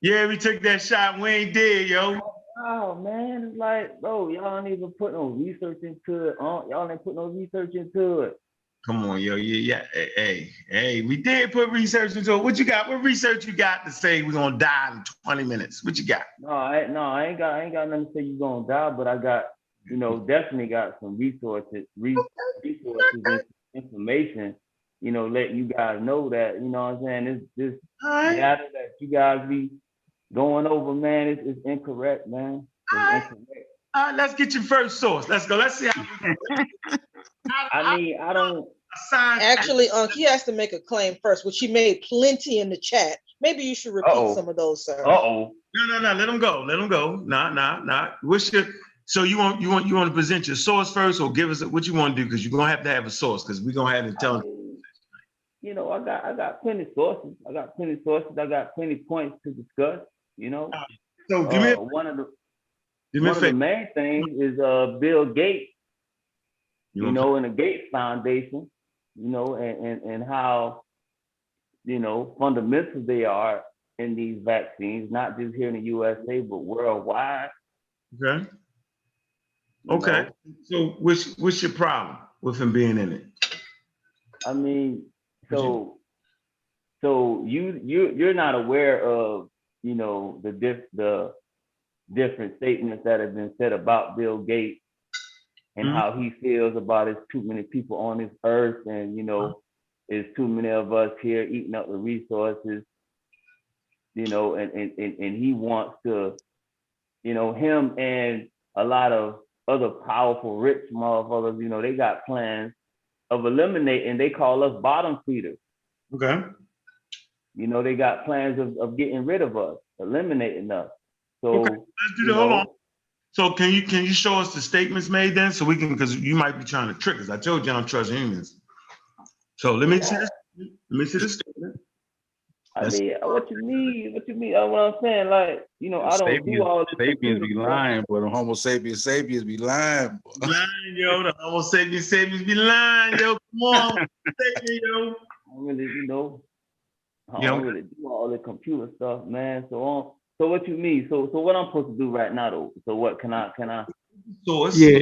Yeah, we took that shot. We ain't dead, yo. Wow, man. It's like, bro, y'all ain't even put no research into it. Y'all ain't put no research into it. Come on, yo. Yeah. Hey, we did put research into it. What you got? What research you got to say we're gonna die in 20 minutes? What you got? No, I ain't got nothing to say you're gonna die, but I got, definitely got some resources and information, let you guys know that, you know what I'm saying? This data that you guys be going over, man, it's incorrect, man. It's incorrect. let's get your first source. Let's go. Let's see how. I don't. Actually, he has to make a claim first, which he made plenty in the chat. Maybe you should repeat some of those, sir. No. Let him go. Let him go. Nah. So you want to present your source first, or give us what you want to do? Because you're gonna have a source, because we're gonna have to tell. You know, I got plenty of sources. I got plenty points to discuss. You know. So give me one of the main things is Bill Gates. You know, and the Gates Foundation. You know, and how, you know, fundamental they are in these vaccines, not just here in the USA, but worldwide. Okay. Okay. So what's your problem with him being in it? I mean, so you're not aware of, you know, the different statements that have been said about Bill Gates and how he feels about it's too many people on this earth, and you know, it's too many of us here eating up the resources, you know, and he wants to, you know, him and a lot of other powerful rich motherfuckers, you know, they got plans of eliminating, they call us bottom feeders. Okay. You know, they got plans of getting rid of us, eliminating us. So okay. Let's do that. Hold on. So can you show us the statements made then, so we can, because you might be trying to trick us. I told you I don't trust humans. So let me see this. Let me see the statement. I mean, what you mean? What I'm saying, like, you know, I don't do all this. Sapiens be lying, but the Homo sapiens be lying. Boy. Lying, yo. The Homo sapiens be lying, yo. Come on, yo. I don't really, you know, I don't really do all the computer stuff, man. So what you mean? So what I'm supposed to do right now, though? So what can I? Source. Yeah.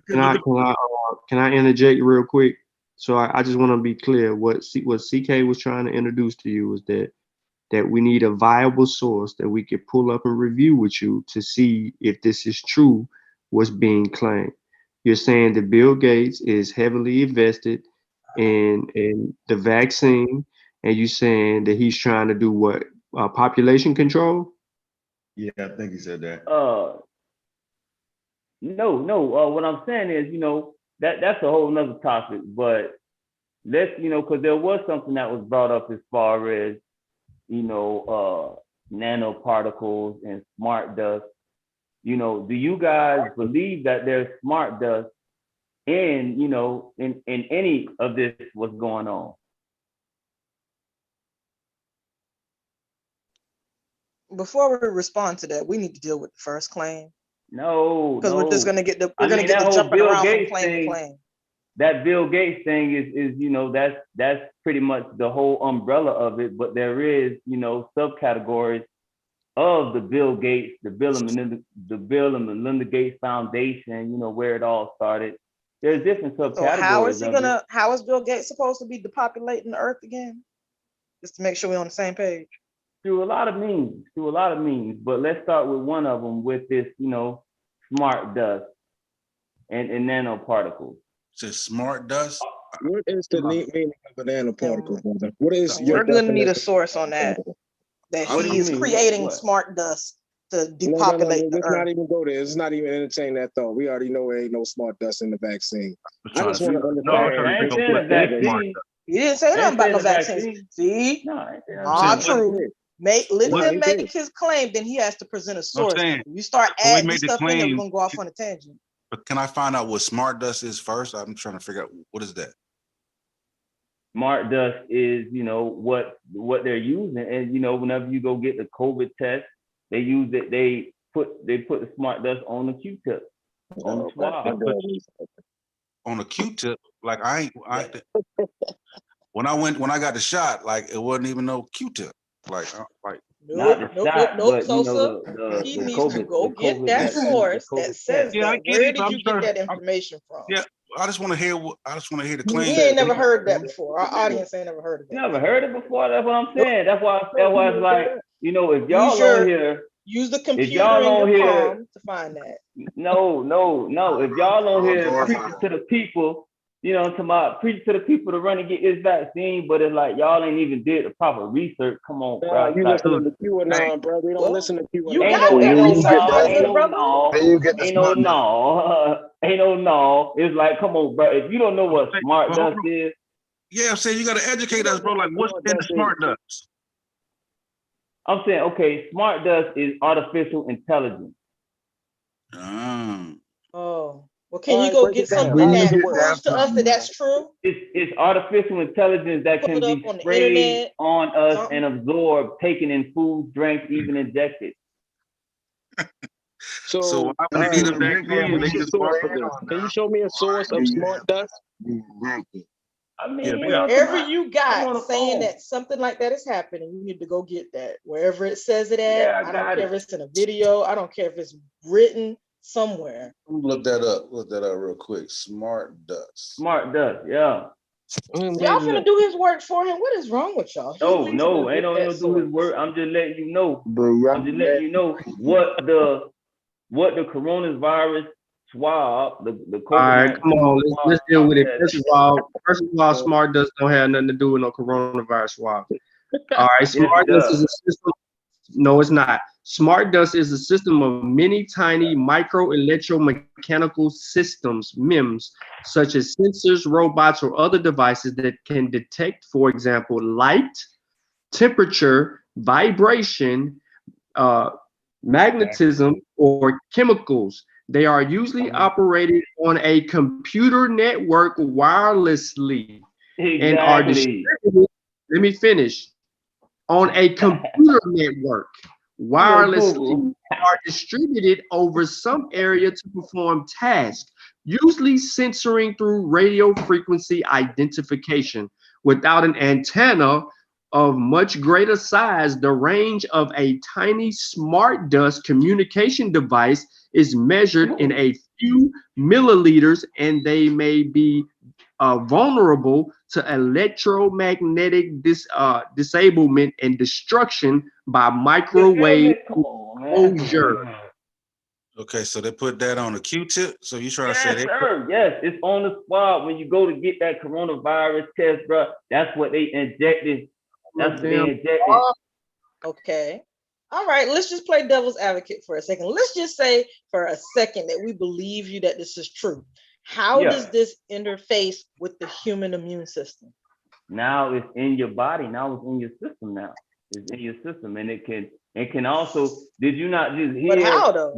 Can I interject real quick? So I just want to be clear. What CK was trying to introduce to you was that we need a viable source that we could pull up and review with you to see if this is true, what's being claimed. You're saying that Bill Gates is heavily invested in the vaccine, and you're saying that he's trying to do what? Population control? Yeah, I think he said that. No. What I'm saying is, you know, that's a whole nother topic, but let's, you know, because there was something that was brought up as far as, you know, nanoparticles and smart dust. You know, do you guys believe that there's smart dust in, you know, in any of this what's going on? Before we respond to that, we need to deal with the first claim. No, because we're just gonna get the jumping Bill around Gates from claim thing, to claim. That Bill Gates thing is you know, that's pretty much the whole umbrella of it. But there is, you know, subcategories of the Bill Gates, the Bill and Melinda Gates Foundation. You know, where it all started. There's different subcategories. So how is Bill Gates supposed to be depopulating the earth again? Just to make sure we're on the same page. Through a lot of means, but let's start with one of them, with this, you know, smart dust and nanoparticles. Just smart dust? What is the meaning of a nanoparticle, brother? What is We're going to need a source on that. That he is creating smart dust to depopulate the earth. Let's not even go there. Let's not even entertain that thought. We already know there ain't no smart dust in the vaccine. I just want to understand. He didn't say nothing about no vaccines. See? Not true. Let him make his claim, then he has to present a source. If you start adding stuff in there, we're gonna go off on a tangent. But can I find out what smart dust is first? I'm trying to figure out what is that. Smart dust is, you know, what they're using, and you know, whenever you go get the COVID test, they use it. They put the smart dust on the Q-tip, on the swab. On a Q-tip, like when I got the shot, like it wasn't even no Q-tip. Nope. So he needs to go get that source that says that. Where did you get that information from? Yeah, I just want to hear the claim. We ain't never heard that before. Our audience ain't never heard of that. You never heard it before? That's what I'm saying. That's why it's like, you know, if y'all on here, use the computer in your palm to find that. No. If y'all on here preaching to the people you know, to my preach to the people to run and get this vaccine, but it's like y'all ain't even did the proper research. Come on, bro. You Like, listening to QAnon, bro. We don't listen to QAnon. You got ain't no no. It's like, come on, bro. If you don't know what smart dust is, yeah, I'm saying you got to educate us, bro. Like, what's in the smart dust? I'm saying, okay, smart dust is artificial intelligence. Oh, well, can you go get something that proves to us that that's true? It's artificial intelligence that can be sprayed on us and absorbed, taken in food, drinks, even injected. So I need them back in. They just can you show me a source of smart dust? I mean, wherever you got saying that something like that is happening, you need to go get that. Wherever it says it at, I don't care if it's in a video, I don't care if it's written somewhere. Look that up. Look that up real quick. Smart dust. Smart dust, yeah. Y'all finna do his work for him. What is wrong with y'all? No, ain't no do his work. I'm just letting you know. I'm just letting you know what the coronavirus swab, the COVID-19. All right, come on, let's deal with it. First of all, smart dust don't have nothing to do with no coronavirus swab. All right, smart dust is a system. No, it's not. Smart dust is a system of many tiny micro electromechanical systems, MEMS, such as sensors, robots, or other devices that can detect, for example, light, temperature, vibration, magnetism, or chemicals. They are usually operated on a computer network wirelessly and are distributed. Let me finish. On a computer network wirelessly are distributed over some area to perform tasks, usually sensoring through radio frequency identification. Without an antenna of much greater size, the range of a tiny smart dust communication device is measured in a few milliliters, and they may be vulnerable to electromagnetic disablement and destruction by microwave exposure. Okay, so they put that on a Q-tip. So you trying to say that? Yes, it's on the spot when you go to get that coronavirus test, bro. That's what they injected. That's what they injected. Okay. All right, let's just play devil's advocate for a second. Let's just say for a second that we believe you that this is true. How does this interface with the human immune system? Now it's in your body. Now it's in your system. Now it's in your system, and it can also. Did you not just hear? But how though?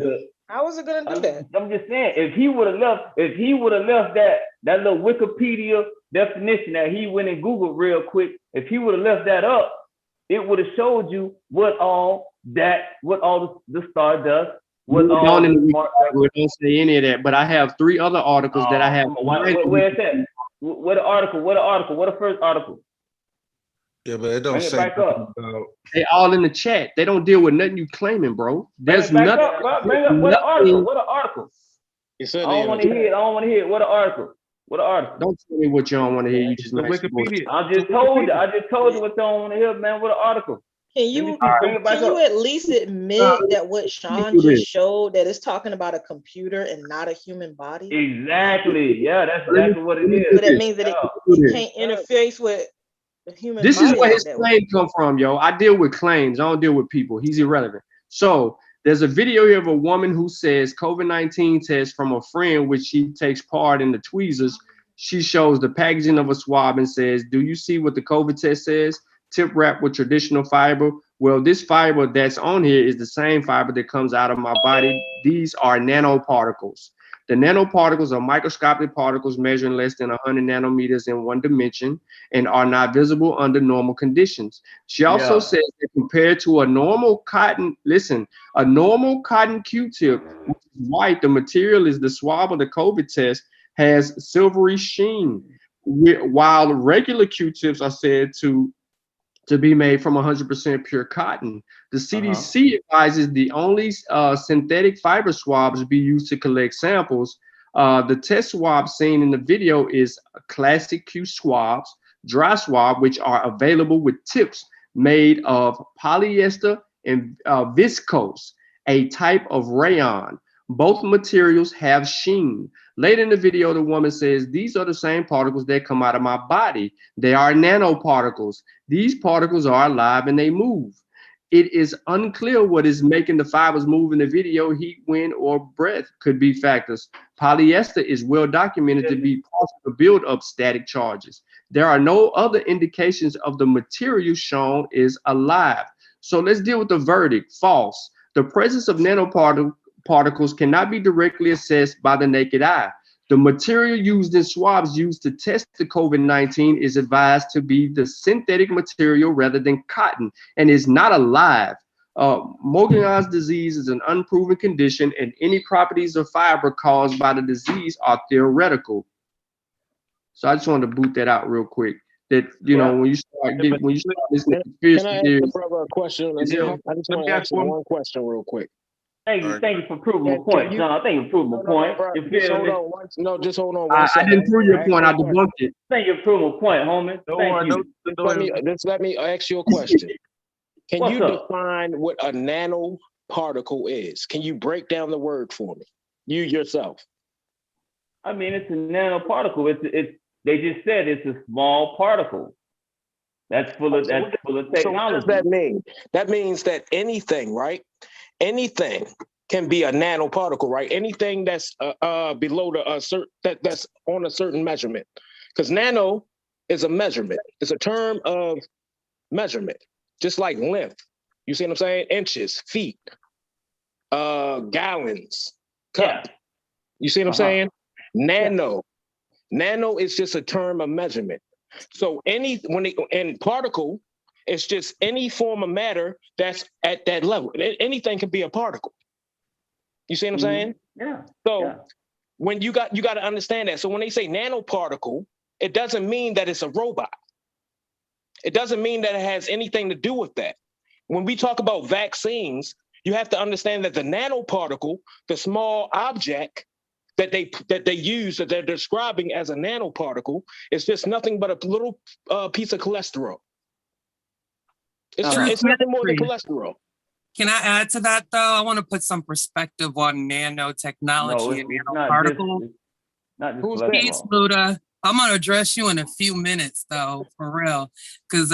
How is it gonna do that? I'm just saying, if he would have left that little Wikipedia definition that he went and Googled real quick, if he would have left that up, it would have showed you what all the stardust. We don't say any of that, but I have 3 other articles that I have. Where's that? What article? What the first article? Yeah, but it don't Bring say. It back up. They all in the chat. They don't deal with nothing you claiming, bro. There's nothing. Bring up what article? What article? I don't want to hear it. I don't want to hear it. What article? What article? Don't tell me what you don't want to hear. You just Wikipedia. I just told you what you don't want to hear, man. What article? Can you at least admit that what Sean just showed, that it's talking about a computer and not a human body? Exactly. Yeah, that's exactly what it is. So that means that it can't interface with the human body. This is where his claims come from, yo. I deal with claims. I don't deal with people. He's irrelevant. So there's a video here of a woman who says COVID-19 test from a friend, which she takes part in the tweezers. She shows the packaging of a swab and says, "Do you see what the COVID test says? Tip wrap with traditional fiber." Well, this fiber that's on here is the same fiber that comes out of my body. These are nanoparticles. The nanoparticles are microscopic particles measuring less than 100 nanometers in one dimension and are not visible under normal conditions. She also says that compared to a normal cotton, a normal cotton Q-tip, which is white, the material is the swab of the COVID test has silvery sheen, while regular Q-tips are said to be made from 100% pure cotton. The CDC advises the only synthetic fiber swabs be used to collect samples. The test swab seen in the video is classic Q swabs, dry swab, which are available with tips made of polyester and viscose, a type of rayon. Both materials have sheen. Later in the video, the woman says, these are the same particles that come out of my body. They are nanoparticles. These particles are alive and they move. It is unclear what is making the fibers move in the video. Heat, wind, or breath could be factors. Polyester is well documented to be possible to build up static charges. There are no other indications of the material shown is alive. So let's deal with the verdict. False. The presence of nanoparticles cannot be directly assessed by the naked eye. The material used in swabs used to test the COVID-19 is advised to be the synthetic material rather than cotton and is not alive. Morgan's disease is an unproven condition, and any properties of fiber caused by the disease are theoretical. So I just wanted to boot that out real quick. That when you start listening to conspiracy theories. Can I ask the brother a question? I just want to ask one question real quick. Thank you for proving my point, John. Thank you for proving my point. Just hold on one second. I didn't prove your point. I debunked it. Thank you for proving my point, homie. Let me ask you a question. Can you define what a nanoparticle is? Can you break down the word for me? You yourself. I mean, it's a nanoparticle. They just said it's a small particle. That's full of technology. So what does that mean? That means that anything, right? Anything can be a nanoparticle, right? Anything that's below that's on a certain measurement, because nano is a measurement. It's a term of measurement, just like length. You see what I'm saying? Inches, feet, gallons, cup. Yeah. You see what I'm saying? Nano is just a term of measurement. So particle, it's just any form of matter that's at that level. Anything can be a particle. You see what I'm saying? Yeah. So when you got to understand that. So when they say nanoparticle, it doesn't mean that it's a robot. It doesn't mean that it has anything to do with that. When we talk about vaccines, you have to understand that the nanoparticle, the small object that they use, that they're describing as a nanoparticle, is just nothing but a little piece of cholesterol. It's nothing more than cholesterol. Can I add to that, though? I want to put some perspective on nanotechnology and nanoparticles. Peace, Luda. I'm going to address you in a few minutes, though, for real, because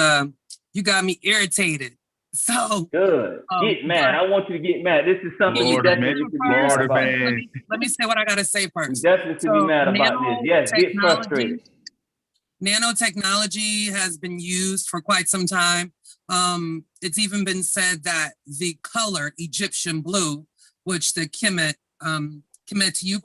you got me irritated. So good. Get mad. I want you to get mad. This is something you definitely should be mad about. Let me say what I got to say first. You definitely should be mad about this. Yes, get frustrated. Nanotechnology has been used for quite some time. It's even been said that the color Egyptian blue, which the Kemet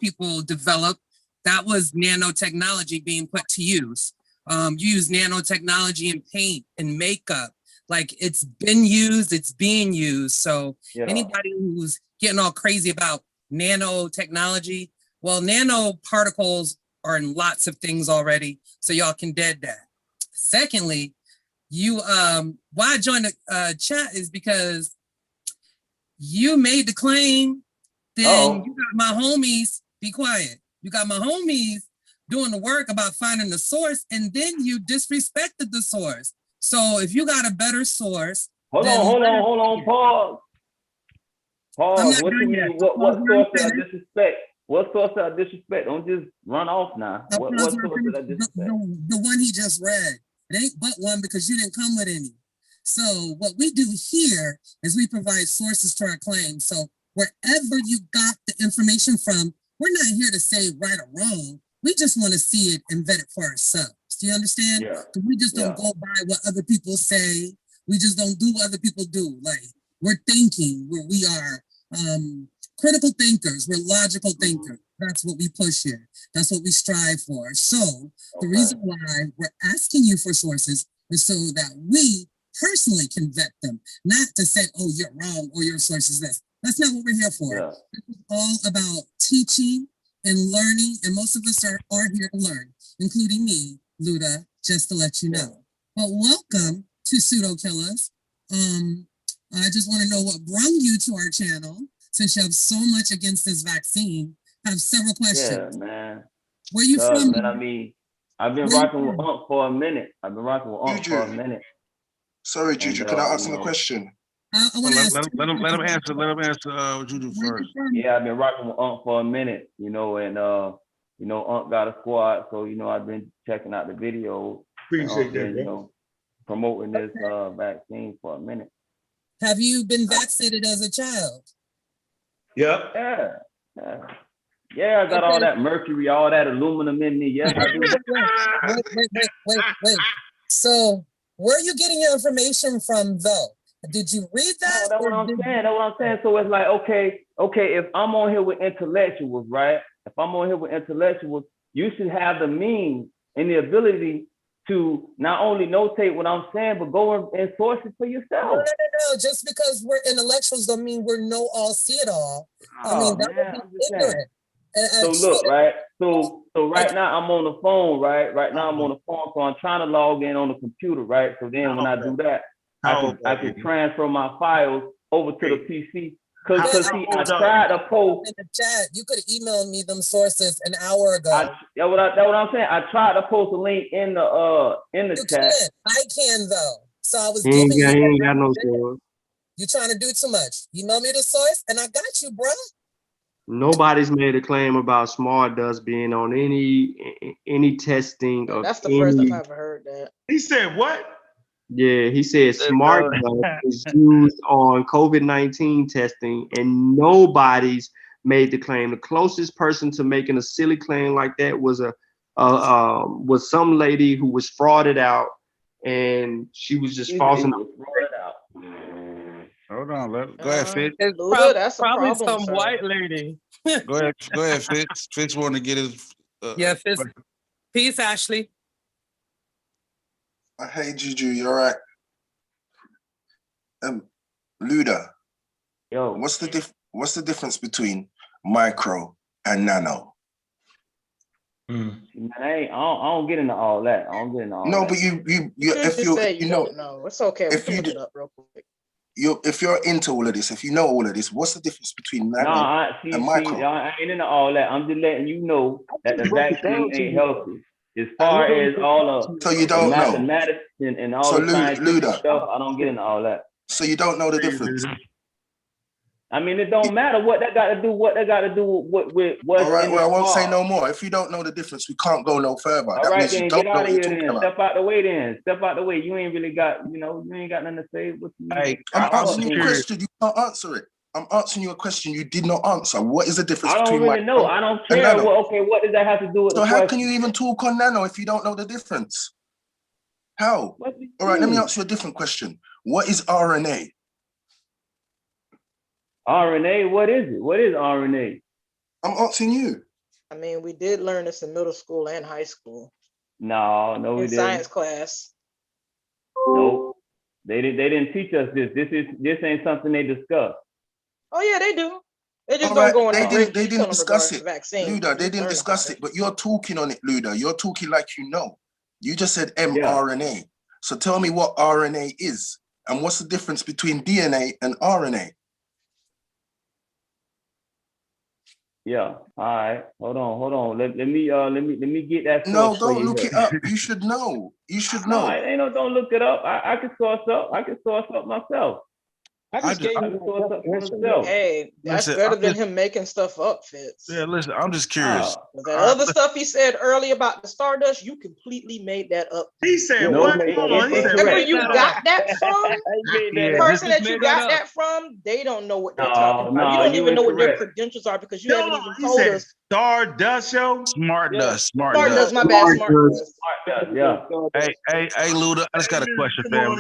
people developed, that was nanotechnology being put to use. You use nanotechnology in paint and makeup. Like, it's been used, it's being used. So anybody who's getting all crazy about nanotechnology, well, nanoparticles are in lots of things already, so y'all can dead that. Secondly, why I joined the chat is because you made the claim, then you got my homies, be quiet. You got my homies doing the work about finding the source, and then you disrespected the source. So if you got a better source, hold on, pause. What you mean? What source did I disrespect? What source did I disrespect? Don't just run off now. What source did I disrespect? The one he just read. It ain't but one because you didn't come with any. So what we do here is we provide sources to our claims. So wherever you got the information from, we're not here to say right or wrong. We just want to see it and vet it for ourselves. Do you understand? Yeah. We just don't go by what other people say. We just don't do what other people do. Like, we're thinking, we are critical thinkers. We're logical thinkers. That's what we push here. That's what we strive for. So the reason why we're asking you for sources is so that we personally can vet them, not to say, oh, you're wrong or your source is this. That's not what we're here for. Yeah. This is all about teaching and learning, and most of us are here to learn, including me, Luda, just to let you know. But welcome to PseudoKillas. I just want to know what brought you to our channel, since you have so much against this vaccine. I have several questions. Yeah, man. Where you from? Man, I mean, I've been rocking with Unc for a minute. Sorry, Juju, can I ask him a question? I want to ask. Let him answer. Let him answer what you do first. Yeah, I've been rocking with Unc for a minute, you know, and you know, Unc got a squad, so you know, I've been checking out the videos. Appreciate that, you know, promoting this vaccine for a minute. Have you been vaccinated as a child? Yep. Yeah, I got all that mercury, all that aluminum in me. Yes, I do. Wait. So, where are you getting your information from, though? Did you read that? That's what I'm saying. So it's like, okay, if I'm on here with intellectuals, right? If I'm on here with intellectuals, you should have the means and the ability to not only notate what I'm saying, but go and source it for yourself. No. Just because we're intellectuals don't mean we're know all, see it all. I mean, that would be ignorant. So look, right? So right now I'm on the phone, right? Right now I'm on the phone, so I'm trying to log in on the computer, right? So then when I do that, I can transfer my files over to the PC. Because see, I tried to post in the chat. You could have emailed me them sources an hour ago. That's what I'm saying. I tried to post a link in the chat. I can though. So I was giving you. He ain't got no source. You trying to do too much. Email me the source, and I got you, bro. Nobody's made a claim about smart dust being on any testing. That's the first I've ever heard that. He said what? Yeah, he said smart dust is used on COVID-19 testing, and nobody's made the claim. The closest person to making a silly claim like that was was some lady who was frauded out, and she was just false. Hold on, go ahead, Fitz. That's probably problem, some sir. white lady. Go ahead, Fitz. Fitz want to get his. Yeah, Fitz. Peace, Ashley. Hey, Juju, you all right? Luda. Yo. What's the difference between micro and nano? Man, I don't get into all that. No, but you if you know, no, it's okay. If we you can look it up real quick. If you're into all of this, if you know all of this, what's the difference between nano and micro? I ain't into all that. I'm just letting you know that the vaccine ain't healthy. As far as all of so you don't the know mathematics and all the scientific stuff, I don't get into all that. So you don't know the difference. I mean, it don't matter what that got to do. What that got to do with what's all right. in Well, I won't car. say no more. If you don't know the difference, we can't go no further. All that right, means then you don't get know out what of you're here. talking Then about. step out the way. Then step out the way. You ain't really got, you ain't got nothing to say. What you Hey, I'm asking you a question. You can't answer it. I'm answering you a question you did not answer. What is the difference between I don't really know. I don't care. What does that have to do with so the how question? can you even talk on nano if you don't know the difference? How? All right, let me ask you a different question. What is RNA? RNA, what is it? What is RNA? I'm asking you. I mean, we did learn this in middle school and high school. No, we didn't. Science class. Nope. They didn't teach us this. This ain't something they discuss. Oh yeah, they do. They just don't go into They didn't discuss it. Vaccine. Luda, they didn't discuss it, but you're talking on it, Luda. You're talking like you know. You just said mRNA. Yeah. So tell me what RNA is and what's the difference between DNA and RNA? Yeah. All right. Hold on. Let me get that. No, don't look it up. You should know. You should know. No, don't look it up. I can source up. I can source up myself. I just gave you source up myself. Hey, that's better than him making stuff up, Fitz. Yeah, listen, I'm just curious. That other stuff he said earlier about the Stardust, you completely made that up. He said what? Wherever you got that from, the person that you got that from, they don't know what they're talking about. You don't even know what their credentials are because you haven't even told us. Stardust show? Smart dust. My bad. Smart dust. Yeah. Hey, Luda, I just got a question, fam.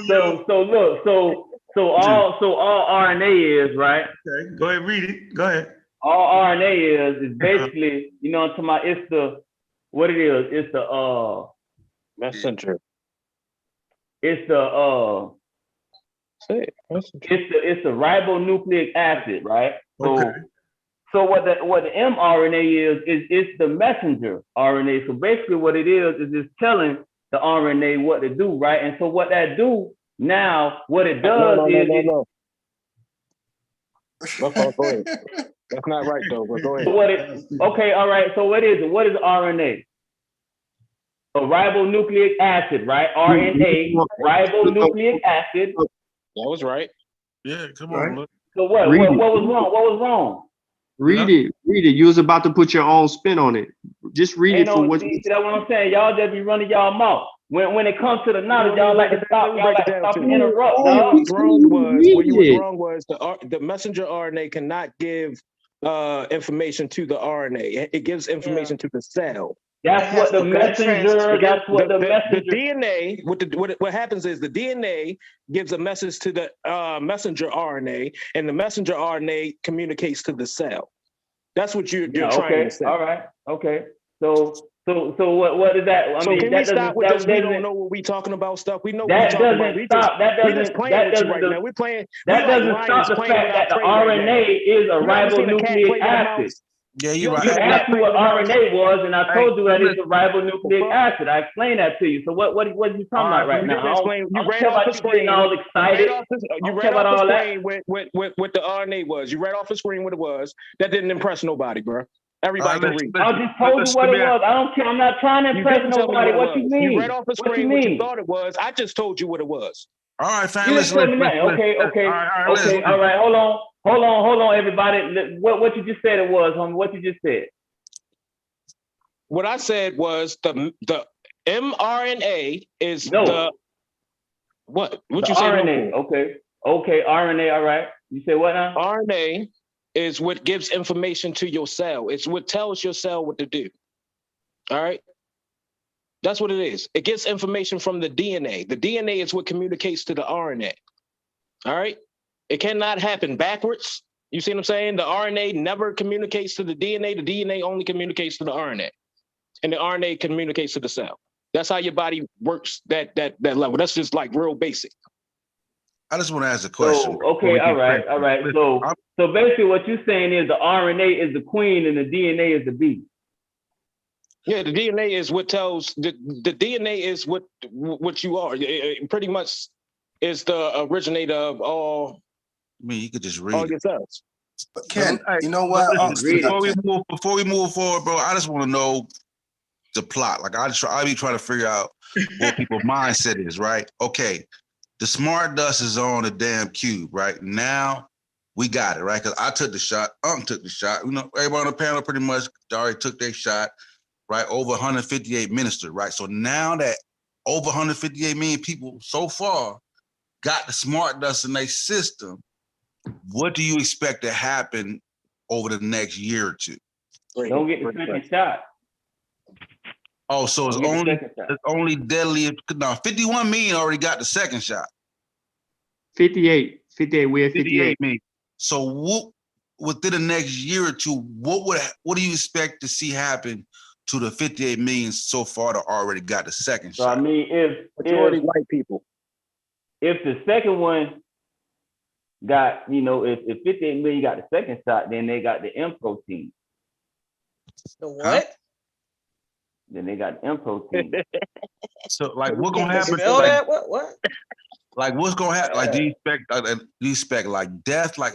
So all RNA is, right? Okay, go ahead, read it. Go ahead. All RNA is basically, it's the what it is. It's the messenger. It's the it's the ribonucleic acid, right? So what the mRNA is it's the messenger RNA. So basically what it is it's telling the RNA what to do, right? And so what that do now, what it does No. Go ahead. That's not right though, but go ahead. All right. So what is it? What is RNA? A ribonucleic acid, right? RNA, ribonucleic acid. That was right. Yeah, come Right. on, look. So what was wrong? What was wrong? Read it. You was about to put your own spin on it. Just read it for what. See, that's what I'm saying. Y'all just be running y'all mouth. When it comes to the knowledge, y'all like to stop. Y'all like to stop and interrupt. What you was wrong was the messenger RNA cannot give information to the RNA. It gives information to the cell. That's what the messenger. That's what the messenger. The DNA. What happens is the DNA gives a message to the messenger RNA, and the messenger RNA communicates to the cell. That's what you're trying to say. All right. Okay. So what is that? I mean, can that we stop with this? We don't know what we talking about stuff. We know what we talking about. We just playing with you right now. We're playing. That doesn't stop the fact that the RNA is a ribonucleic acid. Yeah, you're right. You asked me what RNA was, and I told you that it's a ribonucleic acid. I explained that to you. So what are you talking about right now? You ran off the screen. All excited. You ran off the screen with what the RNA was. You ran off the screen what it was. That didn't impress nobody, bro. Everybody can read. I just told you what it was. I don't care. I'm not trying to impress nobody. What you mean? You ran off the screen what you thought it was. I just told you what it was. All right, fam. Okay. All right. Hold on, everybody. What you just said it was, homie. What you just said. What I said was the mRNA is what you say? RNA. Okay, RNA. All right. You say what now? RNA is what gives information to your cell. It's what tells your cell what to do. All right. That's what it is. It gets information from the DNA. The DNA is what communicates to the RNA. All right. It cannot happen backwards. You see what I'm saying? The RNA never communicates to the DNA. The DNA only communicates to the RNA. And the RNA communicates to the cell. That's how your body works that level. That's just like real basic. I just want to ask a question. So, okay, all right. So basically what you're saying is the RNA is the queen and the DNA is the bee. Yeah, the DNA is what tells the DNA is what you are. It pretty much is the originator of all. I mean, you could just read all your cells. But Ken, you know what? Before we move forward, bro, I just want to know the plot. Like I be trying to figure out what people's mindset is, right? Okay, the smart dust is on the damn cube, right? Now we got it, right? Because I took the shot, took the shot. You know, everybody on the panel pretty much already took their shot, right? Over 158 ministered, right? So now that over 158 million people so far got the smart dust in their system, what do you expect to happen over the next year or two? Don't get the second shot. Oh, so it's only deadly. No, 51 million already got the second shot. 58. We have 58 million. So what within the next year or two, what do you expect to see happen to the 58 million so far that already got the second shot? So I mean, if majority white people. If the second one got, if 58 million got the second shot, then they got the M protein. The what? Then they got the M protein. So like what's gonna happen? Like, what? Like what's gonna happen? Like do you expect like death? Like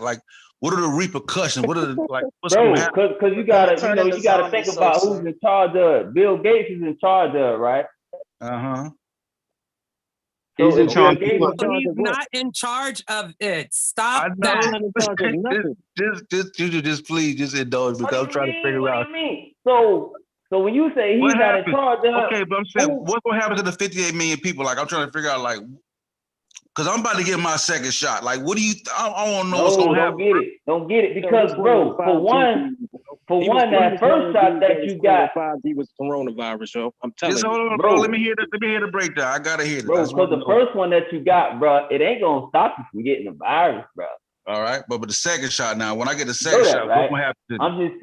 what are the repercussions? What are what's gonna happen? Because you gotta think about who's in charge of it. Bill Gates is in charge of it, right? Uh-huh. He's in charge. He's not in charge of it. Stop that. Just please just indulge because I'm trying to figure out. What do you mean? So when you say he's not in charge of, okay, but I'm saying what's gonna happen to the 58 million people? Like I'm trying to figure out like, because I'm about to get my second shot. Like, what do you? I want to know what's gonna happen. Don't get it because, bro, for one, that first shot that you got, 5G was coronavirus, yo. I'm telling you. Hold on, bro. Let me hear the breakdown. I gotta hear this, bro. Because the first one that you got, bro, it ain't gonna stop you from getting the virus, bro. All right, but the second shot now, when I get the second shot, right? what's gonna happen? I'm just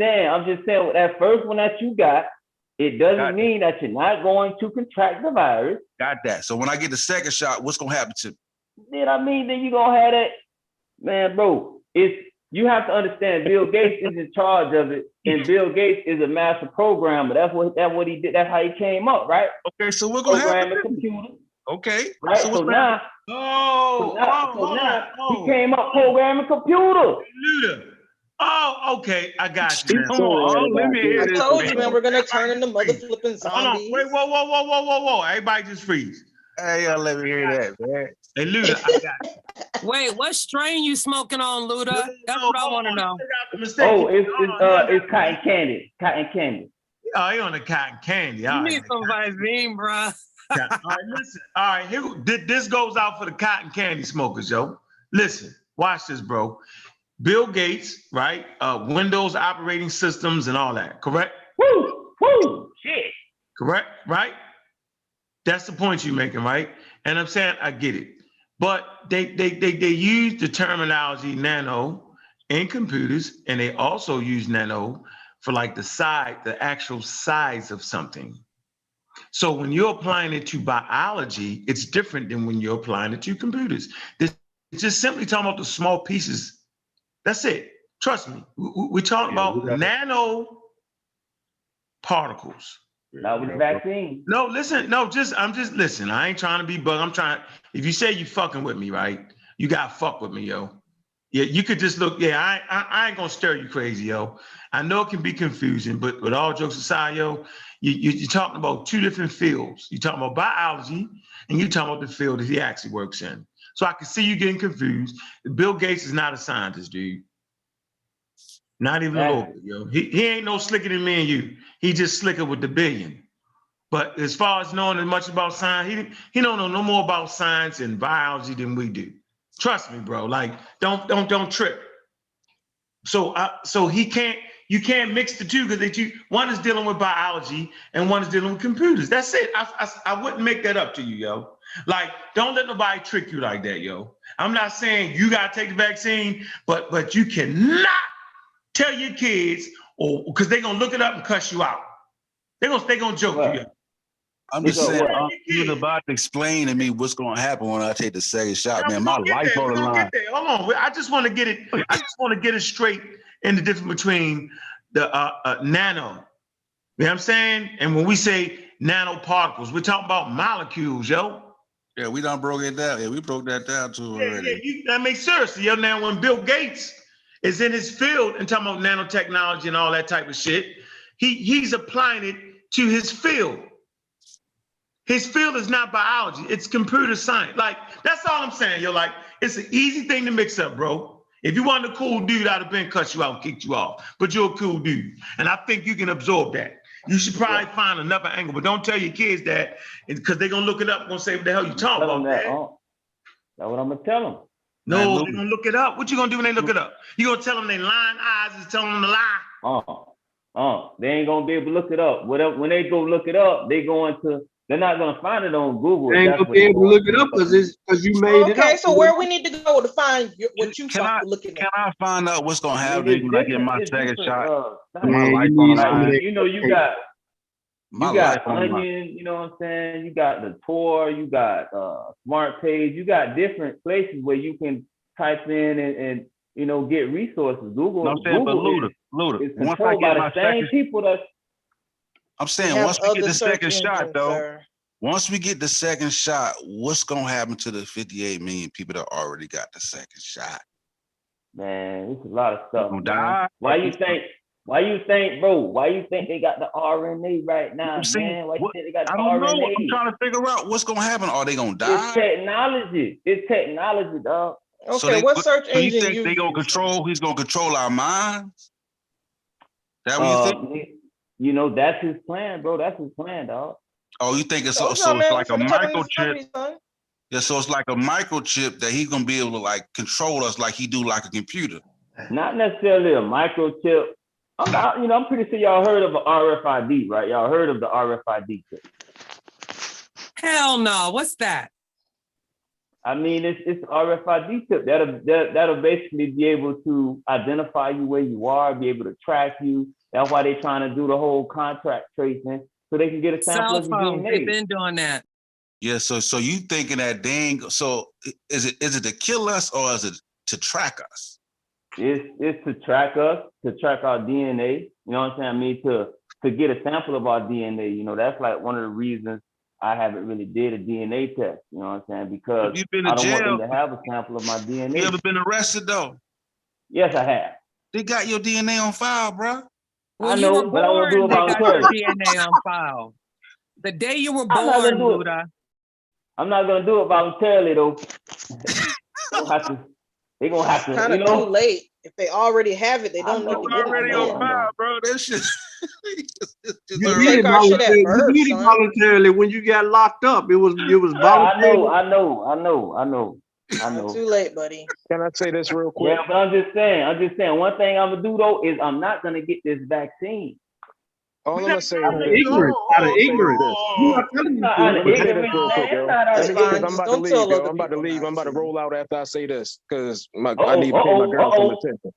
saying, with that first one that you got, it doesn't mean that you're not going to contract the virus. Got that. So when I get the second shot, what's gonna happen to me? Then you gonna have that, man, bro. You have to understand. Bill Gates is in charge of it, and Bill Gates is a master programmer. That's what he did. That's how he came up, right? Okay, so what's gonna happen? Programming computer. Okay, right. So now, he came up programming computer. Oh, okay, I got you. Let me hear this. I told you, man, we're gonna turn into mother flipping zombies. Wait, whoa. Everybody just freeze. Hey, y'all let me hear that, man. Hey, Luda, I got it. Wait, what strain you smoking on, Luda? That's what I want to know. Oh, it's cotton candy. Cotton candy. Oh, he on the cotton candy. You need some Visine, bro. All right, listen. All right, this goes out for the cotton candy smokers, yo. Listen, watch this, bro. Bill Gates, right? Windows operating systems and all that, correct? Woo, shit. Correct, right? That's the point you're making, right? And I'm saying I get it, but they use the terminology nano in computers, and they also use nano for like the actual size of something. So when you're applying it to biology, it's different than when you're applying it to computers. It's just simply talking about the small pieces. That's it. Trust me. We're talking about nano particles. That was the vaccine. No, listen. No, I'm just listen. I ain't trying to be bug. I'm trying. If you say you fucking with me, right? You gotta fuck with me, yo. Yeah, you could just look. Yeah, I ain't gonna stir you crazy, yo. I know it can be confusing, but with all jokes aside, yo, you're talking about two different fields. You're talking about biology, and you're talking about the field that he actually works in. So I can see you getting confused. Bill Gates is not a scientist, dude. Not even a little bit, yo. He ain't no slicker than me and you. He just slicker with the billion. But as far as knowing as much about science, he don't know no more about science and biology than we do. Trust me, bro. Like, don't trip. So you can't mix the two because one is dealing with biology and one is dealing with computers. That's it. I wouldn't make that up to you, yo. Like, don't let nobody trick you like that, yo. I'm not saying you gotta take the vaccine, but you cannot tell your kids, or because they're gonna look it up and cuss you out. They're gonna joke you. Yo. I'm just saying, you're about to explain to me what's gonna happen when I take the second shot, man. My life on the line. Hold on, I just want to get it. I just want to get it straight in the difference between the nano. You know what I'm saying? And when we say nanoparticles, we're talking about molecules, yo. Yeah, we done broke it down. Yeah, we broke that down too already. Yeah, I mean, seriously, yo. Now, when Bill Gates is in his field and talking about nanotechnology and all that type of shit, he's applying it to his field. His field is not biology, it's computer science. Like, that's all I'm saying, yo. Like, it's an easy thing to mix up, bro. If you want a cool dude, I'd have been cut you out, kicked you off. But you're a cool dude. And I think you can absorb that. You should probably find another angle, but don't tell your kids that, because they're gonna look it up and gonna say, what the hell you talking about, man? That's what I'm gonna tell them. No, they're gonna look it up. What you gonna do when they look it up? You gonna tell them they lying eyes is telling them to lie? They ain't gonna be able to look it up. When they go look it up, they're not gonna find it on Google. They ain't gonna be able to look it up because you made it up. Okay, so where we need to go to find what you looking at? Can I find out what's gonna happen when I get my second shot? My life on the line. You know, you got Onion, you know what I'm saying? You got the Tor, you got Smart Page, you got different places where you can type in and you know, get resources. Google, I'm saying, Google but Luda, is controlled by the same people that's. I'm saying once we get the second shot, though, once we get the second shot, what's gonna happen to the 58 million people that already got the second shot? Man, it's a lot of stuff. Why you think, bro? Why you think they got the RNA right now, man? Why you think they got the RNA? I don't know. I'm trying to figure out what's gonna happen. Are they gonna die? It's technology, dog. Okay, what search engine you think they gonna control? He's gonna control our minds? That what you think? You know, that's his plan, bro. That's his plan, dog. Oh, you think it's so it's like a microchip? Yeah, so it's like a microchip that he's gonna be able to like control us like he do like a computer. Not necessarily a microchip. I'm pretty sure y'all heard of an RFID, right? Y'all heard of the RFID chip? Hell no. What's that? I mean, it's RFID chip that'll basically be able to identify you where you are, be able to track you. That's why they're trying to do the whole contract tracing so they can get a sample of your DNA. They've been doing that. Yeah, so you thinking that so is it to kill us or is it to track us? It's to track us, to track our DNA. You know what I'm saying? I mean, to get a sample of our DNA. You know, that's like one of the reasons I haven't really did a DNA test. You know what I'm saying? Because I don't want them to have a sample of my DNA. You ever been arrested though? Yes, I have. They got your DNA on file, bro. When you were born, they got your DNA on file. The day you were born, Luda. I'm not gonna do it voluntarily though. They're gonna have to, kind of too late. If they already have it, they don't need to get it already on fire, bro. That shit. You did it voluntarily when you got locked up. It was voluntary. I know. Too late, buddy. Can I say this real quick? Yeah, but I'm just saying. One thing I'm gonna do though is I'm not gonna get this vaccine. All I'm gonna say out of ignorance. Out of ignorance. I'm about to leave, yo. I'm about to leave. I'm about to roll out after I say this because I need to pay my girl some attention.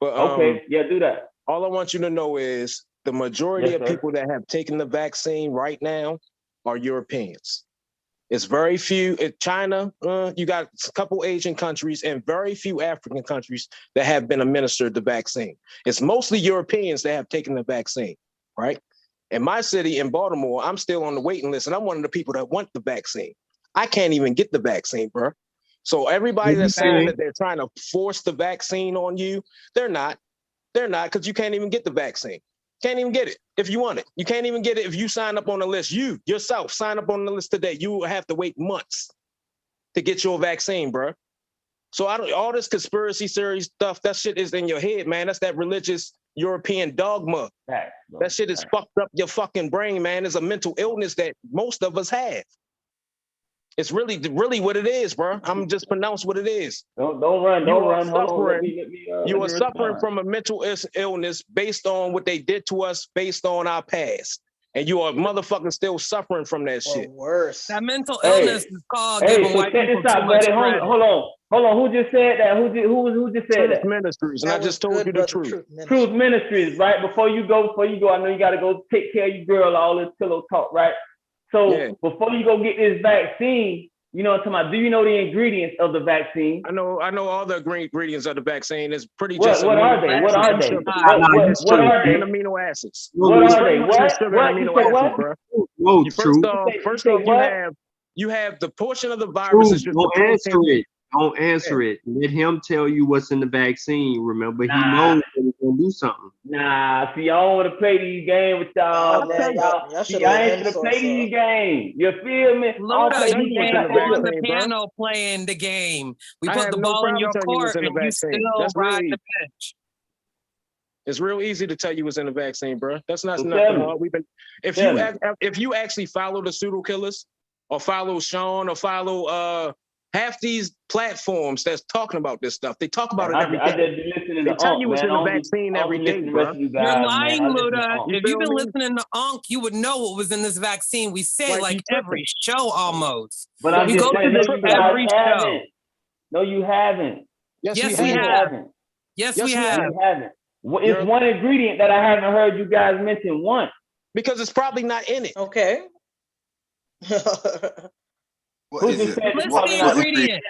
But okay, yeah, do that. All I want you to know is the majority of people that have taken the vaccine right now are Europeans. It's very few. In China, you got a couple Asian countries and very few African countries that have been administered the vaccine. It's mostly Europeans that have taken the vaccine, right? In my city, in Baltimore, I'm still on the waiting list, and I'm one of the people that want the vaccine. I can't even get the vaccine, bro. So everybody that's saying that they're trying to force the vaccine on you, they're not. They're not, because you can't even get the vaccine. Can't even get it if you want it. You can't even get it if you sign up on the list. You yourself sign up on the list today. You will have to wait months to get your vaccine, bro. So all this conspiracy theory stuff, that shit is in your head, man. That's that religious European dogma. That shit is fucked up your fucking brain, man. It's a mental illness that most of us have. It's really what it is, bro. I'm just pronounced what it is. Don't run. Hold on. Let me, you are suffering from a mental illness based on what they did to us, based on our past. And you are motherfucking still suffering from that shit. Worse. That mental illness is called so white check people this out, too much buddy. credit. Hold on. Who just said that? Who just said that? Ministries, and I just told you the truth. Truth Ministries, right? Before you go, I know you got to go take care of your girl. All this pillow talk, right? So before you go get this vaccine, you know what I'm talking about? Do you know the ingredients of the vaccine? I know all the ingredients of the vaccine. It's pretty just what are they? What are they? What are they? Amino acids. What are they? What? Amino acids, bro. First off, you have the portion of the virus is just Don't answer it. Let him tell you what's in the vaccine. Remember, he knows that he's gonna do something. Nah, see, I don't want to play these games with y'all. I ain't gonna play these games. You feel me? Luda, you can't on the piano playing the game. We put the ball in your court and you still ride the pitch. It's real easy to tell you what's in the vaccine, bro. That's not nothing hard. If you actually follow the PseudoKillas or follow Sean or follow half these platforms that's talking about this stuff, they talk about it every day. They tell you what's in the vaccine every day, bro. You're lying, Luda. If you've been listening to Unc, you would know what was in this vaccine. We say like every show almost. But we go through this every show. No, you haven't. Yes, we have. Yes, we have. You haven't. It's one ingredient that I haven't heard you guys mention once. Because it's probably not in it. Okay. What's the ingredient?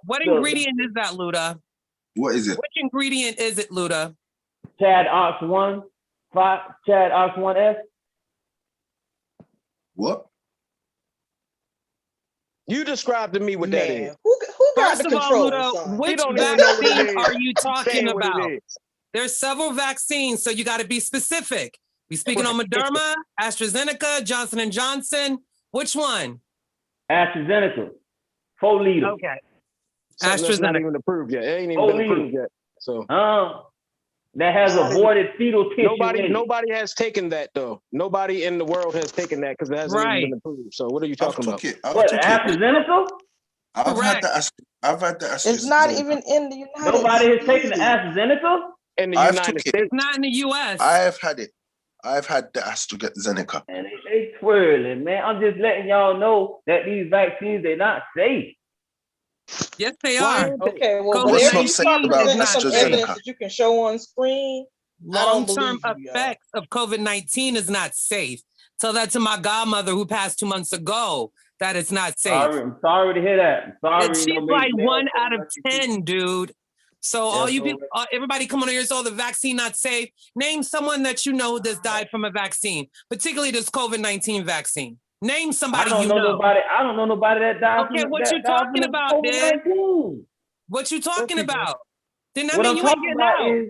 What ingredient is that, Luda? What is it? Which ingredient is it, Luda? Chad Ox 1S. What? You described to me what that is. Who got First the of control? all, Luda, which vaccine are you talking about? There's several vaccines, so you got to be specific. We speaking on Moderna, AstraZeneca, Johnson & Johnson. Which one? AstraZeneca. 4 liters. Okay. AstraZeneca not even approved yet. It ain't even been approved yet. So that has avoided fetal tissue. Nobody has taken that though. Nobody in the world has taken that because it hasn't even been approved. So what are you talking about? What, AstraZeneca? I've had the AstraZeneca. It's not even in the United States. Nobody has taken the AstraZeneca? In the United States. It's not in the US. I have had it. I've had the AstraZeneca. And they twirling, man. I'm just letting y'all know that these vaccines, they're not safe. Yes, they are. Okay, well, what's not safe about AstraZeneca? That you can show on screen. Long-term effects of COVID-19 is not safe. Tell that to my godmother who passed 2 months ago that it's not safe. I'm sorry to hear that. She's like 1 out of 10, dude. So all you people, everybody come on here, so the vaccine not safe. Name someone that you know that's died from a vaccine, particularly this COVID-19 vaccine. Name somebody you know. I don't know nobody that died. Okay, what you talking about, dude? What you talking about? Then that mean you ain't getting out.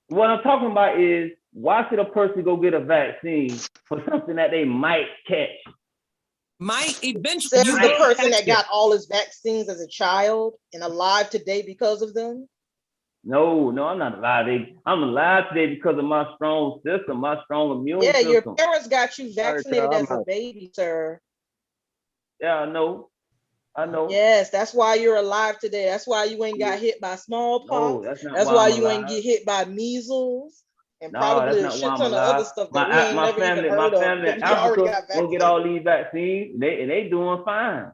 What I'm talking about is, why should a person go get a vaccine for something that they might catch? might eventually. Says the person that got all his vaccines as a child and alive today because of them. No, I'm not alive. I'm alive today because of my strong system, my strong immune system. Yeah, your parents got you vaccinated as a baby, sir. Yeah, I know. Yes, that's why you're alive today. That's why you ain't got hit by smallpox. No, that's not that's why why I'm you alive. ain't get hit by measles and No, probably that's a not shit why I'm ton of alive. other stuff that we ain't never even heard of. In Africa don't get all these vaccines. They doing fine.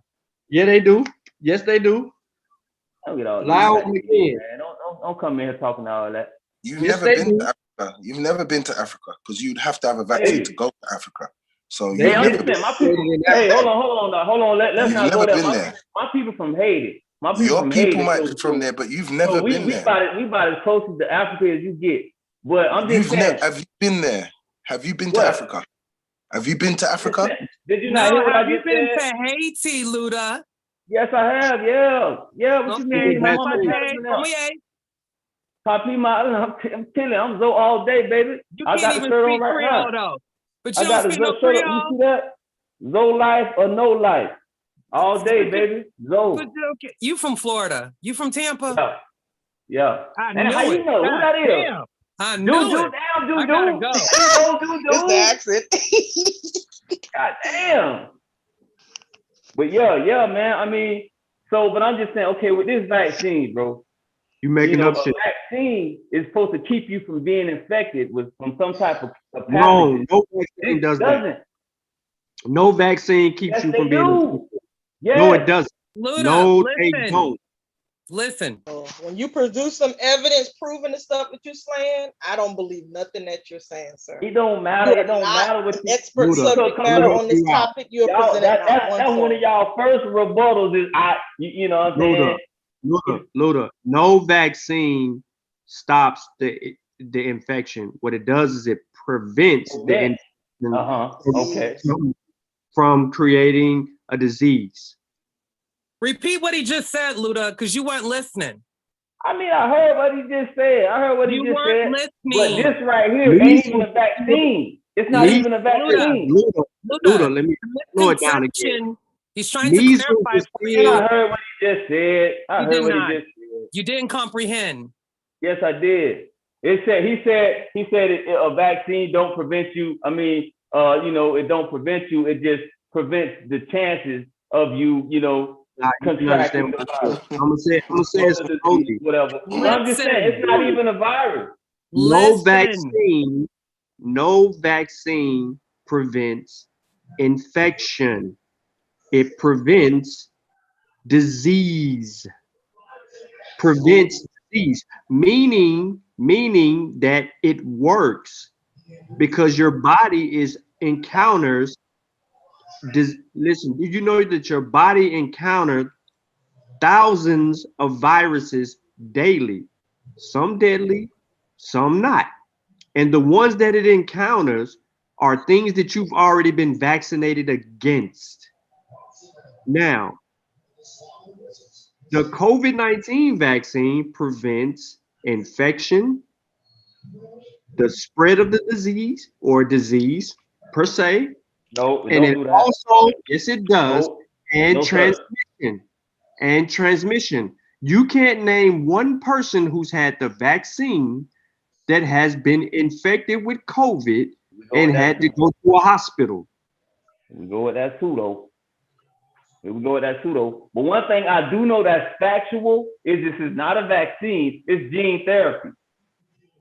Yeah, they do. Yes, they do. Don't get all Lie these on vaccines, again. man. Don't come in here talking all that. You've never been to Africa. You've never been to Africa because you'd have to have a vaccine to go to Africa. So Hey, you've never been. my people. Hey, hold on. Let's not go there. My people from Haiti. Your people might be from there, but you've never been there. We about as close to Africa as you get. But I'm just saying. Have you been there? Have you been to Africa? Have you been to Africa? Did you not hear what I just said? Have you been to Haiti, Luda? Yes, I have. Yeah. What you mean? My mama Papi, I'm telling you, I'm Zo all day, baby. You I got can't the even shirt speak on right Creole now. though. But I you got don't the speak no shirt Creole. up. You see that? Zo life or no life. All day, baby. Zo. You from Florida? You from Tampa? Yeah. I And knew how you it. know who that is? Damn. I knew it. I gotta go. It's the accent. God damn. But yeah, man. I mean, but I'm just saying, okay, with this vaccine, bro. You making up shit. A vaccine is supposed to keep you from being infected from some type of pathogen. Wrong. No vaccine does that. No vaccine keeps you from being infected. Yes. No, it doesn't. Luda, no, listen. they don't. Listen. When you produce some evidence proving the stuff that you're saying, I don't believe nothing that you're saying, sir. It don't matter. It don't matter what you expert subject matter on this topic. You're presenting that's one of y'all first rebuttals. Is you know what I'm saying? Luda, no vaccine stops the infection. What it does is it prevents the infection from creating a disease. Repeat what he just said, Luda, because you weren't listening. I mean, I heard what he just said. Listening. But this right here ain't even a vaccine. It's not even a vaccine. Luda, let me slow it down again. He's trying to clarify for you. I heard what he just said. You didn't comprehend. Yes, I did. He said a vaccine don't prevent you. I mean, it don't prevent you. It just prevents the chances of you, contracting the virus. I'm gonna say it's whatever. I'm just saying it's not even a virus. No vaccine prevents infection. It prevents disease. Meaning that it works because your body encounters. Listen, did you know that your body encounters thousands of viruses daily? Some deadly, some not. And the ones that it encounters are things that you've already been vaccinated against. Now, the COVID-19 vaccine prevents infection, the spread of the disease or disease per se. No, and it also, yes, it does, and transmission. You can't name one person who's had the vaccine that has been infected with COVID and had to go to a hospital. We go with that too, though. But one thing I do know that's factual is this is not a vaccine, it's gene therapy.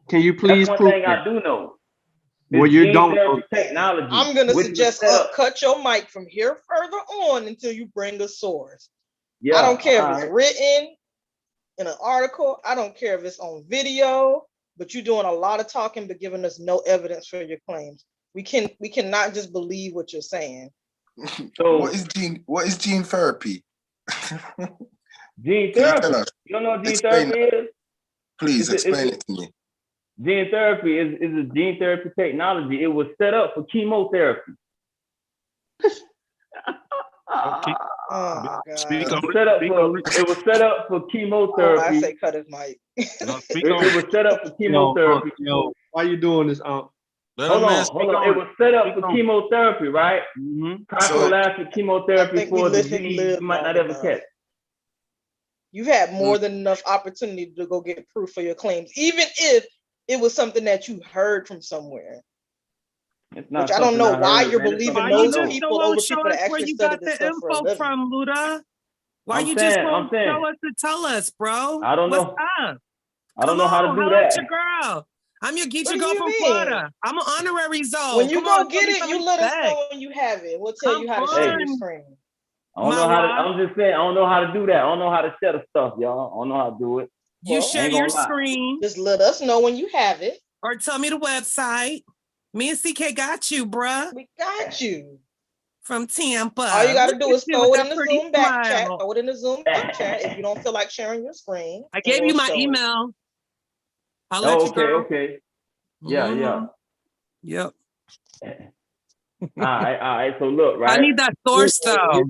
Can you please prove that? That's one thing I do know. Well, you don't know technology. I'm going to suggest cut your mic from here further on until you bring a source. Yeah, I don't care if it's written in an article. I don't care if it's on video, but you're doing a lot of talking but giving us no evidence for your claims. We cannot just believe what you're saying. So what is gene therapy? Gene therapy. You don't know what gene therapy is? Please explain it to me. Gene therapy is a gene therapy technology. It was set up for chemotherapy. Oh my God. It was set up for chemotherapy. I say cut his mic. It was set up for chemotherapy. Why you doing this? Hold on. It was set up for chemotherapy, right? Prophylactic chemotherapy for a disease you might not ever catch. You've had more than enough opportunity to go get proof for your claims, even if it was something that you heard from somewhere. It's not Which I don't know why you're man. believing those people over people that actually studied this stuff for a living. From Luda? Why you just won't show us to tell us, bro? I don't know. What's up? I don't know how to do that. Your girl. I'm your girl from Florida. I'm an honorary zone. When you go get it, you let us know when you have it. We'll tell you how to share your screen. I don't know how to. I'm just saying. I don't know how to do that. I don't know how to share the stuff, y'all. I don't know how to do it. You share your screen. Just let us know when you have it, or tell me the website. Me and CK got you, bruh. We got you. From Tampa. All you gotta do is throw it in the Zoom back chat. Throw it in the Zoom back chat if you don't feel like sharing your screen. I gave you my email. I'll let you go. Okay. Yeah. Yep. All right. So look, right. I need that source though.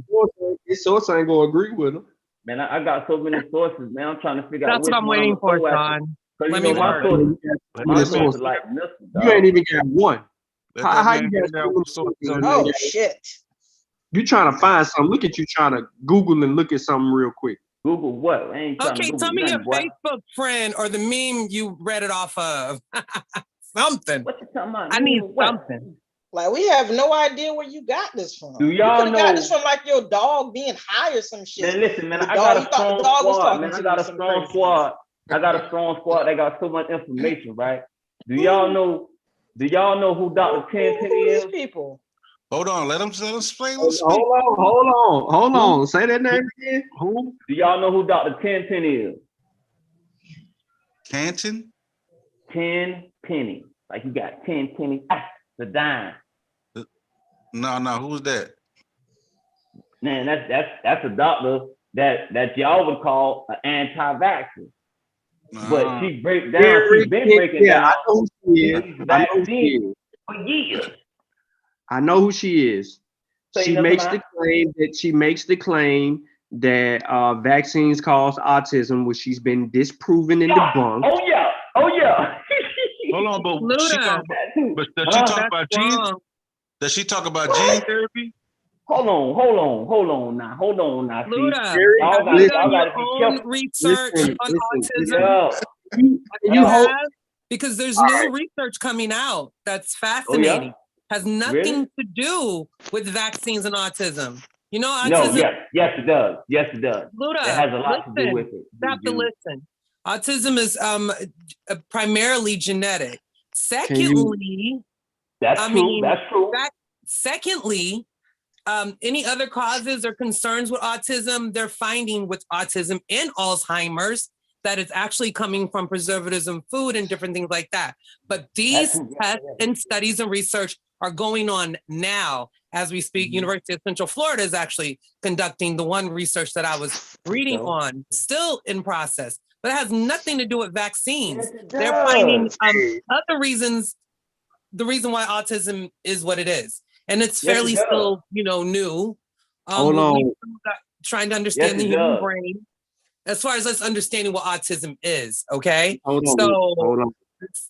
His source ain't gonna agree with him. Man, I got so many sources, man. I'm trying to figure out. That's what I'm waiting for, John. Let me my source is like missing. You ain't even got one. How you got two? Oh shit! You trying to find something? Look at you trying to Google and look at something real quick. Google what? Okay, tell me your Facebook friend or the meme you read it off of. Something. What you talking about? I need something. Like we have no idea where you got this from. Do y'all know? Got this from like your dog being high or some shit. Man, listen, man, I got a strong squad. Man, I got a strong squad. I got a strong squad. They got so much information, right? Do y'all know who Dr. Tenpenny is? People. Hold on, let him explain. Hold on. Say that name again. Who? Do y'all know who Dr. Tenpenny is? Canton? Tenpenny. Like you got 10 pennies, the dime. No, who's that? Man, that's a doctor that y'all would call an anti-vaxxer. But she breaks down. She's been breaking down. I know who she is. For years. I know who she is. So she makes the claim that vaccines cause autism, which she's been disproven and debunked. Oh yeah. Hold on, but does she talk about gene? Does she talk about gene therapy? Hold on now. Luda, y'all got to be careful. Research on autism. Because there's new research coming out that's fascinating. Has nothing to do with vaccines and autism. You know, autism. No, yes, it does. Luda, it has a lot to do with it. You have to listen. Autism is primarily genetic. Secondly, that's true. Secondly, any other causes or concerns with autism, they're finding with autism and Alzheimer's that it's actually coming from preservatives in food and different things like that. But these tests and studies and research are going on now as we speak. University of Central Florida is actually conducting the one research that I was reading on, still in process, but it has nothing to do with vaccines. They're finding other reasons, the reason why autism is what it is. And it's fairly still, new. Hold on. Trying to understand the human brain as far as us understanding what autism is, okay? Hold on. This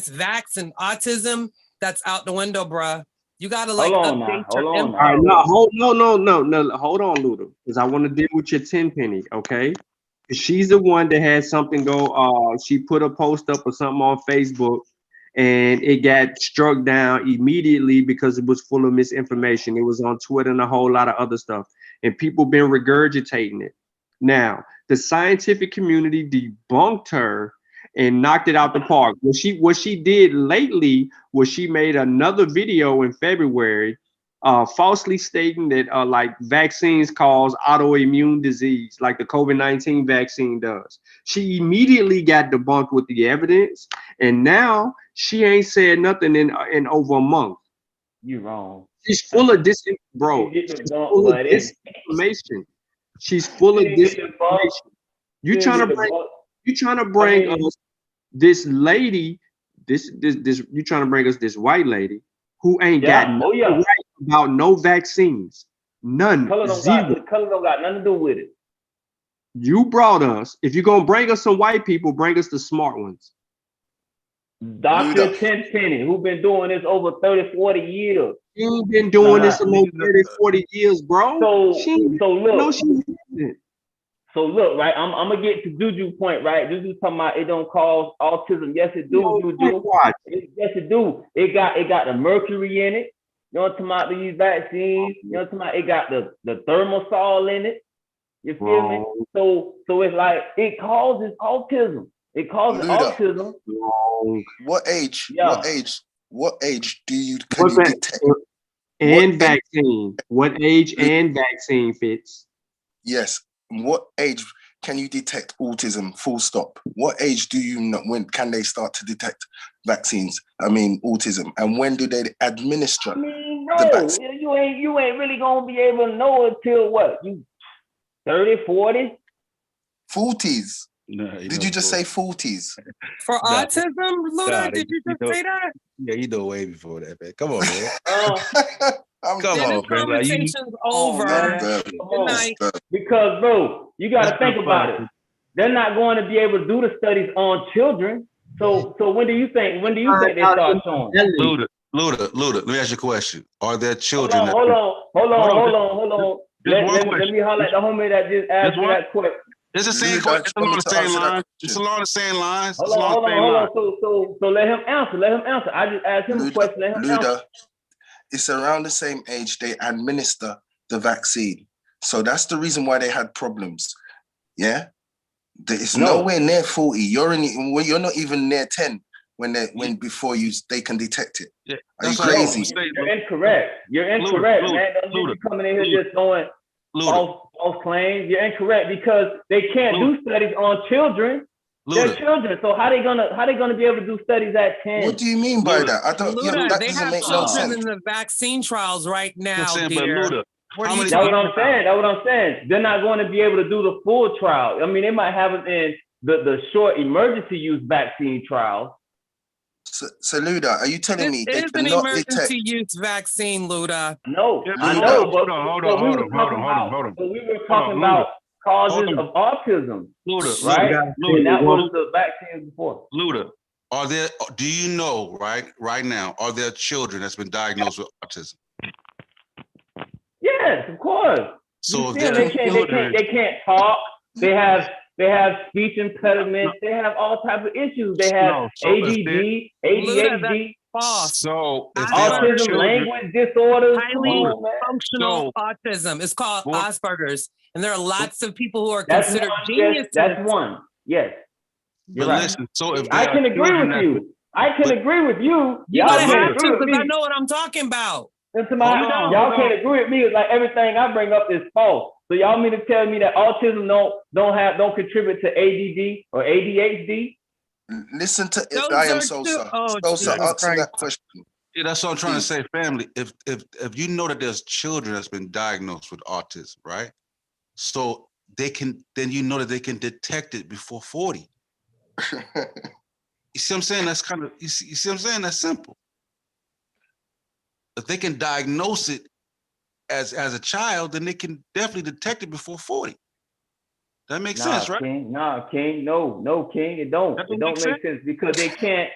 vax and autism, that's out the window, bruh. You gotta Hold on, Luda, because I want to deal with your 10 penny, okay? She's the one that had something go. She put a post up or something on Facebook, and it got struck down immediately because it was full of misinformation. It was on Twitter and a whole lot of other stuff, and people been regurgitating it. Now, the scientific community debunked her and knocked it out the park. What she did lately was she made another video in February, falsely stating that like vaccines cause autoimmune disease, like the COVID-19 vaccine does. She immediately got debunked with the evidence, and now she ain't said nothing in over a month. You wrong. She's full of disinformation, bro. She's full of disinformation. She's full of disinformation. You trying to bring us this lady, you trying to bring us this white lady who ain't got no right about no vaccines. None. Color don't got nothing to do with it. You brought us, if you're gonna bring us some white people, bring us the smart ones. Dr. Tenpenny, who's been doing this over 30, 40 years. You ain't been doing this for 30, 40 years, bro. So look, right? I'm gonna get to Juju point, right? Juju talking about it don't cause autism. Yes, it do, Juju. Yes, it do. It got the mercury in it. You know what I'm talking about these vaccines? You know what I'm talking about? It got the thermosol in it. You feel me? So it's like it causes autism. It causes autism. What age? Yeah. What age can you detect? And vaccine. What age and vaccine fits? Yes. What age can you detect autism? Full stop. What age do you know? When can they start to detect vaccines? I mean, autism. And when do they administer the vaccine? You ain't really gonna be able to know until what? You 30, 40? 40s. Did you just say 40s? For autism, Luda, did you just say that? Yeah, you know way before that, man. Come on, man. Come on, man. Conversation's over. Good night. Because, bro, you got to think about it. They're not going to be able to do the studies on children. So when do you think they start showing? Luda, let me ask you a question. Are there children? Hold on. Let me holler at the homie that just asked me that question. It's the same question. It's along the same lines. It's along the same lines. Hold on. So let him answer. I just asked him a question. Let him answer. It's around the same age they administer the vaccine. So that's the reason why they had problems. Yeah? It's nowhere near 40. You're not even near 10 before they can detect it. Yeah, are you crazy? You're incorrect. Man. Don't you be coming in here just throwing false claims. You're incorrect because they can't do studies on children. They're children, so how they gonna be able to do studies at 10? What do you mean by that? I don't. That they have children in the vaccine trials right now, dear. That's what I'm saying. They're not going to be able to do the full trial. I mean, they might have it in the short emergency use vaccine trials. So Luda, are you telling me it is an emergency use vaccine, Luda? No, I know. But hold on. So we were talking about causes of autism, right? And that was the vaccines before. Luda, do you know right now, are there children that's been diagnosed with autism? Yes, of course. So they can't talk. They have speech impediments. They have all types of issues. They have ADD, ADHD. So if autism, language disorders, highly functional autism. It's called Asperger's, and there are lots of people who are considered geniuses. That's one. Yes, you're right. Listen, so if I can agree with you. You gotta have to because I know what I'm talking about. Y'all can't agree with me. It's like everything I bring up is false. So y'all mean to tell me that autism don't contribute to ADD or ADHD? Listen to it. I am Sosa. Sosa, answer that question. Yeah, that's what I'm trying to say, family. If you know that there's children that's been diagnosed with autism, right? So then you know that they can detect it before 40. You see what I'm saying? That's kind of you see what I'm saying? That's simple. If they can diagnose it as a child, then they can definitely detect it before 40. That makes sense, right? King, King. No, King. It don't make sense because they can't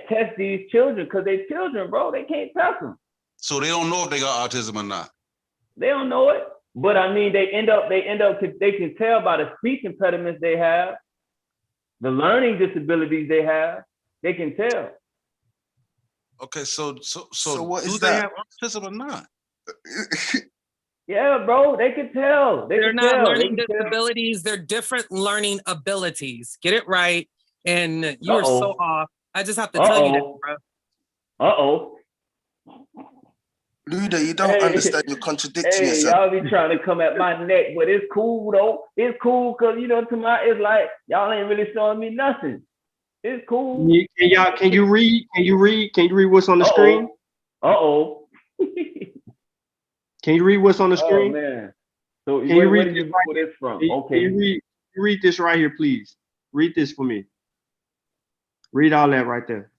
test these children because they're children, bro. They can't test them. So they don't know if they got autism or not. They don't know it. But I mean, they can tell by the speech impediments they have, the learning disabilities they have. They can tell. Okay, so what is do they have autism or not? Yeah, bro, they can tell. They're not learning disabilities. They're different learning abilities. Get it right. And you are so off. I just have to tell you that, bro. Luda, you don't understand. You're contradicting yourself. Y'all be trying to come at my neck, but it's cool though. It's cool because it's like y'all ain't really showing me nothing. It's cool. Can you read what's on the screen? Can you read what's on the screen? Oh man. So where did you pull this from? Okay. Can you read this right here, please? Read this for me. Read all that right there.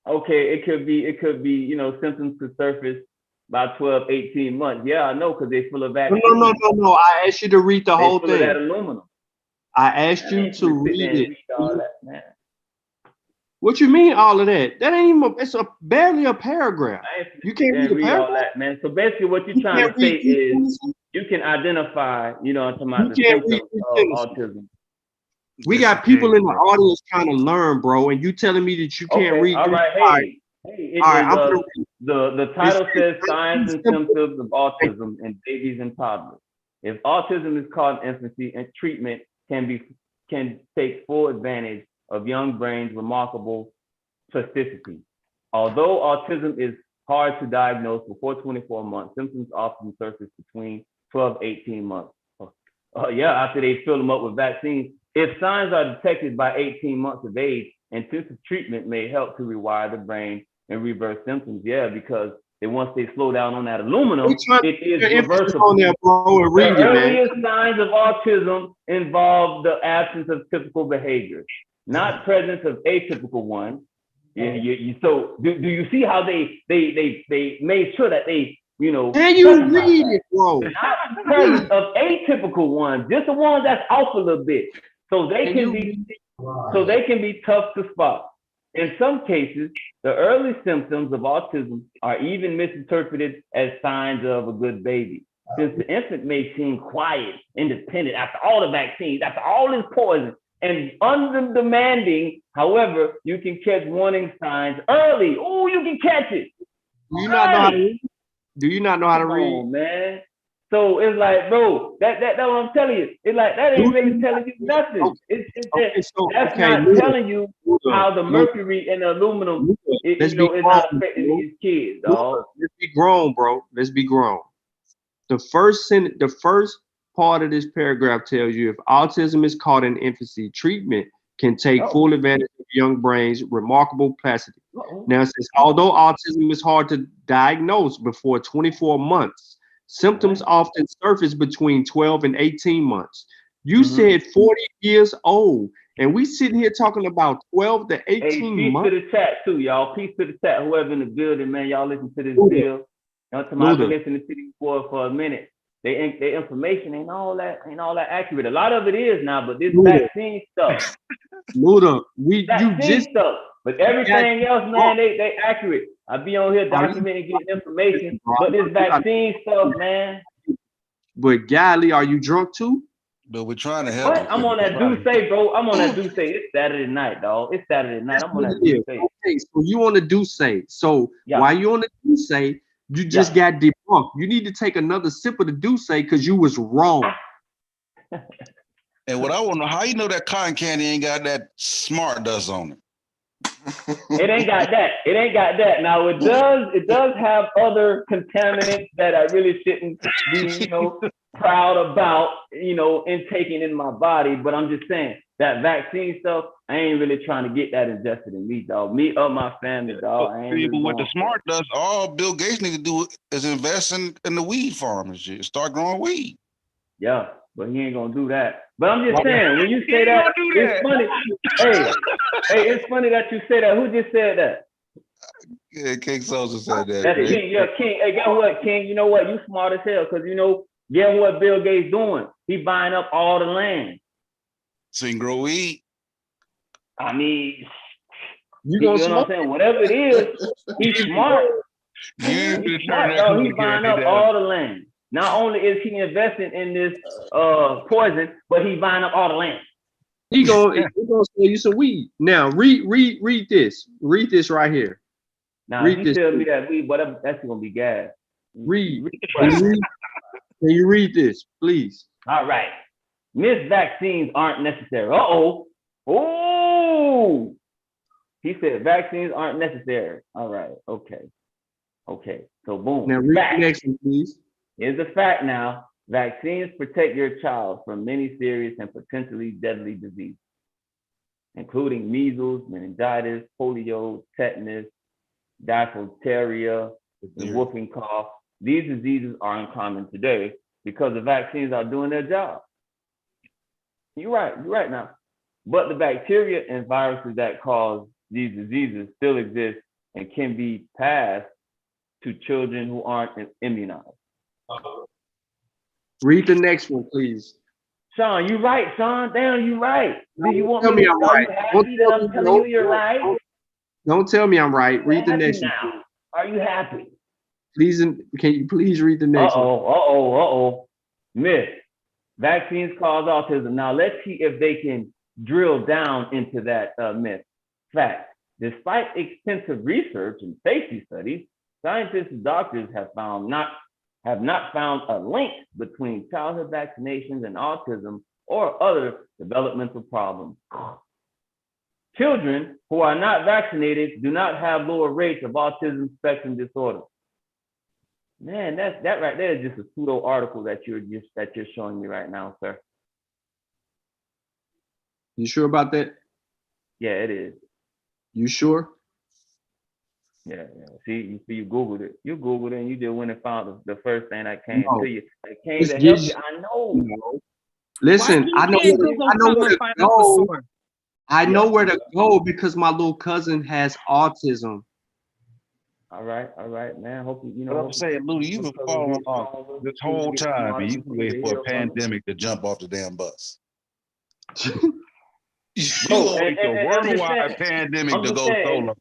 Okay, it could be, symptoms could surface by 12, 18 months. Yeah, I know, because they're full of vaccines. No. I asked you to read the whole thing. That aluminum. I asked you to read it. What you mean all of that? That ain't even, it's barely a paragraph. You can't read a paragraph? All that, man. So basically what you're trying to say is you can identify, I'm talking about the symptoms of autism. We got people in the audience trying to learn, bro, and you telling me that you can't read. All right, the title says Signs and Symptoms of Autism in Babies and Toddlers. If autism is caught in infancy, and treatment can take full advantage of young brains' remarkable plasticity. Although autism is hard to diagnose before 24 months, symptoms often surface between 12 to 18 months. After they fill them up with vaccines. If signs are detected by 18 months of age, intensive treatment may help to rewire the brain and reverse symptoms. Yeah, because once they slow down on that aluminum, it is reversible. On there, bro, and read the it, earliest signs of autism involve the absence of typical behaviors, not presence of atypical ones. So do you see how they made sure that they Can you read it, bro? Not presence of atypical ones, just the ones that's off a little bit, so they can be tough to spot. In some cases, the early symptoms of autism are even misinterpreted as signs of a good baby. Since the infant may seem quiet, independent after all the vaccines, after all this poison, and undemanding, however, you can catch warning signs early. Oh, you can catch it. Do you not know how to read? Do you not know how to read? Oh, man. So it's like, bro, that's what I'm telling you. It's like that ain't really telling you nothing. That's not telling you how the mercury and the aluminum is not affecting these kids, dog. Let's be grown, bro. Let's be grown. The first part of this paragraph tells you if autism is caught in infancy, treatment can take full advantage of young brains' remarkable plasticity. Now it says, although autism is hard to diagnose before 24 months, symptoms often surface between 12 and 18 months. You said 40 years old, and we sitting here talking about 12 to 18 months. Peace to the chat too, y'all. Peace to the chat. Whoever in the building, man, y'all listen to this bill. I've been listening to these boys for a minute. Their information ain't all that accurate. A lot of it is now, but this vaccine stuff. Luda, stuff. But everything else, man, they accurate. I be on here documenting, getting information, but this vaccine stuff, man. But golly, are you drunk too? But we're trying to help. What? I'm on that Douce, bro. I'm on that Douce. It's Saturday night, dog. It's Saturday night. I'm on that Douce. Okay, so you on the Douce. So while you on the Douce, you just got debunked. You need to take another sip of the Douce because you was wrong. And what I want to know, how you know that cotton candy ain't got that smart dust on it? It ain't got that. It ain't got that. Now it does have other contaminants that I really shouldn't be, proud about, intaking in my body. But I'm just saying that vaccine stuff, I ain't really trying to get that ingested in me, dog. Me or my family, dog. I ain't really with the smart dust, all Bill Gates need to do is invest in the weed farm and shit. Start growing weed. Yeah, but he ain't gonna do that. But I'm just saying, when you say that, it's funny. Hey, it's funny that you say that. Who just said that? Yeah, King Sosa said that. That's King. Yeah, King. Hey, guess what, King? You know what? You smart as hell, because guess what Bill Gates doing? He buying up all the land. So he can grow weed. I mean, you know what I'm saying? Whatever it is, he's smart. He's smart, dog. He's buying up all the land. Not only is he investing in this poison, but he's buying up all the land. He gonna sell you some weed. Now read this. Read this right here. Now you tell me that weed, whatever, that's gonna be gas. Read. Can you read this, please? All right. Vaccines aren't necessary. Oh, he said vaccines aren't necessary. All right. Okay. So boom. Now read the next one, please. Here's a fact now. Vaccines protect your child from many serious and potentially deadly diseases, including measles, meningitis, polio, tetanus, diphtheria, the whooping cough. These diseases are uncommon today because the vaccines are doing their job. You're right now. But the bacteria and viruses that cause these diseases still exist and can be passed to children who aren't immunized. Read the next one, please. Sean, you right, Sean. Damn, you right. Do you want tell me me to I'm are right. you happy that I'm telling you you're right? Don't tell me I'm right. Read the next one. Now. Are you happy? Please, can you please read the next one? Myth. Vaccines cause autism. Now let's see if they can drill down into that myth. Fact. Despite extensive research and safety studies, scientists and doctors have not found a link between childhood vaccinations and autism or other developmental problems. Children who are not vaccinated do not have lower rates of autism spectrum disorder. Man, that right there is just a pseudo article that you're showing me right now, sir. You sure about that? Yeah, it is. You sure? Yeah. See, you Googled it. You Googled it and you just went and found the first thing that came to you. That came to help you. I know. No. Listen, I know where to go. I know where to go because my little cousin has autism. All right, man. Hope you know. But I'm saying, Luda, you've been following along this whole time, and you wait for a pandemic to jump off the damn bus. You wait for a worldwide pandemic to go solo.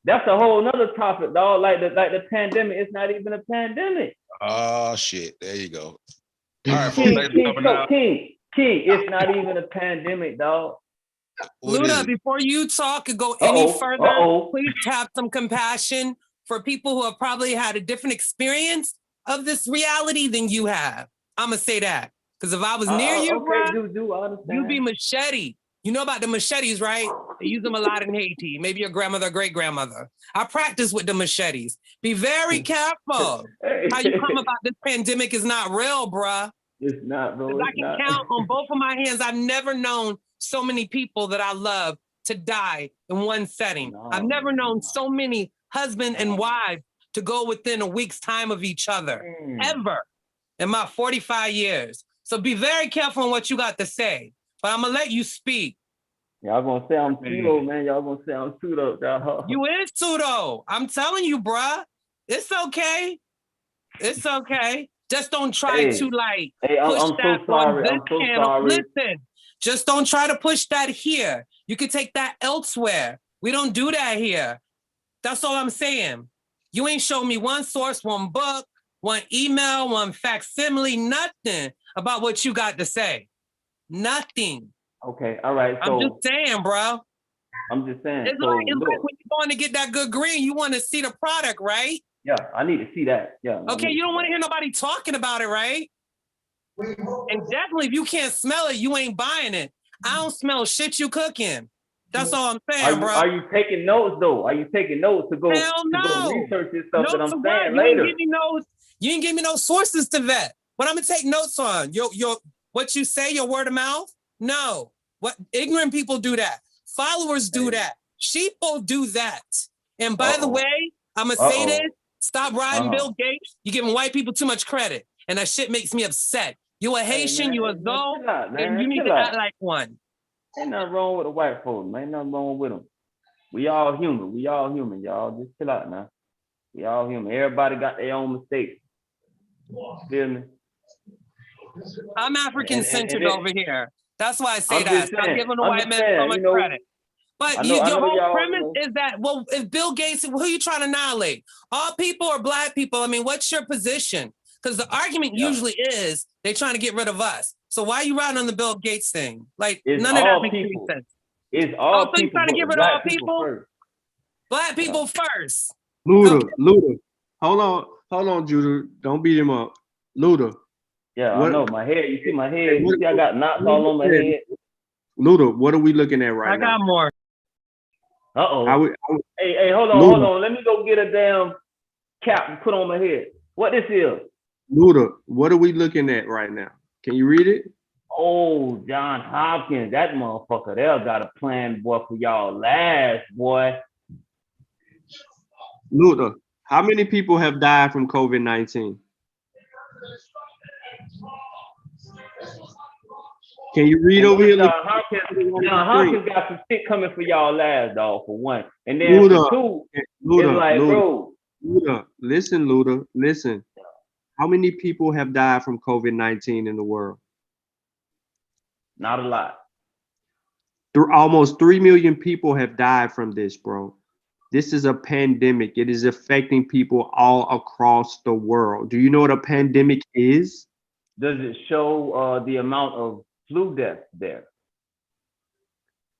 That's a whole nother topic, dog. Like the pandemic, it's not even a pandemic. Oh shit! There you go. All right, King, it's not even a pandemic, dog. Luda, before you talk and go any further, please have some compassion for people who have probably had a different experience of this reality than you have. I'm gonna say that because if I was near you, bro, you'd be machete. You know about the machetes, right? They use them a lot in Haiti. Maybe your grandmother or great-grandmother. I practice with the machetes. Be very careful. How you come about this pandemic is not real, bruh. It's not, bro. I can count on both of my hands. I've never known so many people that I love to die in one setting. I've never known so many husband and wives to go within a week's time of each other, ever, in my 45 years. So be very careful on what you got to say. But I'm gonna let you speak. Y'all gonna say I'm pseudo, man. Y'all gonna say I'm pseudo. You is pseudo. I'm telling you, bruh. It's okay. It's okay. Just don't try to like push that on this channel. Listen, just don't try to push that here. You can take that elsewhere. We don't do that here. That's all I'm saying. You ain't showed me one source, one book, one email, one facsimile, nothing about what you got to say. Nothing. Okay, all right. So I'm just saying, bro. I'm just saying. It's like when you're going to get that good green, you want to see the product, right? Yeah, I need to see that. Yeah. Okay, you don't want to hear nobody talking about it, right? And definitely, if you can't smell it, you ain't buying it. I don't smell shit you cooking. That's all I'm saying, bro. Are you taking notes though? Are you taking notes to go research this stuff that I'm saying later? You ain't give me no sources to vet. What I'm gonna take notes on? Your what you say, your word of mouth? No. What ignorant people do that. Followers do that. Sheeple do that. And by the way, I'm gonna say this. Stop riding Bill Gates. You're giving white people too much credit. And that shit makes me upset. You a Haitian, you a Zoe, and you need to act like one. Ain't nothing wrong with the white folks, man. Ain't nothing wrong with them. We all human. We all human, y'all. Just chill out now. We all human. Everybody got their own mistakes. Feel me? I'm African-centered over here. That's why I say that. Stop giving the white man so much credit. But your whole premise is that, well, if Bill Gates, who are you trying to annihilate? All people or black people? I mean, what's your position? Because the argument usually is they're trying to get rid of us. So why are you riding on the Bill Gates thing? Like, none of that makes any sense. It's all people. So you trying to get rid of all people? Black people first. Luda, Hold on, Judah. Don't beat him up. Luda. Yeah, I know. My head. You see my head? You see I got knots all on my head? Luda, what are we looking at right now? I got more. Hey, hold on. Let me go get a damn cap and put on my head. What this is? Luda, what are we looking at right now? Can you read it? Oh, John Hopkins, that motherfucker there got a plan, boy, for y'all last, boy. Luda, how many people have died from COVID-19? Can you read over here? John Hopkins got some shit coming for y'all last, dog, for one. And then for two, it's like, bro. Luda, listen. How many people have died from COVID-19 in the world? Not a lot. Almost 3 million people have died from this, bro. This is a pandemic. It is affecting people all across the world. Do you know what a pandemic is? Does it show the amount of flu deaths there?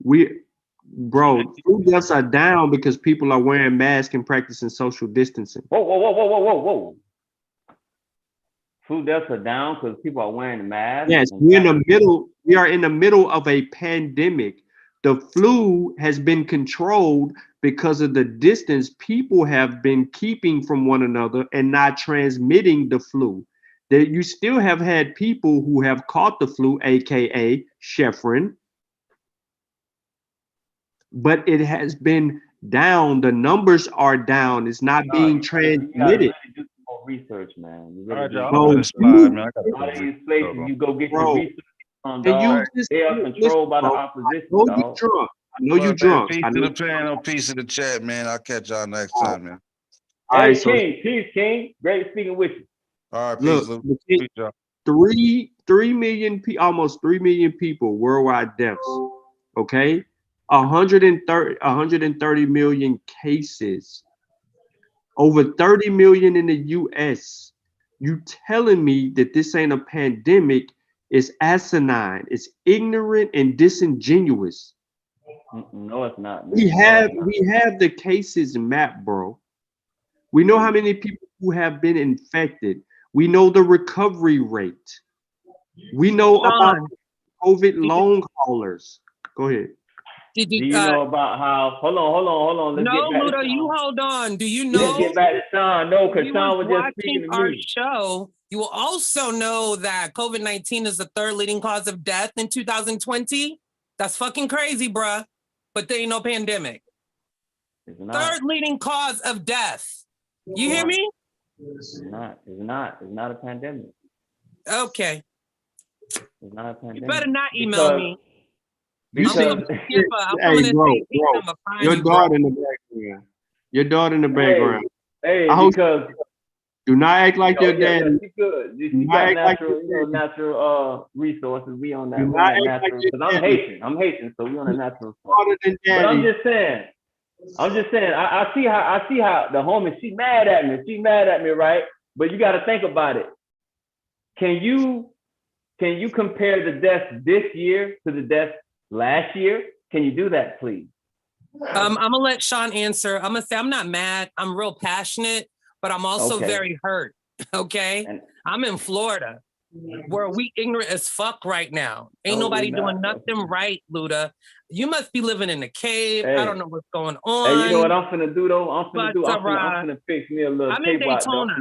Bro, flu deaths are down because people are wearing masks and practicing social distancing. Whoa. Flu deaths are down because people are wearing masks. Yes, we are in the middle of a pandemic. The flu has been controlled because of the distance people have been keeping from one another and not transmitting the flu. That you still have had people who have caught the flu, aka Sheffrin, but it has been down. The numbers are down. It's not being transmitted. You gotta really do some more research, man. You really do. All right, These places you go get your research on, and dog. They are controlled by the opposition, dog. I know you drunk. Peace to the panel, peace to the chat, man. I'll catch y'all next time, man. Hey, King. Great speaking with you. All right, peace, Luke. Peace, y'all. 3 million, almost 3 million people worldwide deaths. Okay, 130 million cases. Over 30 million in the U.S. You telling me that this ain't a pandemic is asinine. It's ignorant and disingenuous. No, it's not. We have the cases mapped, bro. We know how many people who have been infected. We know the recovery rate. We know about COVID long haulers. Go ahead. Do you know about how? Hold on. Let's get back Luda, to Sean. you hold on. Do you know? Let's get back to Sean. No, because Sean was just watching speaking to our me. show. You will also know that COVID-19 is the third leading cause of death in 2020. That's fucking crazy, bruh. But there ain't no pandemic. Third leading cause of death. You hear me? It's not a pandemic. Okay. It's not a pandemic. You better not email me. Hey, bro, your daughter in the background. Your daughter in the background. Hey, because do not act like your dad. She good. She got natural resources. We on that. Natural. Because I'm Haitian, so we on the natural. But I'm just saying. I see how the homie. She mad at me, right? But you got to think about it. Can you compare the deaths this year to the deaths last year? Can you do that, please? I'm gonna let Sean answer. I'm gonna say I'm not mad. I'm real passionate, but I'm also very hurt. Okay, I'm in Florida, where we ignorant as fuck right now. Ain't nobody doing nothing right, Luda. You must be living in a cave. Hey. I don't know what's going on. Hey, you know what I'm finna do though? I'm finna fix me a little I'm in table. Daytona.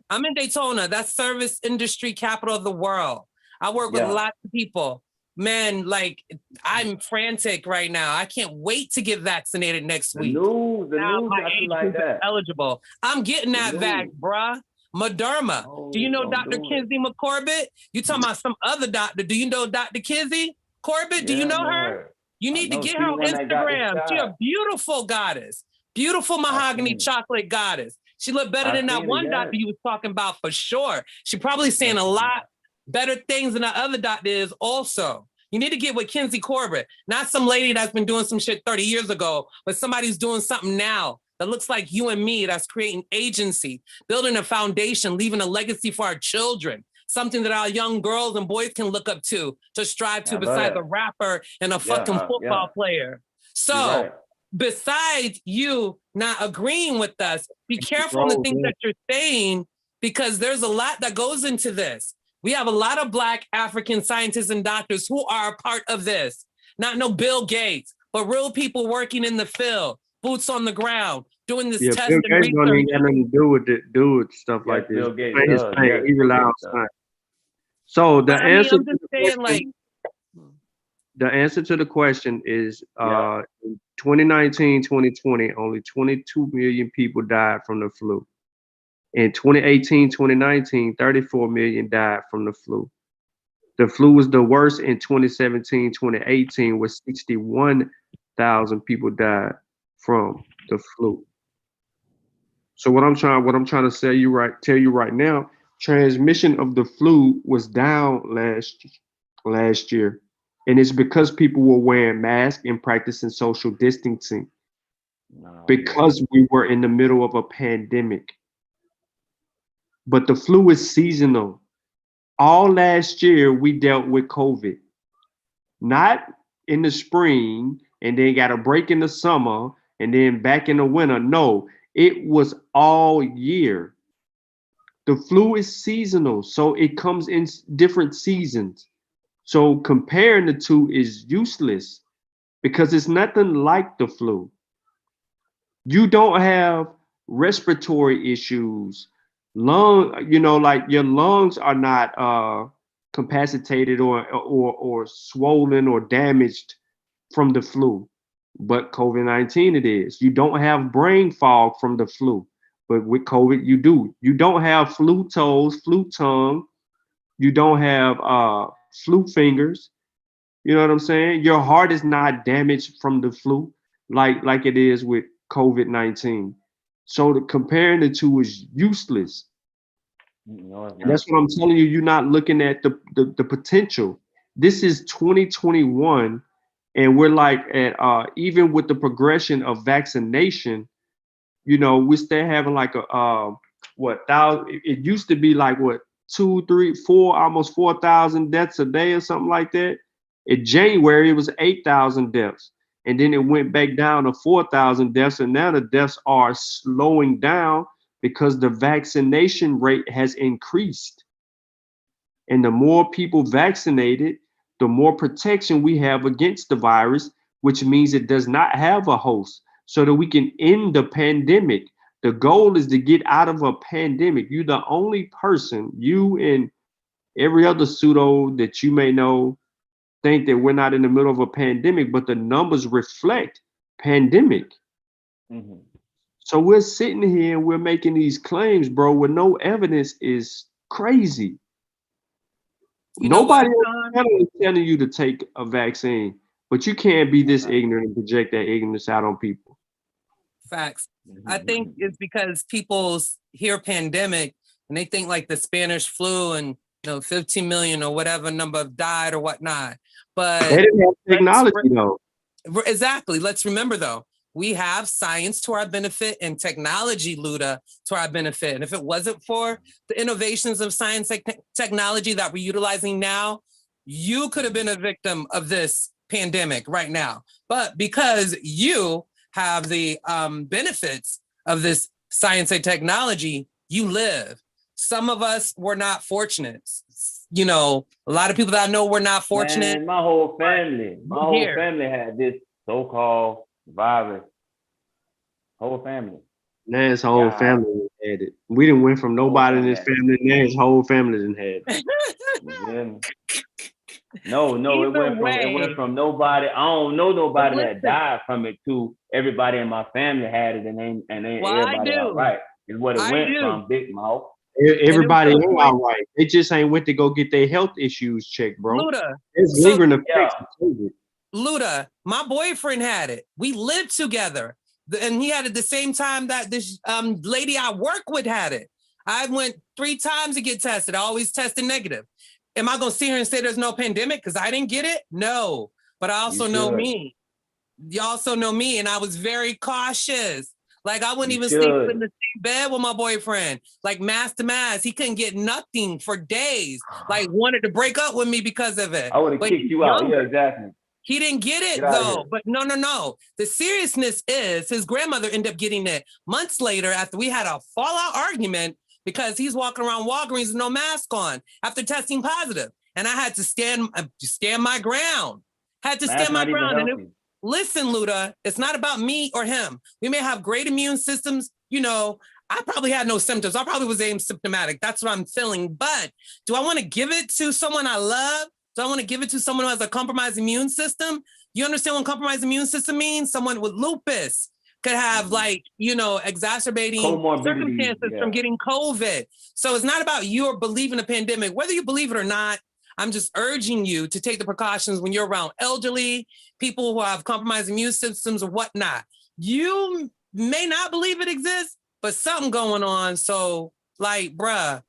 I'm in Daytona. That's service industry capital of the world. I work with lots of people. Man, like I'm frantic right now. I can't wait to get vaccinated next week. The news got you like that. Eligible. I'm getting that vac, bruh. Moderna. Do you know Dr. Kinsey McCorbett? You talking about some other doctor? Do you know Dr. Kinsey Corbett? Do you know her? You need to get her on Instagram. She's a beautiful goddess. Beautiful mahogany chocolate goddess. She looked better than that one doctor you was talking about for sure. She probably saying a lot better things than that other doctor is also. You need to get with Kinsey Corbett, not some lady that's been doing some shit 30 years ago, but somebody who's doing something now that looks like you and me, that's creating agency, building a foundation, leaving a legacy for our children, something that our young girls and boys can look up to strive to besides a rapper and a fucking football player. So besides you not agreeing with us, be careful on the things that you're saying, because there's a lot that goes into this. We have a lot of Black African scientists and doctors who are a part of this. Not no Bill Gates, but real people working in the field, boots on the ground, doing this test Bill and Gates don't even got nothing to do with stuff like this. Bill Gates He rely on science. So the answer. I'm just saying, like, the answer to the question is in 2019, 2020, only 22 million people died from the flu. In 2018, 2019, 34 million died from the flu. The flu was the worst in 2017, 2018, where 61,000 people died from the flu. So what I'm trying to tell you right now, transmission of the flu was down last year. And it's because people were wearing masks and practicing social distancing. Because we were in the middle of a pandemic. But the flu is seasonal. All last year, we dealt with COVID. Not in the spring, and then got a break in the summer, and then back in the winter. No, it was all year. The flu is seasonal, so it comes in different seasons. So comparing the two is useless because it's nothing like the flu. You don't have respiratory issues, like your lungs are not capacitated or swollen or damaged from the flu. But COVID-19 it is. You don't have brain fog from the flu. But with COVID, you do. You don't have flu toes, flu tongue. You don't have flu fingers. You know what I'm saying? Your heart is not damaged from the flu like it is with COVID-19. So comparing the two is useless. And that's what I'm telling you. You're not looking at the potential. This is 2021, and we're like at even with the progression of vaccination, we're still having like a it used to be like 2, 3, 4, almost 4,000 deaths a day or something like that. In January, it was 8,000 deaths. And then it went back down to 4,000 deaths. And now the deaths are slowing down because the vaccination rate has increased. And the more people vaccinated, the more protection we have against the virus, which means it does not have a host, so that we can end the pandemic. The goal is to get out of a pandemic. You're the only person, you and every other pseudo that you may know, think that we're not in the middle of a pandemic, but the numbers reflect pandemic. So we're sitting here and we're making these claims, bro, with no evidence is crazy. Nobody is telling you to take a vaccine, but you can't be this ignorant and project that ignorance out on people. Facts. I think it's because people hear pandemic and they think like the Spanish flu and 15 million or whatever number have died or whatnot. But they didn't have technology though. Exactly. Let's remember though, we have science to our benefit and technology, Luda, to our benefit. And if it wasn't for the innovations of science and technology that we're utilizing now, you could have been a victim of this pandemic right now. But because you have the benefits of this science and technology, you live. Some of us were not fortunate. A lot of people that I know were not fortunate. Man, my whole family had this so-called virus. Whole family. Nan's whole family had it. We didn't win from nobody in his family. Nan's whole family didn't have it. No, it went from nobody. I don't know nobody that died from it to everybody in my family had it, and everybody all right. Is what it went from, Big Mouth. Everybody ain't all right. They just ain't went to go get their health issues checked, bro. Luda. There's lingering effects of COVID. Luda, my boyfriend had it. We lived together. And he had it the same time that this lady I work with had it. I went 3 times to get tested. I always tested negative. Am I going to sit here and say there's no pandemic because I didn't get it? No. But I also know me. You also know me. And I was very cautious. Like I wouldn't even sleep in the same bed with my boyfriend. Like mask to mask. He couldn't get nothing for days. Like wanted to break up with me because of it. I would have kicked you out. Yeah, exactly. He didn't get it though. But no. The seriousness is his grandmother ended up getting it months later after we had a fallout argument because he's walking around Walgreens with no mask on after testing positive. And I had to stand my ground. Listen, Luda, it's not about me or him. We may have great immune systems. I probably had no symptoms. I probably was asymptomatic. That's what I'm feeling. But do I want to give it to someone I love? Do I want to give it to someone who has a compromised immune system? You understand what compromised immune system means? Someone with lupus could have exacerbating circumstances from getting COVID. So it's not about you or believing a pandemic. Whether you believe it or not, I'm just urging you to take the precautions when you're around elderly, people who have compromised immune systems or whatnot. You may not believe it exists, but something going on. So bruh,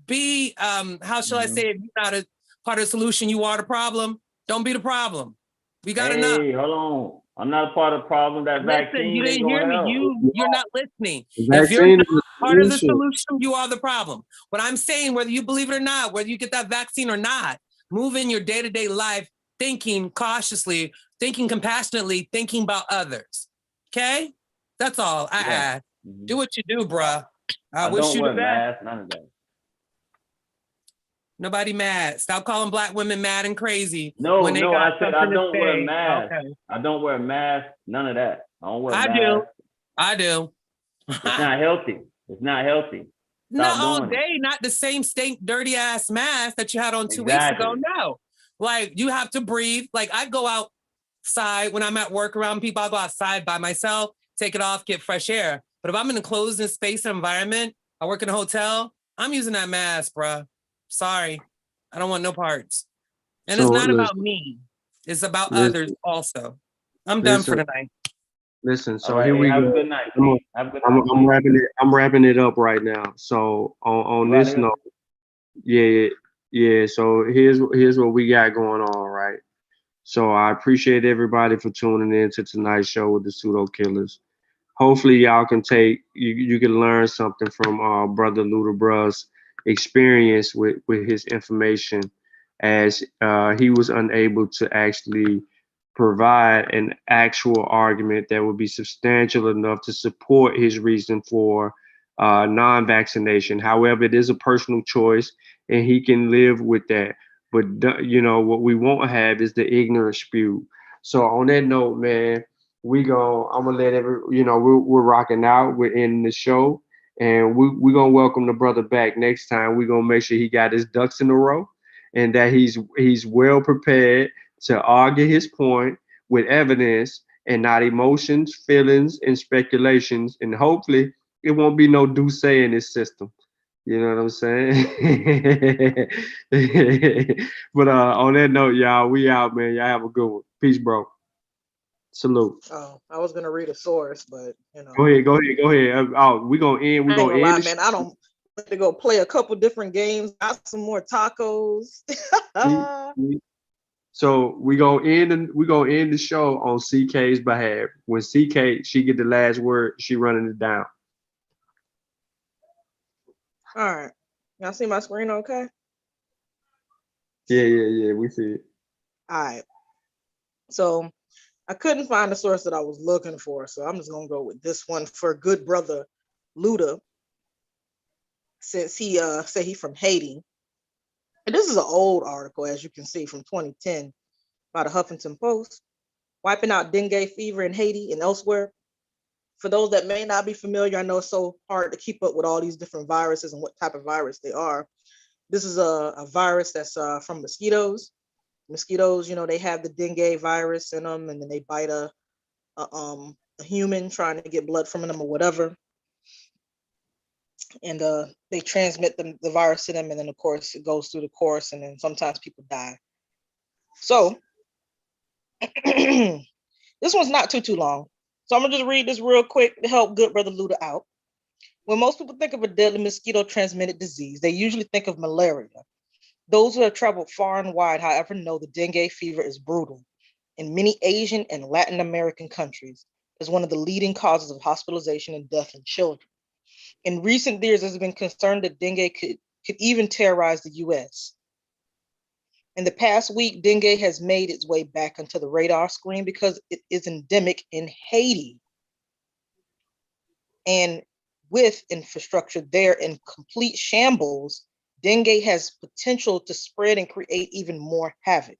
be, how shall I say, if you're not a part of the solution, you are the problem. Don't be the problem. We got hey, enough. Hey, hold on. I'm not a part of the problem. That Listen, vaccine you ain't didn't hear gonna me. help. You're not listening. The If you're vaccine not is a part of the solution. solution, you are the problem. What I'm saying, whether you believe it or not, whether you get that vaccine or not, move in your day-to-day life, thinking cautiously, thinking compassionately, thinking about others. Okay? That's all I ask. Do what you do, bruh. I wish don't you wear the best. masks, none of that. Nobody mad. Stop calling Black women mad and crazy. No, when they no, got I said I something to don't wear say. masks. Okay. I don't wear masks, none of that. I don't wear I masks. do. I do. It's not healthy. It's not healthy. Not Stop all doing it. day, not the same stink, dirty ass mask that you had on 2 weeks ago. Exactly. No. Like you have to breathe. Like I go outside when I'm at work around people, I'll go outside by myself, take it off, get fresh air. But if I'm in a closed space environment, I work in a hotel, I'm using that mask, bruh. Sorry. I don't want no parts. And it's not about me. It's about others also. I'm done for tonight. Listen, so right, here we have go. a good night. I'm wrapping it up right now. So on this note, yeah. So here's what we got going on, right? So I appreciate everybody for tuning in to tonight's show with the PseudoKillas. Hopefully y'all can you can learn something from brother Luda Bruh's experience with his information, as he was unable to actually provide an actual argument that would be substantial enough to support his reason for non-vaccination. However, it is a personal choice and he can live with that. But what we won't have is the ignorant spew. So on that note, man, I'm gonna let we're rocking out. We're ending the show, and we're gonna welcome the brother back next time. We're gonna make sure he got his ducks in a row, and that he's well prepared to argue his point with evidence and not emotions, feelings, and speculations. And hopefully, it won't be no do say in this system. You know what I'm saying? But on that note, y'all, we out, man. Y'all have a good one. Peace, bro. Salute. Oh, I was gonna read a source, but Go ahead. We're gonna end. I ain't gonna lie, man. I don't have to go play a couple different games, got some more tacos. So we're gonna end the show on CK's behalf. When CK she get the last word, she running it down. All right. Y'all see my screen okay? Yeah. We see it. All right. So I couldn't find the source that I was looking for, so I'm just gonna go with this one for good brother Luda, since he said he's from Haiti. And this is an old article, as you can see, from 2010 by the Huffington Post, wiping out dengue fever in Haiti and elsewhere. For those that may not be familiar, I know it's so hard to keep up with all these different viruses and what type of virus they are. This is a virus that's from mosquitoes. Mosquitoes, they have the dengue virus in them, and then they bite a human trying to get blood from them or whatever. And they transmit the virus to them, and then of course it goes through the course, and then sometimes people die. So this one's not too long. So I'm gonna just read this real quick to help good brother Luda out. When most people think of a deadly mosquito-transmitted disease, they usually think of malaria. Those who have traveled far and wide, however, know the dengue fever is brutal. In many Asian and Latin American countries, is one of the leading causes of hospitalization and death in children. In recent years, there's been concern that dengue could even terrorize the US. In the past week, dengue has made its way back onto the radar screen because it is endemic in Haiti. And with infrastructure there in complete shambles, dengue has potential to spread and create even more havoc.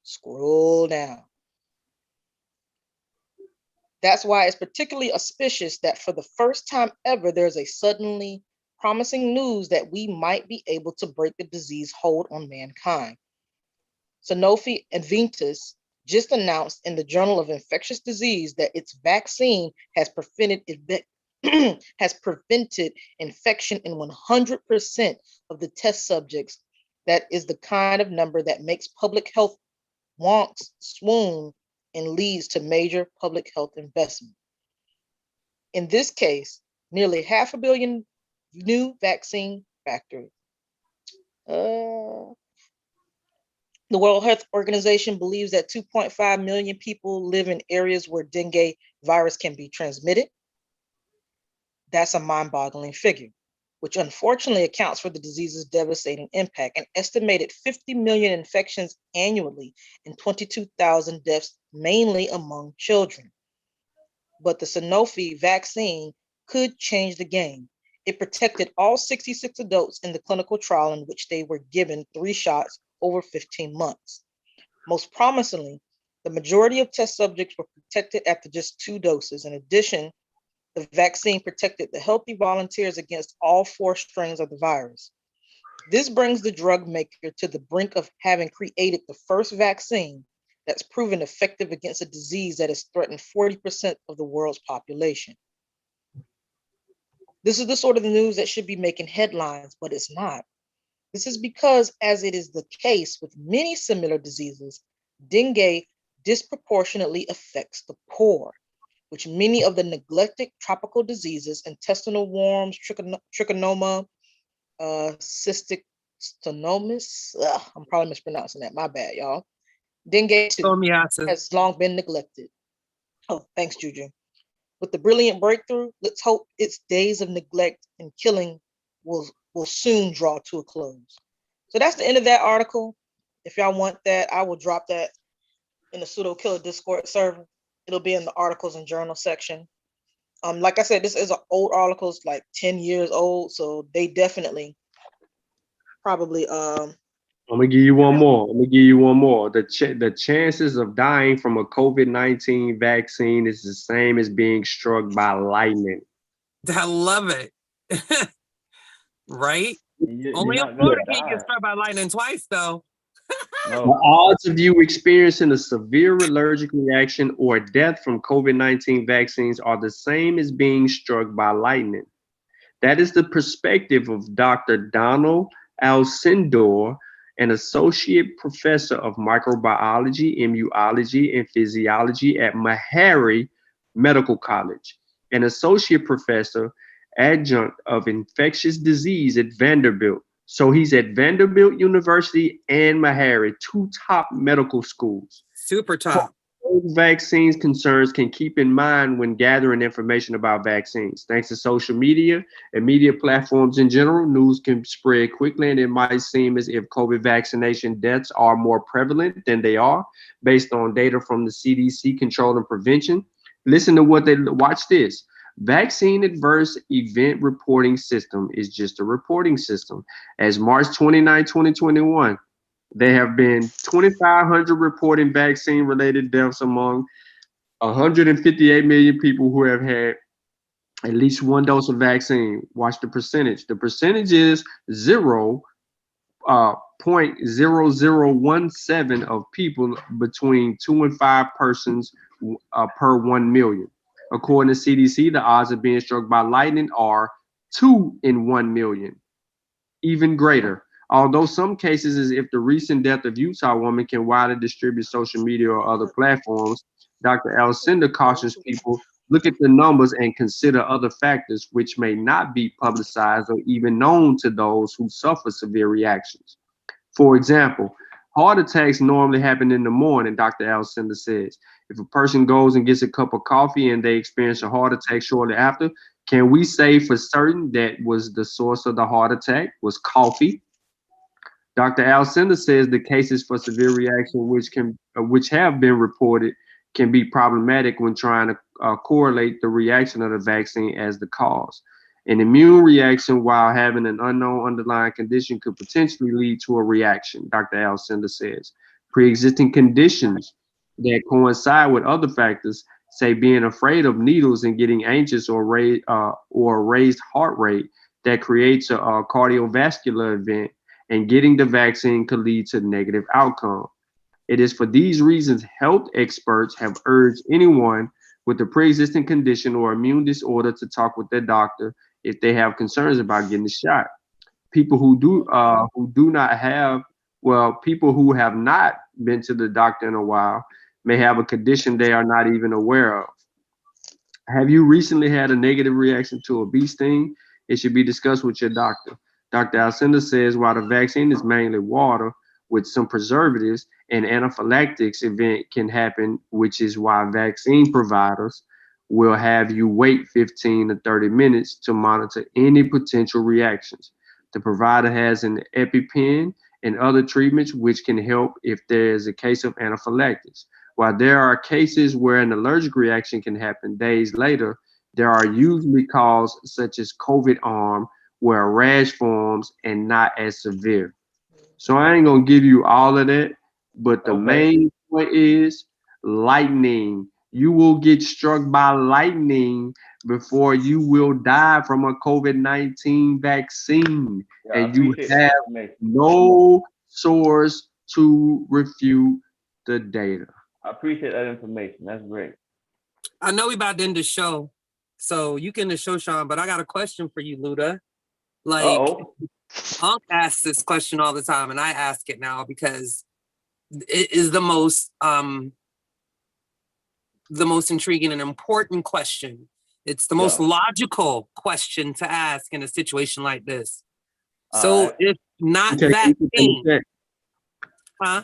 Scroll down. That's why it's particularly auspicious that for the first time ever, there's a suddenly promising news that we might be able to break the disease hold on mankind. Sanofi Aventis just announced in the Journal of Infectious Disease that its vaccine has prevented infection in 100% of the test subjects. That is the kind of number that makes public health wonks swoon and leads to major public health investment. In this case, nearly 500 million new vaccine factors. The World Health Organization believes that 2.5 million people live in areas where dengue virus can be transmitted. That's a mind-boggling figure, which unfortunately accounts for the disease's devastating impact. An estimated 50 million infections annually and 22,000 deaths, mainly among children. But the Sanofi vaccine could change the game. It protected all 66 adults in the clinical trial in which they were given 3 shots over 15 months. Most promisingly, the majority of test subjects were protected after just 2 doses. In addition, the vaccine protected the healthy volunteers against all 4 strains of the virus. This brings the drug maker to the brink of having created the first vaccine that's proven effective against a disease that has threatened 40% of the world's population. This is the sort of news that should be making headlines, but it's not. This is because, as it is the case with many similar diseases, dengue disproportionately affects the poor, which many of the neglected tropical diseases, intestinal worms, trichinoma, cystic stenosis, I'm probably mispronouncing that, my bad, y'all. Dengue too has long been neglected. Oh, thanks, Juju. With the brilliant breakthrough, let's hope its days of neglect and killing will soon draw to a close. So that's the end of that article. If y'all want that, I will drop that in the PseudoKillas Discord server. It'll be in the articles and journal section. Like I said, this is an old article, it's like 10 years old, so they definitely probably I'm gonna give you one more. The chances of dying from a COVID-19 vaccine is the same as being struck by lightning. I love it. Right? Only a Florida can't get struck by lightning twice, though. The odds of you experiencing a severe allergic reaction or death from COVID-19 vaccines are the same as being struck by lightning. That is the perspective of Dr. Donald Alcindor, an associate professor of microbiology, immunology, and physiology at Meharry Medical College, an associate professor adjunct of infectious disease at Vanderbilt. So he's at Vanderbilt University and Meharry, 2 top medical schools. Super top. Vaccines concerns can keep in mind when gathering information about vaccines. Thanks to social media and media platforms in general, news can spread quickly, and it might seem as if COVID vaccination deaths are more prevalent than they are, based on data from the CDC Control and Prevention. Listen to watch this. Vaccine adverse event reporting system is just a reporting system. As March 29, 2021, there have been 2,500 reported vaccine-related deaths among 158 million people who have had at least 1 dose of vaccine. Watch the percentage. The percentage is 0.0017 of people between 2 and 5 persons per 1 million. According to CDC, the odds of being struck by lightning are 2 in 1 million, even greater. Although some cases, as if the recent death of Utah woman, can widely distribute social media or other platforms, Dr. Alcindor cautions people, look at the numbers and consider other factors which may not be publicized or even known to those who suffer severe reactions. For example, heart attacks normally happen in the morning, Dr. Alcindor says. If a person goes and gets a cup of coffee and they experience a heart attack shortly after, can we say for certain that was the source of the heart attack was coffee? Dr. Alcindor says the cases for severe reaction which have been reported can be problematic when trying to correlate the reaction of the vaccine as the cause. An immune reaction while having an unknown underlying condition could potentially lead to a reaction, Dr. Alcindor says. Pre-existing conditions that coincide with other factors, say being afraid of needles and getting anxious or raised heart rate, that creates a cardiovascular event, and getting the vaccine could lead to negative outcome. It is for these reasons health experts have urged anyone with a pre-existing condition or immune disorder to talk with their doctor if they have concerns about getting the shot. People who have not been to the doctor in a while may have a condition they are not even aware of. Have you recently had a negative reaction to a bee sting? It should be discussed with your doctor. Dr. Alcindor says while the vaccine is mainly water, with some preservatives, an anaphylactic event can happen, which is why vaccine providers will have you wait 15 to 30 minutes to monitor any potential reactions. The provider has an EpiPen and other treatments which can help if there is a case of anaphylaxis. While there are cases where an allergic reaction can happen days later, there are usually causes such as COVID arm where a rash forms and not as severe. So I ain't gonna give you all of that, but the main point is lightning. You will get struck by lightning before you will die from a COVID-19 vaccine. Yeah, and you have no source to refute the data. I appreciate that information. That's great. I know we about to end the show, so you can end the show, Sean, but I got a question for you, Luda. Like, Unc asks this question all the time, and I ask it now because it is the most intriguing and important question. It's the most logical question to ask in a situation like this. So if not vaccine, huh?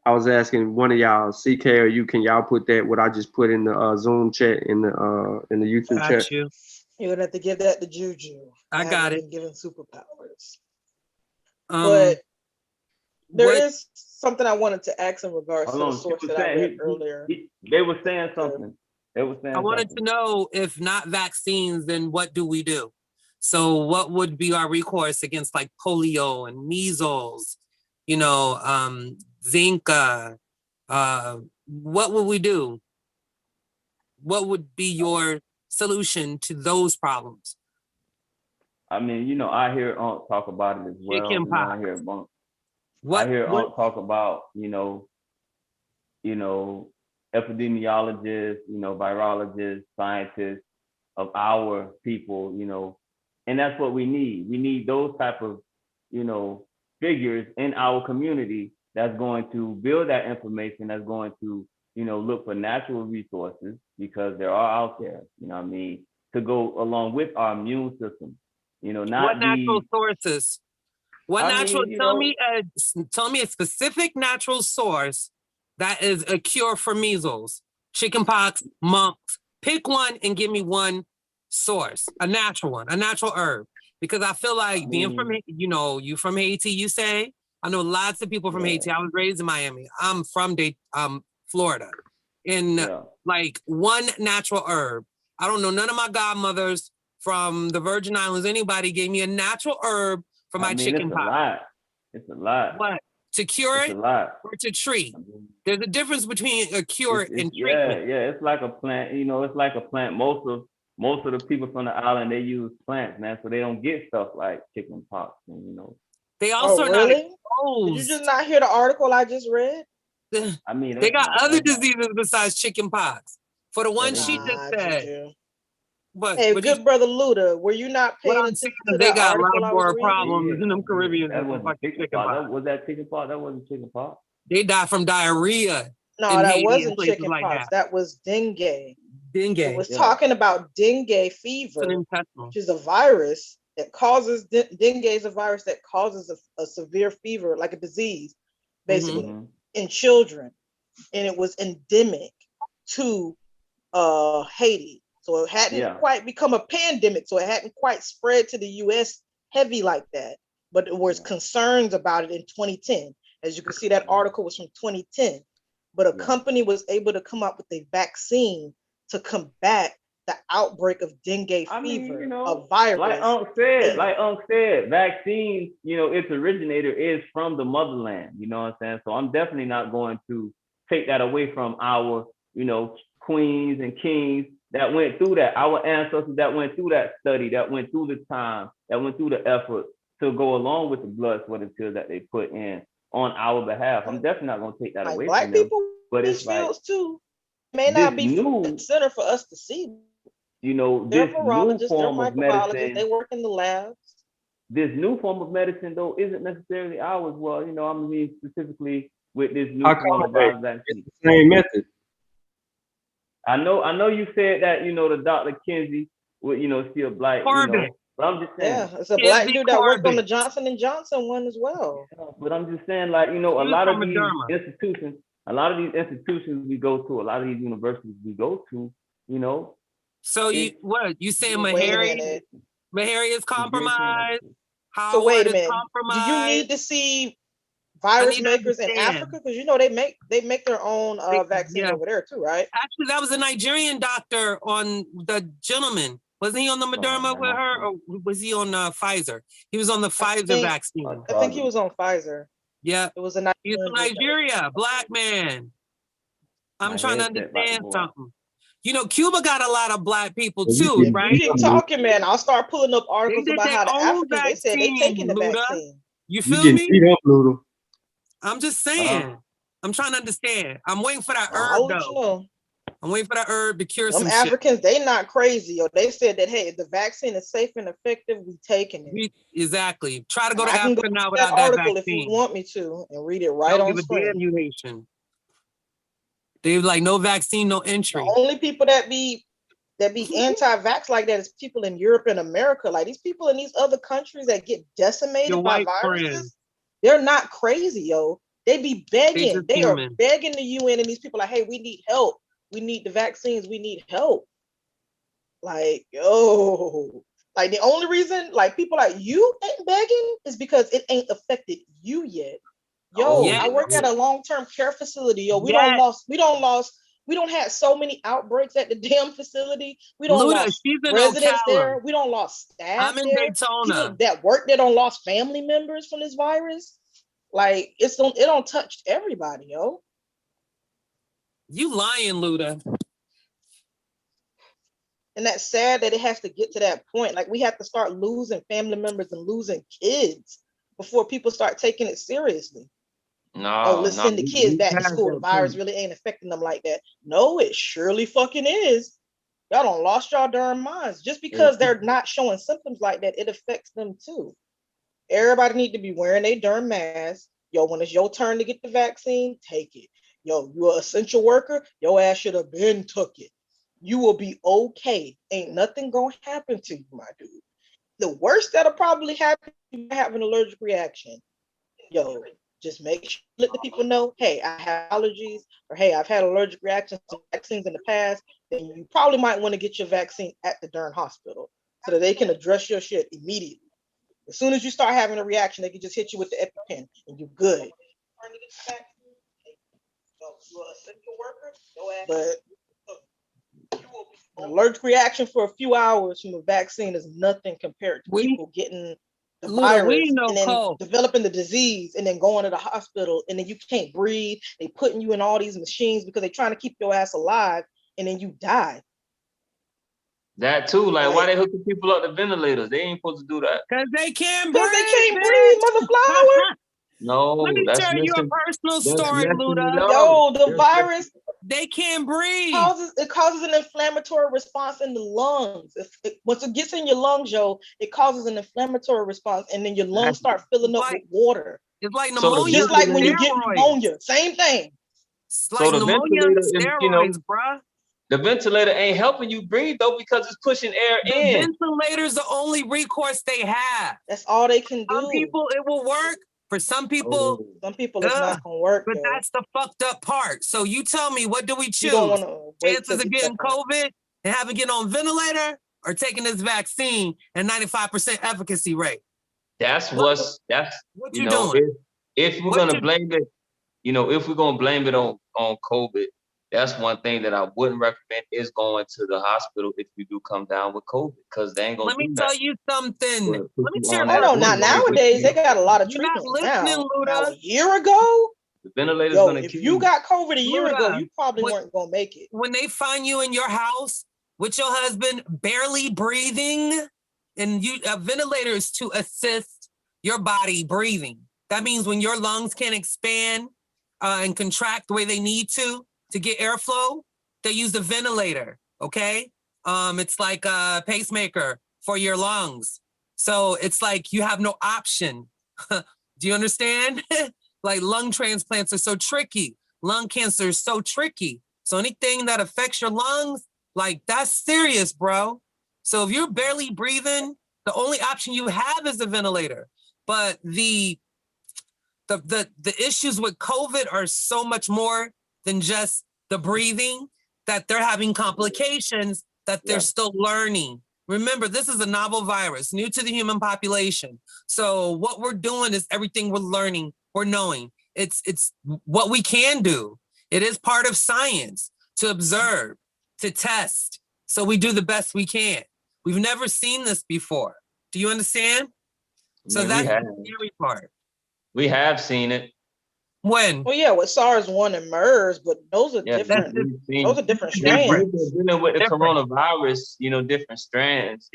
I was asking one of y'all, CK or you, can y'all put that what I just put in the Zoom chat in the YouTube chat? You're gonna have to give that to Juju. I got it. Been given superpowers. But there is something I wanted to ask in regards to the source that I read earlier. They were saying something. I wanted to know, if not vaccines, then what do we do? So what would be our recourse against like polio and measles, Zika? What would we do? What would be your solution to those problems? I mean, I hear Unc talk about it as well. Chickenpox. I hear Unc talk about, epidemiologists, virologists, scientists of our people, and that's what we need. We need those type of, figures in our community that's going to build that information, that's going to, look for natural resources, because there are out there, to go along with our immune system. What natural sources? Tell me a specific natural source that is a cure for measles, chickenpox, mumps. Pick one and give me one source, a natural one, a natural herb. Because I feel like being from, you from Haiti, you say. I know lots of people from Haiti. I was raised in Miami. I'm from Florida. Like one natural herb. I don't know none of my godmothers from the Virgin Islands. Anybody gave me a natural herb for my chickenpox. It's a lot. What? To cure it or to treat? There's a difference between a cure and treatment. Yeah, it's like a plant. It's like a plant. Most of the people from the island, they use plants, man, so they don't get stuff like chickenpox. And, they also are not exposed. Did you just not hear the article I just read? I mean, they got other diseases besides chickenpox. For the one she just said. But good brother Luda, were you not paying attention to they that got a article lot more problems in them Caribbean. That wasn't chickenpox. Was that chickenpox? That wasn't chickenpox. They died from diarrhea. No, that wasn't chickenpox. That was dengue. Dengue. It was talking about dengue fever, which is a virus that causes dengue is a virus that causes a severe fever, like a disease, basically, in children, and it was endemic to Haiti. So it hadn't quite become a pandemic. So it hadn't quite spread to the US heavy like that. But there was concerns about it in 2010. As you can see, that article was from 2010. But a company was able to come up with a vaccine to combat the outbreak of dengue fever, a virus. Like Unc said, vaccines, its originator is from the motherland. You know what I'm saying? So I'm definitely not going to take that away from our, queens and kings that went through that, our ancestors that went through that study, that went through the time, that went through the effort to go along with the blood, sweat, and tears that they put in on our behalf. I'm definitely not going to take that away from them. Black people, but it's fields too. It may not be center for us to see. This new form of medicine, they work in the labs. This new form of medicine, though, isn't necessarily ours. Well, I mean specifically with this new form of vaccine. It's the same method. I know you said that, the Dr. Kinsey would, see a blight, But I'm just saying. Yeah, it's a black dude that worked on the Johnson & Johnson one as well. But I'm just saying, like, you know, a lot of these institutions we go to, a lot of these universities we go to, you know. So you saying Meharry is compromised? So wait a minute. Compromised? Do you need to see virus makers in Africa? Because you know they make their own vaccine over there too, right? Actually, that was a Nigerian doctor on the gentleman. Wasn't he on the Moderna with her, or was he on Pfizer? He was on the Pfizer vaccine. I think he was on Pfizer. Yeah, it was a he's from Nigeria, black man. I'm trying to understand something. You know, Cuba got a lot of black people too, right? Keep talking, man. I'll start pulling up articles about how the Africans they said they taking the vaccine. You feel me? Beat up, Luda. I'm just saying. I'm trying to understand. I'm waiting for that herb though. I'm waiting for that herb to cure some Africans, shit. they not crazy. Or they said that, hey, if the vaccine is safe and effective, we taking it. Exactly. Try to go to Africa now without that article vaccine. If you want me to, and read it right on screen. Damn you, Haitian. They like no vaccine, no entry. The only people that be anti-vax like that is people in Europe and America. Like these people in these other countries that get decimated by viruses, they're not crazy, yo. They be begging. They are begging the UN and these people like, hey, we need help. We need the vaccines. We need help. Like, yo, like the only reason like people like you ain't begging is because it ain't affected you yet. Yo, I work at a long-term care facility. Yo, we don't have so many outbreaks at the damn facility. We don't lost residents there. We don't lost staff I'm in Daytona. People that work there don't lost family members from this virus. Like it don't touch everybody, yo. You lying, Luda. And that's sad that it has to get to that point. Like we have to start losing family members and losing kids before people start taking it seriously. Let's send the kids back to school. The virus really ain't affecting them like that. No, it surely fucking is. Y'all done lost y'all darn minds. Just because they're not showing symptoms like that, it affects them too. Everybody need to be wearing their darn mask. Yo, when it's your turn to get the vaccine, take it. Yo, you're an essential worker, your ass should have been took it. You will be okay. Ain't nothing gonna happen to you, my dude. The worst that'll probably happen, you have an allergic reaction. Yo, just make sure, let the people know, hey, I have allergies, or hey, I've had allergic reactions to vaccines in the past, then you probably might want to get your vaccine at the darn hospital so that they can address your shit immediately. As soon as you start having a reaction, they can just hit you with the EpiPen and you're good. But an allergic reaction for a few hours from a vaccine is nothing compared to people getting the virus and then developing the disease and then going to the hospital and then you can't breathe. They putting you in all these machines because they're trying to keep your ass alive and then you die. That too, like why they hooking people up to ventilators? They ain't supposed to do that. Because they can't breathe. Because they can't breathe, mother flower. No, let me tell you a personal story, Luda. Yo, the virus, they can't breathe. It causes an inflammatory response in the lungs. Once it gets in your lungs, yo, it causes an inflammatory response, and then your lungs start filling up with water. It's like pneumonia. Just like when you get pneumonia, same thing. It's like pneumonia and steroids, bruh. The ventilator ain't helping you breathe though because it's pushing air in. The ventilator's the only recourse they have. That's all they can do. Some people it will work. For some people, it's not gonna work. But that's the fucked up part. So you tell me, what do we choose? Chances of getting COVID and having to get on ventilator, or taking this vaccine and 95% efficacy rate? That's what you doing. If we're gonna blame it, if we're gonna blame it on COVID, that's one thing that I wouldn't recommend is going to the hospital if you do come down with COVID, because they ain't gonna. Let me tell you something. Let me share. Hold on, not nowadays. They got a lot of treatment now. A year ago, the ventilator's gonna if you got COVID a year ago, you probably weren't gonna make it. When they find you in your house with your husband barely breathing, and a ventilator is to assist your body breathing. That means when your lungs can't expand and contract the way they need to get airflow, they use the ventilator, okay? It's like a pacemaker for your lungs. So it's like you have no option. Do you understand? Like lung transplants are so tricky. Lung cancer is so tricky. So anything that affects your lungs, like that's serious, bro. So if you're barely breathing The only option you have is a ventilator. But the issues with COVID are so much more than just the breathing, that they're having complications that they're still learning. Remember, this is a novel virus, new to the human population. So what we're doing is everything we're learning, we're knowing. It's what we can do. It is part of science to observe, to test. So we do the best we can. We've never seen this before. Do you understand? So that's the scary part. We have seen it. When? Well, yeah, with SARS-1 and MERS, but those are different. Those are different strands. Dealing with the coronavirus, different strands,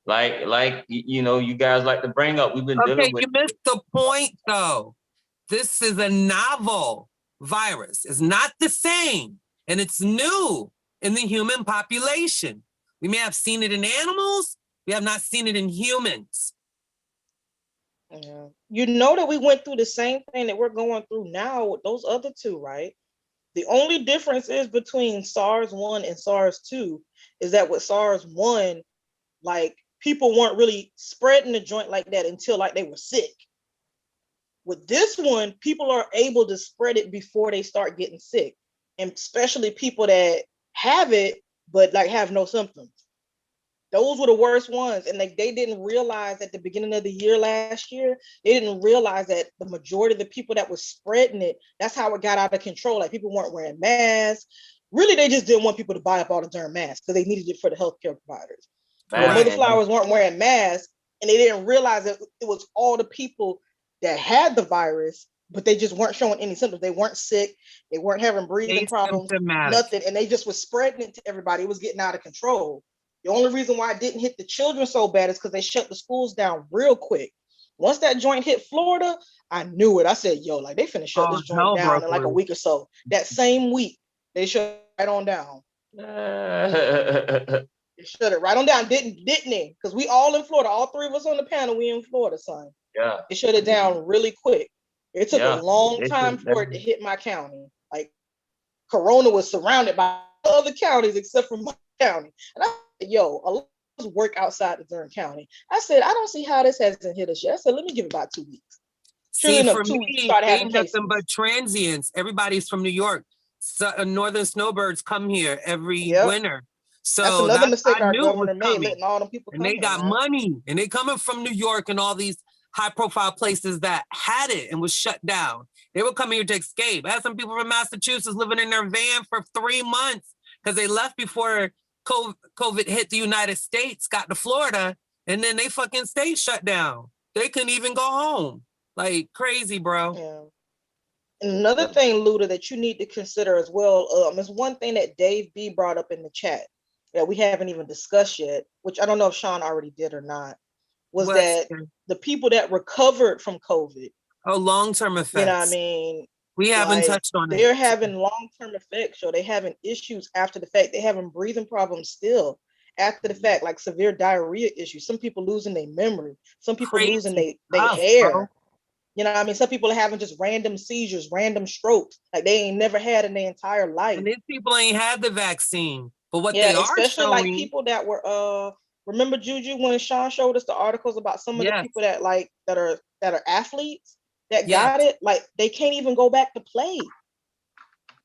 like you guys like to bring up. We've been dealing with. You missed the point, though. This is a novel virus. It's not the same, and it's new in the human population. We may have seen it in animals. We have not seen it in humans. Yeah. You know that we went through the same thing that we're going through now with those other two, right? The only difference is between SARS-1 and SARS-2 is that with SARS-1, like, people weren't really spreading the joint like that until like they were sick. With this one, people are able to spread it before they start getting sick, and especially people that have it but like have no symptoms. Those were the worst ones, and they didn't realize at the beginning of the year last year, they didn't realize that the majority of the people that was spreading it, that's how it got out of control. Like, people weren't wearing masks. Really, they just didn't want people to buy up all the darn masks because they needed it for the healthcare providers. Mother Flowers weren't wearing masks, and they didn't realize that it was all the people that had the virus, but they just weren't showing any symptoms. They weren't sick. They weren't having breathing problems, nothing. And they just was spreading it to everybody. It was getting out of control. The only reason why it didn't hit the children so bad is because they shut the schools down real quick. Once that joint hit Florida, I knew it. I said, yo, like, they finna shut this joint down in like a week or so. That same week, they shut it right on down. They shut it right on down, didn't they? Because we all in Florida, all three of us on the panel, we in Florida, son. Yeah. They shut it down really quick. It took a long time for it to hit my county. Like, Corona was surrounded by other counties except for my county. And I said, yo, a lot of us work outside the Durham County. I said, I don't see how this hasn't hit us yet. I said, let me give it about 2 weeks. See, for me, ain't nothing but transients. Everybody's from New York. So, northern snowbirds come here every winter. So that's another mistake our governor made, coming. letting all them people come And they got money, and they coming from New York and all these high-profile places that had it and was shut down. They were coming here to escape. I had some people from Massachusetts living in their van for 3 months because they left before COVID hit the United States, got to Florida, and then they fucking state shut down. They couldn't even go home. Like, crazy, bro. Yeah. And another thing, Luda, that you need to consider as well, is one thing that Dave B brought up in the chat that we haven't even discussed yet, which I don't know if Sean already did or not, was that the people that recovered from COVID. Oh, long-term effects. You know what I mean? We haven't touched on it. They're having long-term effects, so they're having issues after the fact. They're having breathing problems still after the fact, like severe diarrhea issues. Some people losing their memory. Some people losing their hair. Bro. You know what I mean? Some people are having just random seizures, random strokes, like they ain't never had in their entire life. And these people ain't had the vaccine. But what they are especially showing, like people that were remember Juju when Sean showed us the articles about some of the people that like that are athletes that got it, like they can't even go back to play.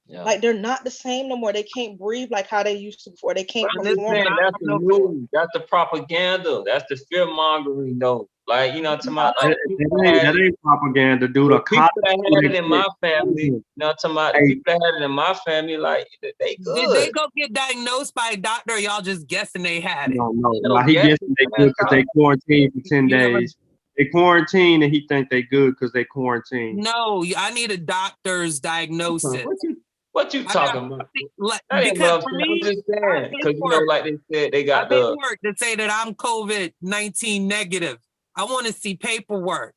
Yeah. Like they're not the same no more. They can't breathe like how they used to before. They can't perform. That's the news. That's the propaganda. That's the fear mongering though. Like, you know, to my that ain't propaganda, dude. People that had it in my family, you know, to my people that had it in my family, like they good. Did they go get diagnosed by a doctor? Or y'all just guessing they had it? No. Like, he guessing they good because they quarantined for 10 days. They quarantine and he think they good because they quarantine. No, I need a doctor's diagnosis. What you talking about? Because for me, I'm just saying, because you know, like they said, they got the work to say that I'm COVID-19 negative. I want to see paperwork.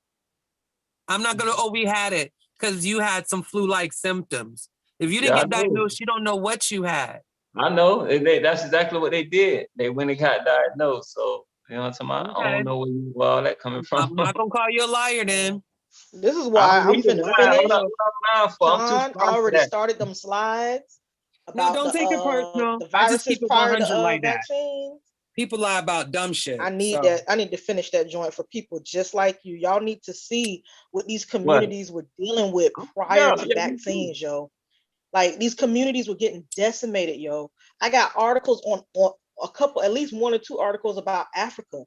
I'm not gonna, we had it because you had some flu-like symptoms. If you didn't get diagnosed, you don't know what you had. I know. That's exactly what they did. They went and got diagnosed. So, you know what I'm talking about? I don't know where all that coming from. I'm not gonna call you a liar then. This is why I'm finna finish. Sean already started them slides. No, don't take it personal. The viruses prior to vaccines. People lie about dumb shit. I need that. I need to finish that joint for people just like you. Y'all need to see what these communities were dealing with prior to vaccines, yo. Like these communities were getting decimated, yo. I got articles on a couple, at least 1 or 2 articles about Africa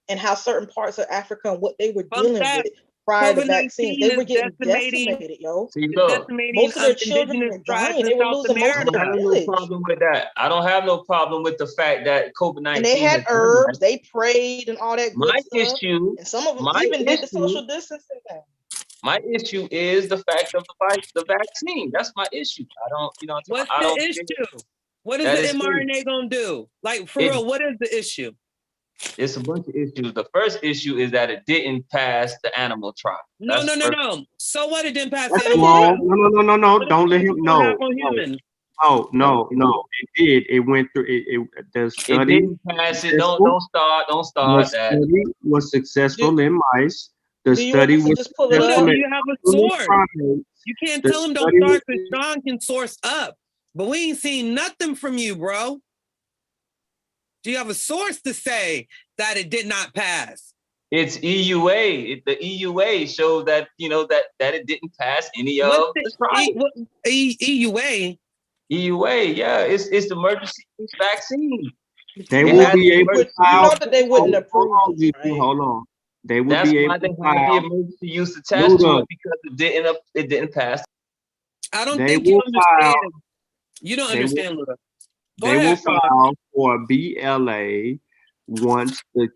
and how certain parts of Africa and what they were dealing with prior to vaccines. They were getting decimated, yo. See, look, Most of their children were dying. They were losing most of I don't their have village. no problem with that. I don't have no problem with the fact that COVID-19. And they had herbs, they prayed and all that good My stuff. issue, And some of them even did the social distancing thing. My issue is the fact of the vaccine. That's my issue. I don't, What's I don't the issue? What is that the is mRNA gonna do? Like for real, what is the issue? It's a bunch of issues. The first issue is that it didn't pass the animal trial. No. So what? It didn't pass That's the animal trial. No. Don't let him know. No. It did. It went through. The study. It didn't pass it. Don't start The that. study was successful in mice. The Do you study want me to was just pull it up? successful Do in you have a human source? primates. You can't The tell him don't study start was- because John can source up. But we ain't seen nothing from you, bro. Do you have a source to say that it did not pass? It's EUA. The EUA shows that that it didn't pass any of the trials. EUA? EUA, yeah, it's the emergency use vaccine. They will be able to file. You know that they wouldn't approve this, right? Hold on. They would That's be why able they to have the file. emergency use attached to Luda. it because it didn't pass. I don't They think you will file. understand. You don't They will- understand, Luda. Go They ahead, will Sean. file for a BLA once the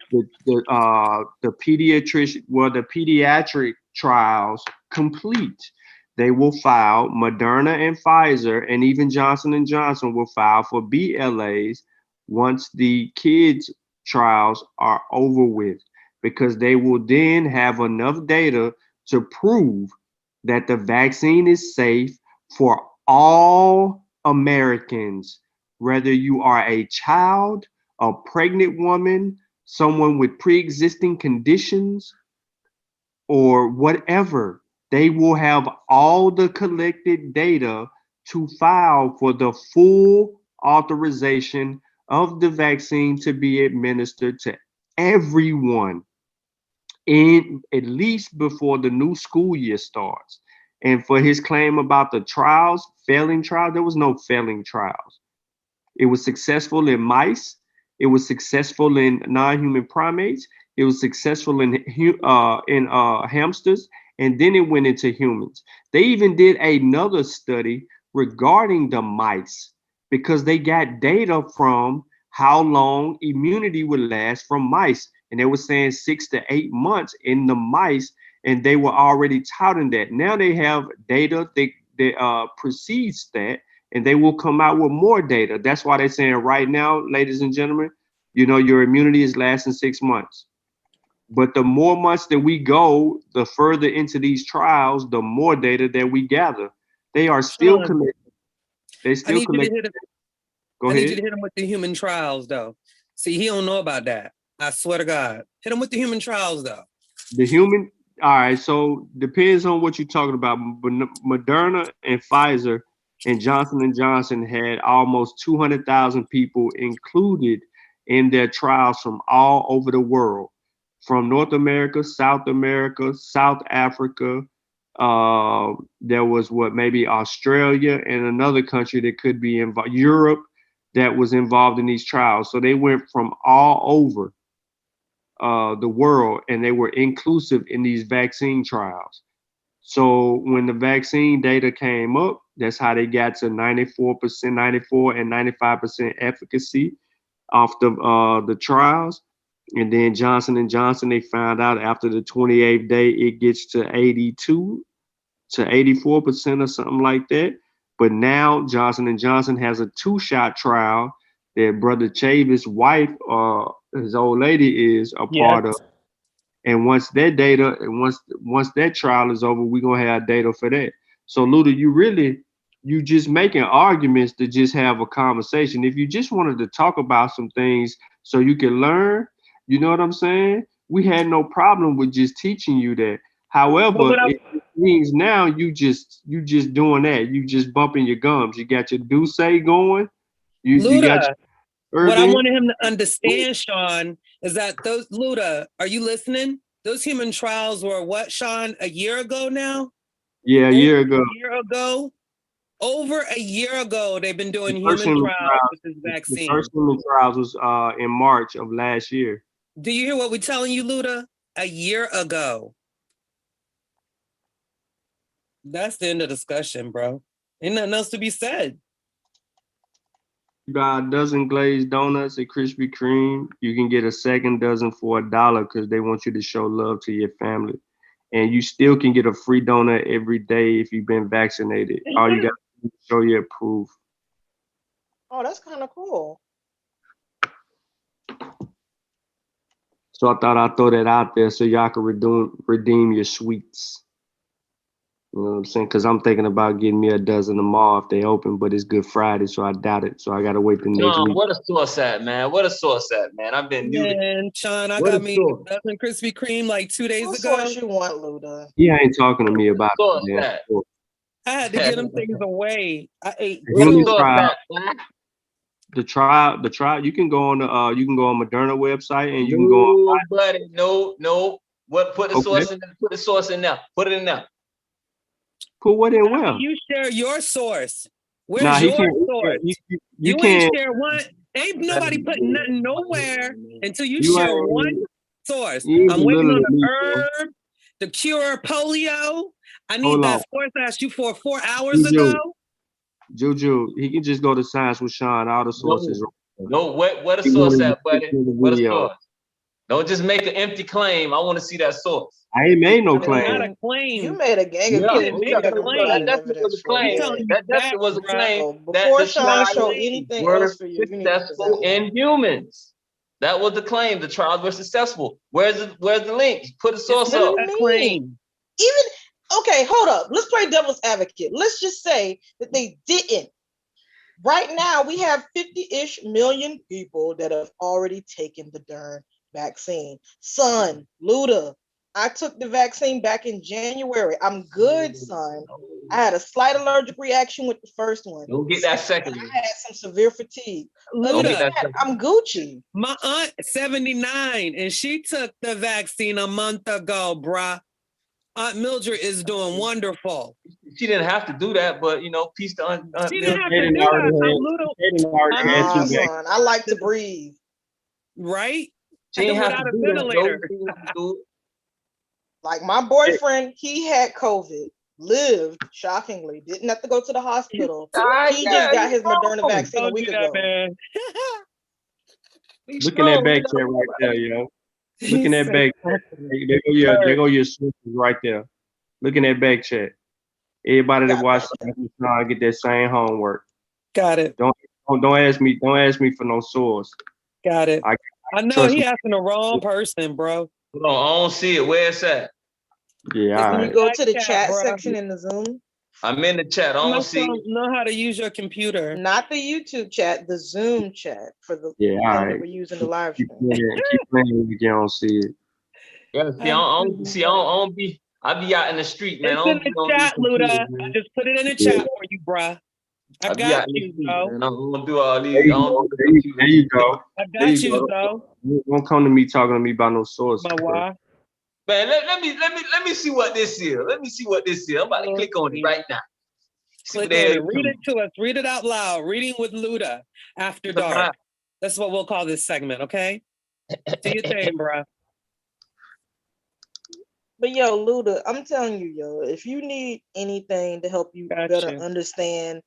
pediatric trials complete. They will file. Moderna and Pfizer and even Johnson & Johnson will file for BLAs once the kids trials are over with, because they will then have enough data to prove that the vaccine is safe for all Americans, whether you are a child, a pregnant woman, someone with pre-existing conditions, or whatever. They will have all the collected data to file for the full authorization of the vaccine to be administered to everyone in at least before the new school year starts. And for his claim about the trials, failing trials, there was no failing trials. It was successful in mice. It was successful in non-human primates. It was successful in hamsters, and then it went into humans. They even did another study regarding the mice because they got data from how long immunity would last from mice. And they were saying 6 to 8 months in the mice, and they were already touting that. Now they have data that precedes that, and they will come out with more data. That's why they're saying right now, ladies and gentlemen, your immunity is lasting 6 months. But the more months that we go, the further into these trials, the more data that we gather. They are still collecting. They still collecting. I need you to hit him with the human trials, though. See, he don't know about that. I swear to God. Hit him with the human trials, though. The human, all right, so depends on what you're talking about. Moderna and Pfizer and Johnson & Johnson had almost 200,000 people included in their trials from all over the world, from North America, South Africa. There was maybe Australia and another country that could be involved, Europe, that was involved in these trials. So they went from all over the world, and they were inclusive in these vaccine trials. So when the vaccine data came up, that's how they got to 94% and 95% efficacy off the trials. And then Johnson & Johnson, they found out after the 28th day, it gets to 82 to 84% or something like that. But now Johnson & Johnson has a 2-shot trial that Brother Chavis' wife, his old lady, is a part of. And once that data, and once that trial is over, we're gonna have data for that. So Luda, you just making arguments to just have a conversation. If you just wanted to talk about some things so you can learn, you know what I'm saying? We had no problem with just teaching you that. However, it means now you just doing that. You just bumping your gums. You got your do say going. You got What I wanted him to understand, Sean, is that those, Luda, are you listening? Those human trials were what, Sean, a year ago now? Yeah, a year ago. Over a year ago, they've been doing human trials with this vaccine. The first human trials was in March of last year. Do you hear what we're telling you, Luda? A year ago. That's the end of the discussion, bro. Ain't nothing else to be said. You got a dozen glazed donuts at Krispy Kreme. You can get a second dozen for $1 because they want you to show love to your family. And you still can get a free donut every day if you've been vaccinated. All you got to do is show your proof. Oh, that's kind of cool. So I thought I'd throw that out there so y'all can redeem your sweets. You know what I'm saying? Because I'm thinking about getting me a dozen tomorrow if they open, but it's Good Friday, so I doubt it. So I got to wait the next week. What a source at, man. What a source at, man. I've been Man, Sean, I got me a dozen Krispy Kreme like 2 days ago. What you want, Luda? He ain't talking to me about it. I had to get them things away. I ate the trial. You can go on the Moderna website and you can go on. Buddy, no. What? Put the source in there. Put the source in there. Put it in there. Put what in where? You share your source. Where's your source? You ain't share one. Ain't nobody putting nothing nowhere until you share one source. I'm waiting on the herb, the cure polio. I need that source I asked you for 4 hours ago. Juju, he can just go to Science with Sean. All the sources. No, what a source at, buddy? What a source? Don't just make an empty claim. I want to see that source. I ain't made no claim. Not a claim. You made a gang of That definitely was a claim. That definitely was a claim. Before Sean show anything else for you, you need to successful in humans. That was the claim. The trials were successful. Where's the link? Put a source up. Even okay, hold up. Let's play devil's advocate. Let's just say that they didn't. Right now, we have 50-ish million people that have already taken the D.A.R.E vaccine. Son, Luda, I took the vaccine back in January. I'm good, son. I had a slight allergic reaction with the first one. Don't get that second one. I had some severe fatigue. Luda, I'm Gucci. My aunt, 79, and she took the vaccine a month ago, bruh. Aunt Mildred is doing wonderful. She didn't have to do that, but peace to Aunt She didn't have to do that. I like to breathe. Right? She ain't have to do ventilator. Like my boyfriend, he had COVID, lived shockingly, didn't have to go to the hospital. He just got his Moderna vaccine a week ago. Look in that back chat right there, yo. Look in that back chat. There go your sources right there. Look in that back chat. Everybody that watches trying to get that same homework. Got it. Don't ask me for no source. Got it. I know he asking the wrong person, bro. Hold on, I don't see it. Where it's at? Yeah. Can you go to the chat section in the Zoom? I'm in the chat. I don't see it. Know how to use your computer. Not the YouTube chat, the Zoom chat for the that we're using the live stream. Keep playing if you don't see it. Yeah, see, I be out in the street, man. It's in the chat, Luda. I just put it in the chat for you, bruh. I got you, bro. I'm gonna do all these. There you go. I got you, though. Don't come to me talking to me about no source. My why? Man, let me see what this is. Let me see what this is. I'm about to click on it right now. Click on it. Read it to us. Read it out loud. Reading with Luda after dark. That's what we'll call this segment, okay? Do your thing, bro. But yo, Luda, I'm telling you, yo, if you need anything to help you better understand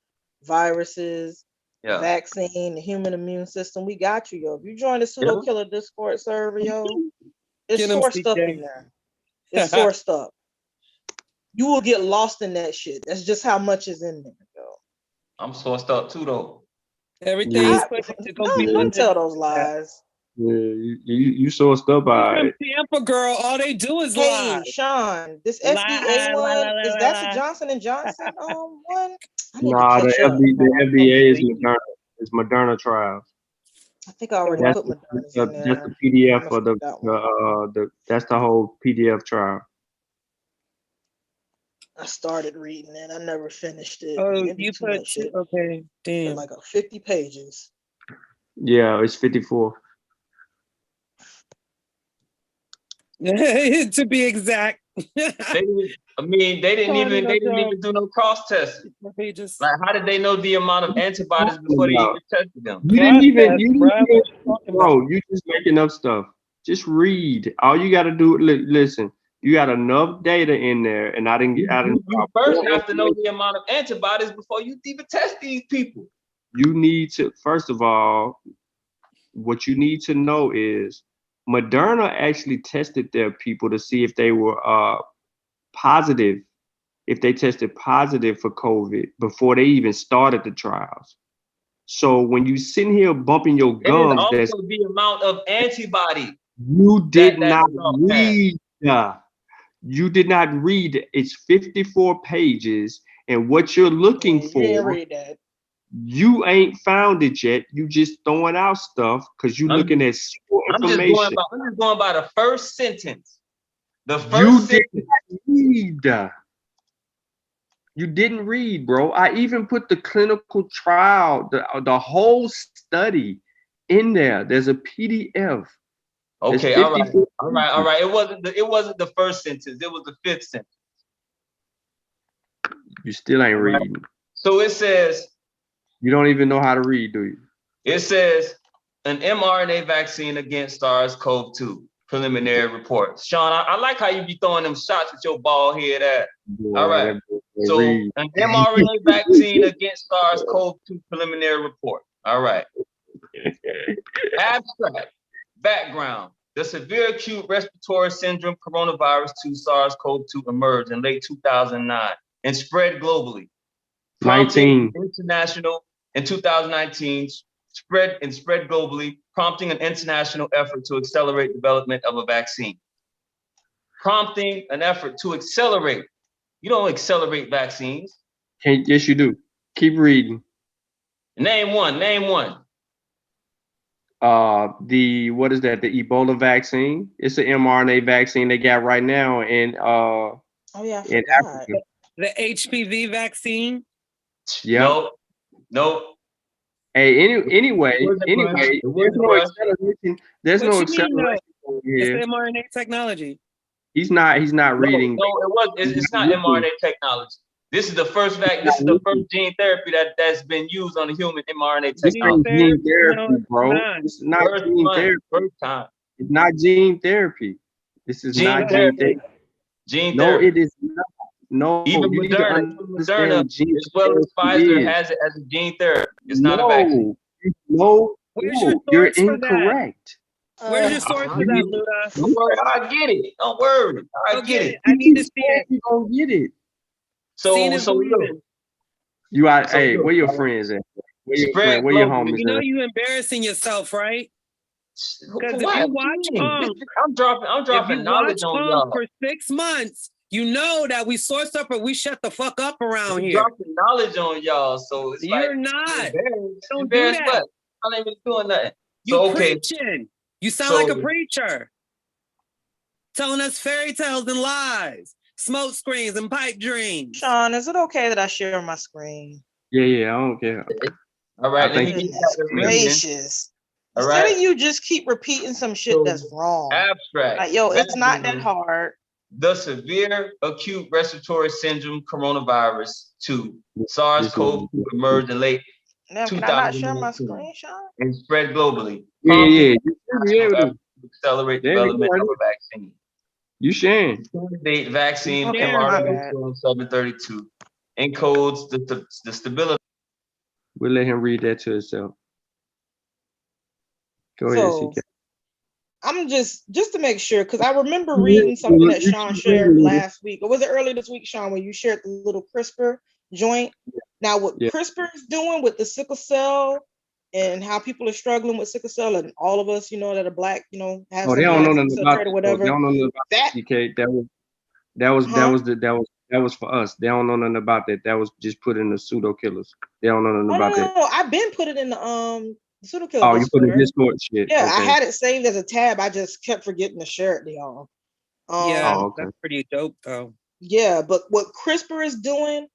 viruses, vaccine, the human immune system, we got you, yo. If you join the PseudoKillas Discord server, yo, it's source stuff in there. It's source stuff. You will get lost in that shit. That's just how much is in there, yo. I'm sourced up too, though. Everything's don't tell those lies. Yeah, you sourced up by Tampa girl. All they do is lie. Sean, this FDA one is that the Johnson & Johnson one? Nah, the FDA is Moderna. It's Moderna trials. I think I already put Moderna in there. That's the PDF for the that's the whole PDF trial. I started reading it. I never finished it. Oh, you put okay, damn. Like 50 pages. Yeah, it's 54. To be exact. They didn't even do no cross testing. Like, how did they know the amount of antibodies before they even tested them? Bro, you just making up stuff. Just read. All you got to do, listen. You got enough data in there, and I didn't. You first have to know the amount of antibodies before you even test these people. You need to, first of all, what you need to know is Moderna actually tested their people to see if they were positive, if they tested positive for COVID before they even started the trials. So when you sitting here bumping your gums, there's also the amount of antibody. You did not read. You did not read. It's 54 pages, and what you're looking for, you ain't found it yet. You just throwing out stuff because you looking at information. I'm just going by the first sentence. The first sentence. Did not read. You didn't read, bro. I even put the clinical trial, the whole study in there. There's a PDF. Okay, all right. It wasn't the first sentence. It was the fifth sentence. You still ain't reading. So it says. You don't even know how to read, do you? It says an mRNA vaccine against SARS-CoV-2. Preliminary reports. Sean, I like how you be throwing them shots with your bald head at. All right. So an mRNA vaccine against SARS-CoV-2 preliminary report. All right. Abstract. Background. The severe acute respiratory syndrome coronavirus 2 SARS-CoV-2 emerged in late 2009 and spread globally. 19. International in 2019 spread globally, prompting an international effort to accelerate development of a vaccine. Prompting an effort to accelerate. You don't accelerate vaccines. Yes, you do. Keep reading. Name one. What is that? The Ebola vaccine. It's an mRNA vaccine they got right now in in Africa. The HPV vaccine. Yeah. Nope. Hey, anyway, there's no acceleration over here. It's mRNA technology. He's not reading. It's not mRNA technology. This is the first gene therapy that's been used on a human mRNA technology. This ain't gene therapy, bro. It's not gene therapy. First time. It's not gene therapy. This is not gene therapy. Gene no, therapy. it is not. No, even Moderna, as well as Pfizer, has it as a gene therapy. It's not a vaccine. No, you're incorrect. Where's your source for that, Luda? Don't worry, I get it. Don't worry, I get it. I need to see it. You don't get it. So you are. Hey, where your friends at? Where your homies at? You know you embarrassing yourself, right? Because if you watch I'm dropping knowledge on y'all for 6 months. You know that we sourced up or we shut the fuck up around here. Dropping knowledge on y'all, so it's you're not. Don't do that. I'm not even doing nothing. You preaching. You sound like a preacher, telling us fairy tales and lies, smoke screens and pipe dreams. Sean, is it okay that I share my screen? Yeah, I don't care. All right, gracious. Instead of you just keep repeating some shit that's wrong. Abstract. Like, it's not that hard. The severe acute respiratory syndrome coronavirus 2 SARS-CoV-2 emerged in late 2019 can I not share my screen, Sean? and spread globally. Yeah. To accelerate development of a vaccine. You sharing? Date vaccine mRNA 732 encodes the stability. We'll let him read that to himself. Go ahead, CK. I'm just to make sure, because I remember reading something that Sean shared last week, or was it early this week, Sean, when you shared the little CRISPR joint? Now, what CRISPR is doing with the sickle cell and how people are struggling with sickle cell, and all of us, that are Black, have they don't know nothing about or whatever. They don't know nothing about that. CK, that was for us. They don't know nothing about that. That was just put in the PseudoKillas. They don't know nothing about that. No, I've been put it in the PseudoKillas. Oh, you put in Discord shit. Yeah, okay. I had it saved as a tab. I just kept forgetting to share it to y'all. That's pretty dope, though. Yeah, but what CRISPR is doing,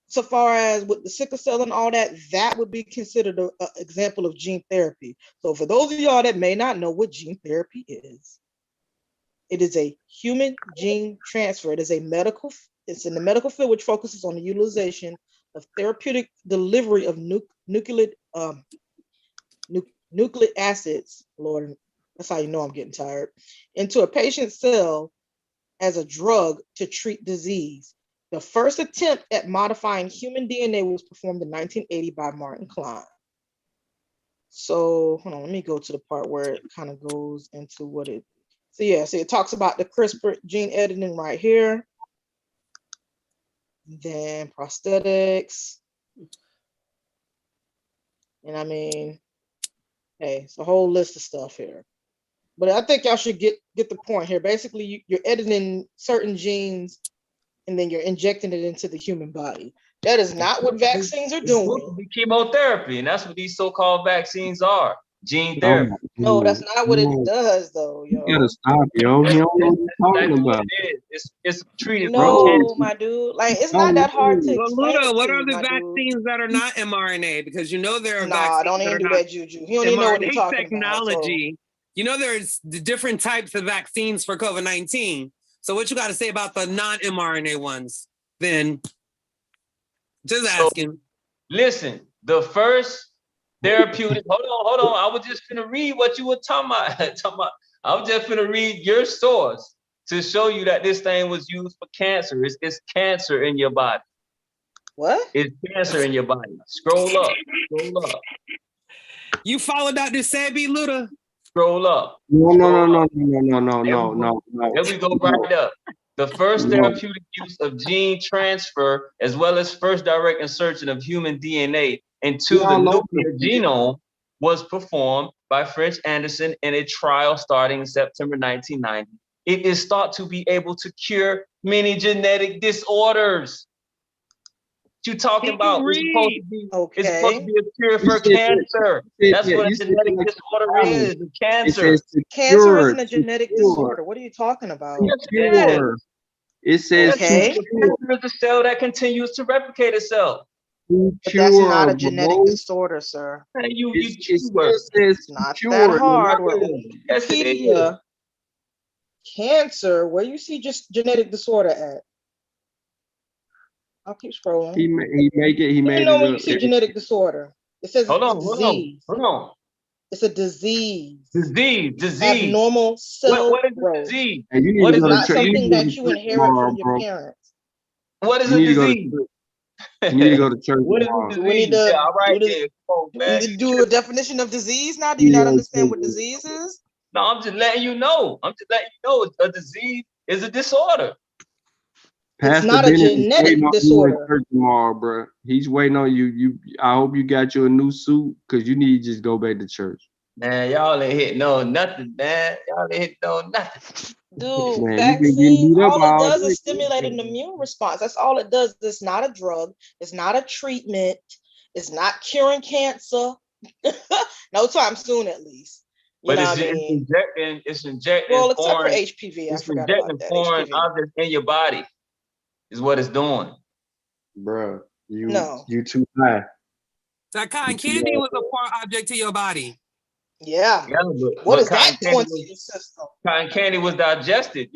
so far as with the sickle cell and all that, that would be considered an example of gene therapy. So for those of y'all that may not know what gene therapy is, it is a human gene transfer. It is a medical, it's in the medical field, which focuses on the utilization of therapeutic delivery of nucleic acids, Lord, that's how you know I'm getting tired, into a patient's cell as a drug to treat disease. The first attempt at modifying human DNA was performed in 1980 by Martin Klein. So hold on, let me go to the part where it kind of goes into what it, so yeah, so it talks about the CRISPR gene editing right here. Then prosthetics. And I mean, hey, it's a whole list of stuff here. But I think y'all should get the point here. Basically, you're editing certain genes and then you're injecting it into the human body. That is not what vaccines are doing. Chemotherapy, and that's what these so-called vaccines are. Gene therapy. No, that's not what it does, though, yo. You gotta stop, yo. He don't know what you're talking about. It's treated. No, my dude. Like, it's not that hard to Well, explain. Luda, what are the my vaccines dude. that are not mRNA? Because you know there are Nah, vaccines don't even that do are not that, Juju. He don't even know what he's mRNA talking technology. about. So. You know there's the different types of vaccines for COVID-19. So what you got to say about the non-mRNA ones? Then, just asking. Listen, the first therapeutic. Hold on. I was just gonna read what you were talking about. I was just gonna read your source to show you that this thing was used for cancer. It's cancer in your body. What? It's cancer in your body. Scroll up. You followed Dr. Sebi, Luda? Scroll up. No. There we go, right up. The first therapeutic use of gene transfer, as well as first direct insertion of human DNA into the nuclear genome, was performed by French Anderson in a trial starting in September 1990. It is thought to be able to cure many genetic disorders. What you talking about? It's supposed to be a cure for cancer. That's what a genetic disorder is. Cancer. Cancer isn't a genetic disorder. What are you talking about? It says cancer is a cell that continues to replicate itself. But that's not a genetic disorder, sir. It's not that hard. Yes, it is. Cancer, where you see just genetic disorder at? I'll keep scrolling. He make it. When you see genetic disorder, it says hold on. It's a disease. Disease. Abnormal cell what is growth. Disease? What is not something that you inherit from your parents. What is a disease? You need to go to church. What is a disease? We need to do a definition of disease now. Do you not understand what disease is? No, I'm just letting you know. A disease is a disorder. It's not a genetic disorder. Tomorrow, bro. He's waiting on you. I hope you got you a new suit because you need to just go back to church. Man, y'all ain't hit nothing, man. Y'all ain't hit nothing. Dude, vaccine, all it does is stimulate an immune response. That's all it does. It's not a drug. It's not a treatment. It's not curing cancer. No time soon, at least. But it's injecting well, except foreign, for HPV. it's injecting foreign objects in your body is what it's doing. Bro, you too high. That cotton candy was a foreign object to your body. Yeah. What is that doing to your system? Cotton candy was digested,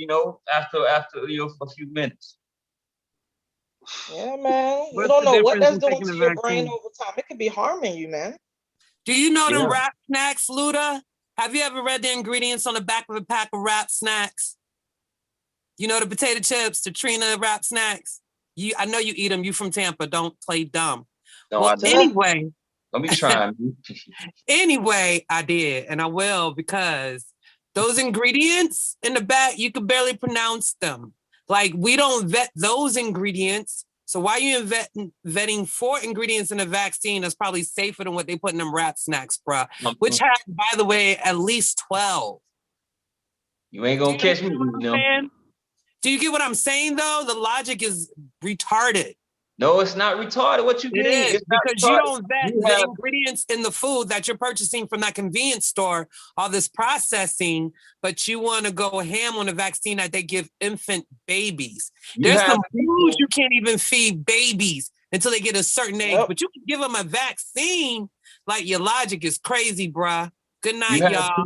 after a few minutes. Yeah, man. You don't know what that's doing to your brain over time. It could be harming you, man. Do you know them wrap snacks, Luda? Have you ever read the ingredients on the back of a pack of wrap snacks? You know the potato chips, the Trina wrap snacks? I know you eat them. You from Tampa. Don't play dumb. No, well, anyway. Let me try. Anyway, I did, and I will, because those ingredients in the back, you can barely pronounce them. Like, we don't vet those ingredients. So why are you vetting 4 ingredients in a vaccine that's probably safer than what they put in them wrap snacks, bruh? Which had, by the way, at least 12. You ain't gonna catch me. Do you get what I'm saying, though? The logic is retarded. No, it's not retarded. What you mean? It is, because you don't vet the ingredients in the food that you're purchasing from that convenience store, all this processing, but you want to go ham on a vaccine that they give infant babies. There's some foods you can't even feed babies. until they get a certain age. But you can give them a vaccine, like your logic is crazy, bruh. Good night, y'all.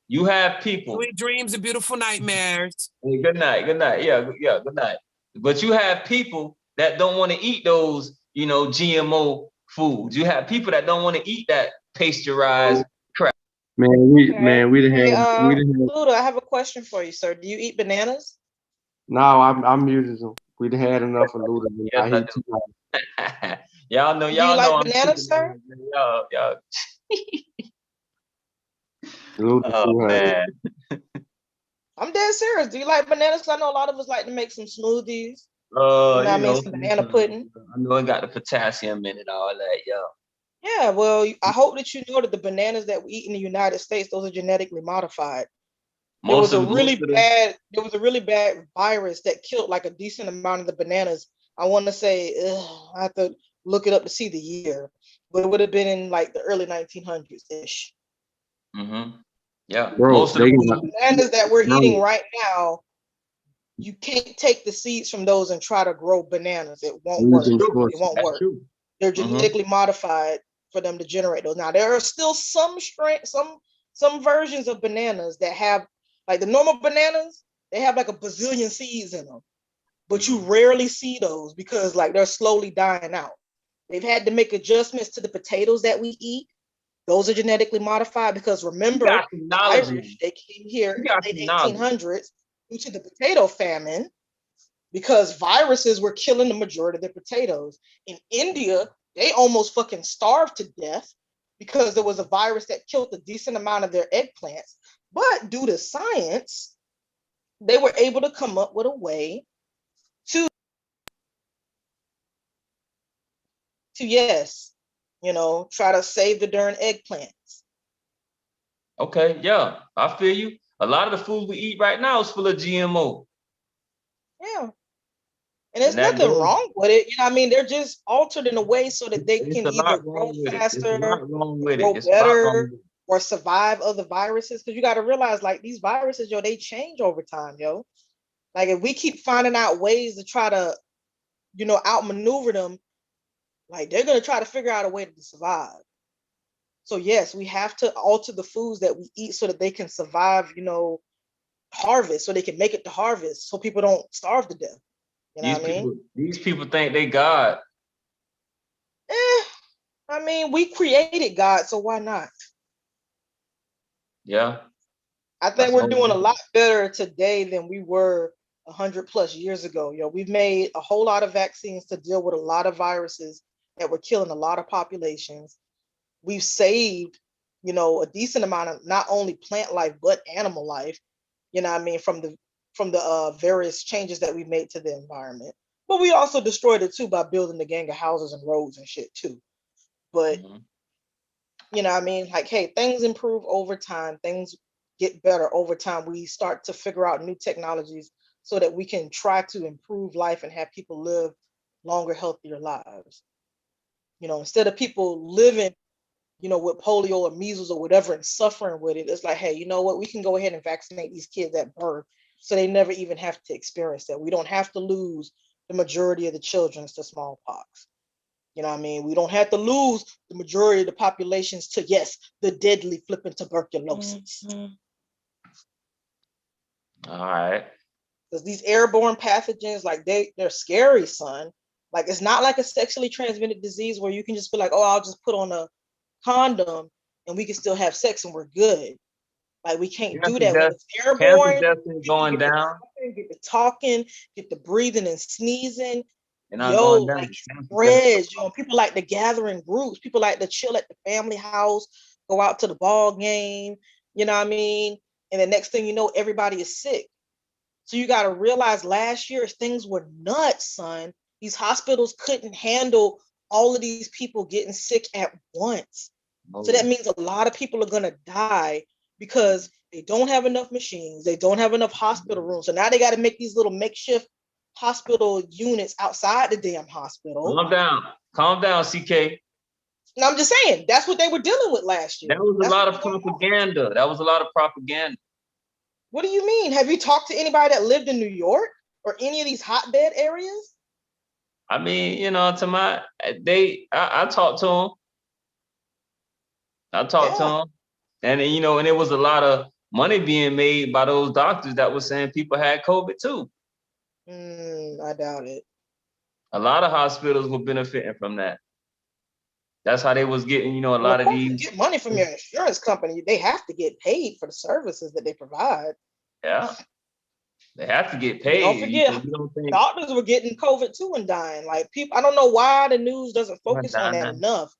You have people. Sweet dreams and beautiful nightmares. Hey, good night. Good night. Yeah, good night. But you have people that don't want to eat those, GMO foods. You have people that don't want to eat that pasteurized crap. Man, we done had Luda, I have a question for you, sir. Do you eat bananas? No, I'm muted them. We done had enough of Luda. Y'all know. Do you like bananas, sir? Y'all. Oh man. I'm dead serious. Do you like bananas? Because I know a lot of us like to make some smoothies. Some banana pudding. I know it got the potassium in it, all that, Yeah, well, I hope that you know that the bananas that we eat in the United States, those are genetically modified. There was a really bad virus that killed like a decent amount of the bananas. I want to say, I have to look it up to see the year, but it would have been in like the early 1900s-ish. Mm-hmm. Yeah, bro, most of the bananas that we're eating right now, you can't take the seeds from those and try to grow bananas. It won't work. It won't work. They're genetically modified for them to generate those. Now there are still some versions of bananas that have, like the normal bananas, they have like a bazillion seeds in them, but you rarely see those because like they're slowly dying out. They've had to make adjustments to the potatoes that we eat. Those are genetically modified because remember, the Irish, they came here in the late 1800s due to the potato famine because viruses were killing the majority of their potatoes. In India, they almost fucking starved to death because there was a virus that killed a decent amount of their eggplants. But due to science, they were able to come up with a way to try to save the darn eggplants. Okay, yeah, I feel you. A lot of the food we eat right now is full of GMO. Yeah. And there's nothing wrong with it. They're just altered in a way so that they can either grow faster, grow better, or survive other viruses. Because you got to realize, like, these viruses, they change over time, Like, if we keep finding out ways to try to, outmaneuver them, like, they're going to try to figure out a way to survive. So, yes, we have to alter the foods that we eat so that they can survive, harvest, so they can make it to harvest, so people don't starve to death. You know what I mean? These people think they God. We created God, so why not? Yeah. I think we're doing a lot better today than we were 100+ years ago. We've made a whole lot of vaccines to deal with a lot of viruses that were killing a lot of populations. We've saved, a decent amount of not only plant life, but animal life, from the various changes that we made to the environment. But we also destroyed it too by building the gang of houses and roads and shit too. But like, hey, things improve over time. Things get better over time. We start to figure out new technologies so that we can try to improve life and have people live longer, healthier lives. Instead of people living, with polio or measles or whatever and suffering with it, it's like, hey, you know what? We can go ahead and vaccinate these kids at birth so they never even have to experience that. We don't have to lose the majority of the children to smallpox. We don't have to lose the majority of the populations to, yes, the deadly flipping tuberculosis. All right. Because these airborne pathogens, like they're scary, son. Like, it's not like a sexually transmitted disease where you can just be like, oh, I'll just put on a condom and we can still have sex and we're good. Like, we can't do that. When it's airborne, going down. Get the talking, get the breathing and sneezing. Like, spreads. People like to gather in groups. People like to chill at the family house, go out to the ball game. You know what I mean? And the next thing you know, everybody is sick. So you got to realize last year things were nuts, son. These hospitals couldn't handle all of these people getting sick at once. So that means a lot of people are going to die because they don't have enough machines. They don't have enough hospital rooms. So now they got to make these little makeshift hospital units outside the damn hospital. Calm down, CK. No, I'm just saying, that's what they were dealing with last year. That was a lot of propaganda. What do you mean? Have you talked to anybody that lived in New York or any of these hotbed areas? I mean, you know, I talked to them. I talked to them, and you know, and it was a lot of money being made by those doctors that was saying people had COVID too. I doubt it. A lot of hospitals were benefiting from that. That's how they was getting, you know, a lot of these. Get money from your insurance company. They have to get paid for the services that they provide. Yeah, they have to get paid. Don't forget, doctors were getting COVID too and dying. Like people, I don't know why the news doesn't focus on that enough.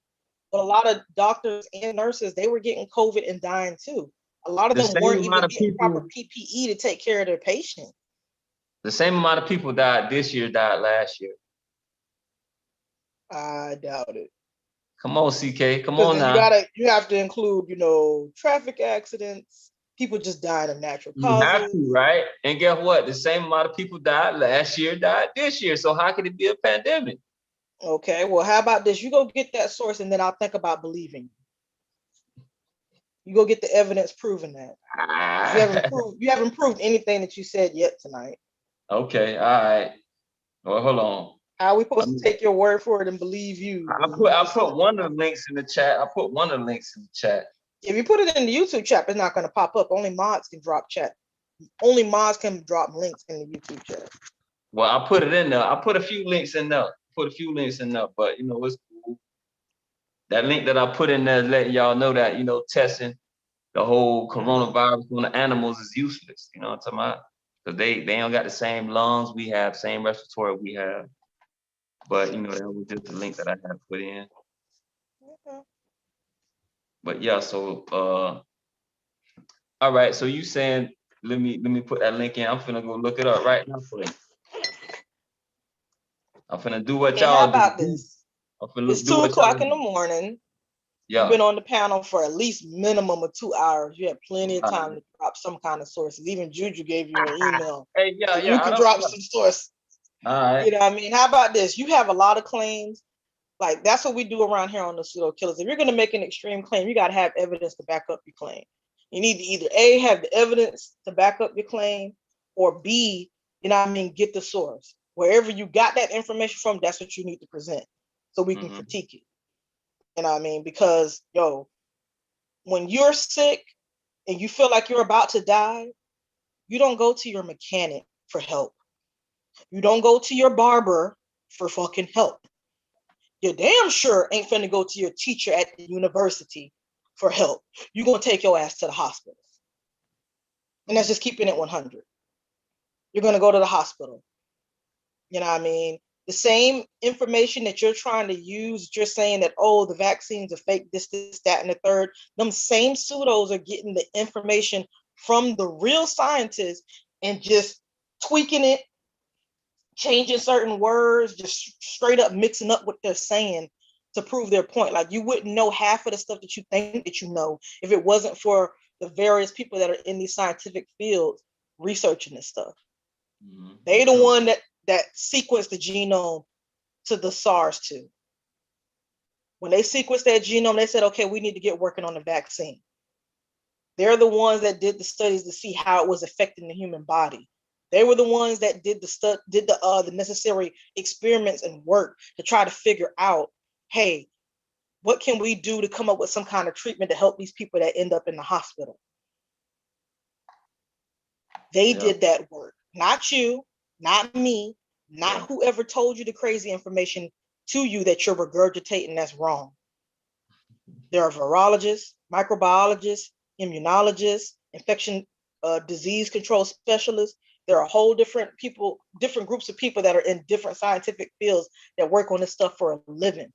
But a lot of doctors and nurses, they were getting COVID and dying too. A lot of them weren't even getting proper PPE to take care of their patients. The same amount of people died this year died last year. I doubt it. Come on, CK. Come on now. You have to include, you know, traffic accidents, people just dying of natural causes. You have to, right? And guess what? The same amount of people died last year died this year. So how could it be a pandemic? Okay, well, how about this? You go get that source and then I'll think about believing. You go get the evidence proving that. You haven't proved anything that you said yet tonight. Okay, all right. Well, hold on. How are we supposed to take your word for it and believe you? I put one of the links in the chat. If you put it in the YouTube chat, it's not going to pop up. Only mods can drop chat. Only mods can drop links in the YouTube chat. Well, I put it in there. I put a few links in there. But you know, it's cool. That link that I put in there is letting y'all know that, you know, testing the whole coronavirus on the animals is useless. You know what I'm talking about? Because they don't got the same lungs we have, same respiratory we have. But you know, that was just the link that I had put in. Okay. But yeah, so all right. So you saying let me put that link in. I'm finna go look it up right now for you. I'm finna do what y'all do. How about this? It's 2 o'clock in the morning. Yeah. You've been on the panel for at least minimum of 2 hours. You have plenty of time to drop some kind of sources. Even Juju gave you an email. Hey, yeah, so you can drop some source. All right. You know what I mean? How about this? You have a lot of claims. Like that's what we do around here on the PseudoKillas. If you're going to make an extreme claim, you got to have evidence to back up your claim. You need to either A, have the evidence to back up your claim, or B, you know what I mean, get the source. Wherever you got that information from, that's what you need to present so we can critique it. You know what I mean? Because, yo, when you're sick and you feel like you're about to die, you don't go to your mechanic for help. You don't go to your barber for fucking help. You damn sure ain't finna go to your teacher at the university for help. You're gonna take your ass to the hospital. And that's just keeping it 100. You're gonna go to the hospital. You know what I mean? The same information that you're trying to use, you're saying that, oh, the vaccines are fake, this, that, and the third. Them same pseudos are getting the information from the real scientists and just tweaking it, changing certain words, just straight up mixing up what they're saying to prove their point. Like you wouldn't know half of the stuff that you think that you know if it wasn't for the various people that are in these scientific fields researching this stuff. Mm-hmm. They the one that sequenced the genome to the SARS-2. When they sequenced that genome, they said, okay, we need to get working on the vaccine. They're the ones that did the studies to see how it was affecting the human body. They were the ones that did the necessary experiments and work to try to figure out, hey, what can we do to come up with some kind of treatment to help these people that end up in the hospital? They did that work, not you, not me, not whoever told you the crazy information to you that you're regurgitating that's wrong. There are virologists, microbiologists, immunologists, infection disease control specialists. There are whole different groups of people that are in different scientific fields that work on this stuff for a living.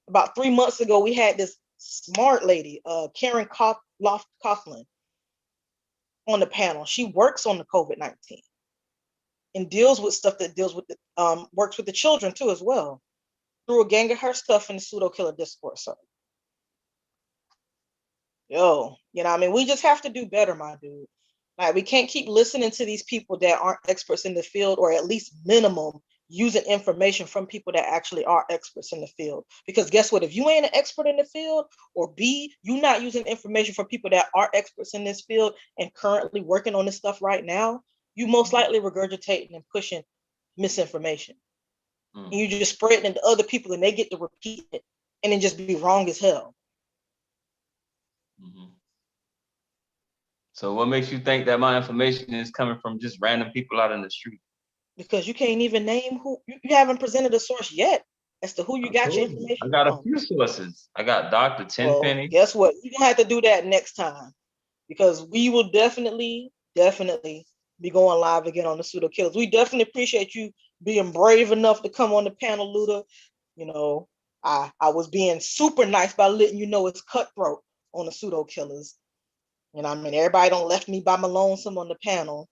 About 3 months ago, we had this smart lady, Karen Coughlin, on the panel. She works on the COVID-19 and deals with stuff that deals with works with the children too as well. Threw a gang of her stuff in the PseudoKilla discourse. So, yo, you know what I mean? We just have to do better, my dude. Like, we can't keep listening to these people that aren't experts in the field, or at least minimum using information from people that actually are experts in the field. Because guess what? If you ain't an expert in the field, or B, you're not using information from people that are experts in this field and currently working on this stuff right now, you most likely regurgitating and pushing misinformation. and you just spread it to other people and they get to repeat it and then just be wrong as hell. So what makes you think that my information is coming from just random people out in the street? Because you can't even name who, you haven't presented a source yet as to who you got your information I got from. a few sources. I got Dr. Tenpenny. Guess what? You're gonna have to do that next time, because we will definitely be going live again on the PseudoKillas. We definitely appreciate you being brave enough to come on the panel, Luda. You know, I was being super nice by letting you know it's cutthroat on the PseudoKillas. You know, I mean, everybody don't left me by my lonesome on the panel.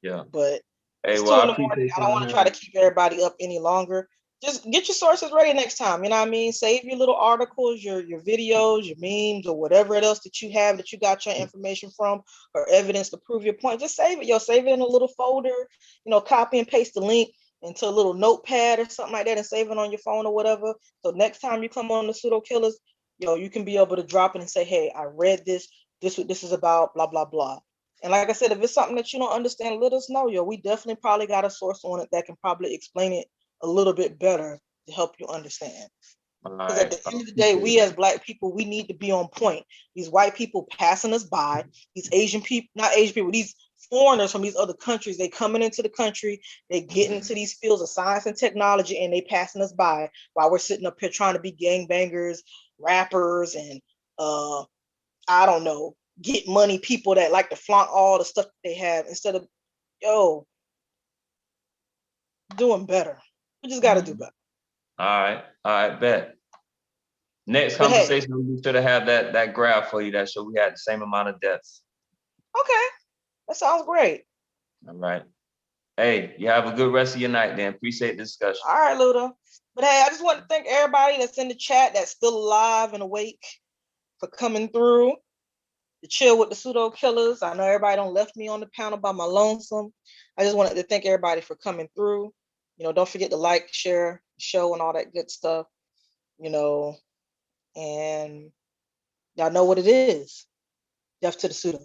Yeah. But hey, it's well, 2 in the morning. I don't want to try to keep everybody up any longer. Just get your sources ready next time. You know what I mean? Save your little articles, your videos, your memes, or whatever else that you have that you got your information from, or evidence to prove your point. Just save it. Save it in a little folder. You know, copy and paste the link into a little notepad or something like that, and save it on your phone or whatever. So next time you come on the PseudoKillas, you can be able to drop it and say, "Hey, I read this. This what this is about. Blah blah blah." And like I said, if it's something that you don't understand, let us know. We definitely probably got a source on it that can probably explain it a little bit better to help you understand. Because at the end of the day, we as Black people, we need to be on point. These white people passing us by, these Asian people, not Asian people, these foreigners from these other countries, they coming into the country, they getting into these fields of science and technology, and they passing us by while we're sitting up here trying to be gangbangers, rappers, and I don't know, get money people that like to flaunt all the stuff that they have instead of doing better. We just got to do better. All right, bet. Next conversation, we should have that graph for you that show we had the same amount of deaths. Okay, that sounds great. All right. Hey, you have a good rest of your night, then. Appreciate the discussion. All right, Luda. But hey, I just want to thank everybody that's in the chat that's still alive and awake for coming through to chill with the PseudoKillas. I know everybody don't left me on the panel by my lonesome. I just wanted to thank everybody for coming through. Don't forget to like, share, show, and all that good stuff. And y'all know what it is. Death to the pseudo.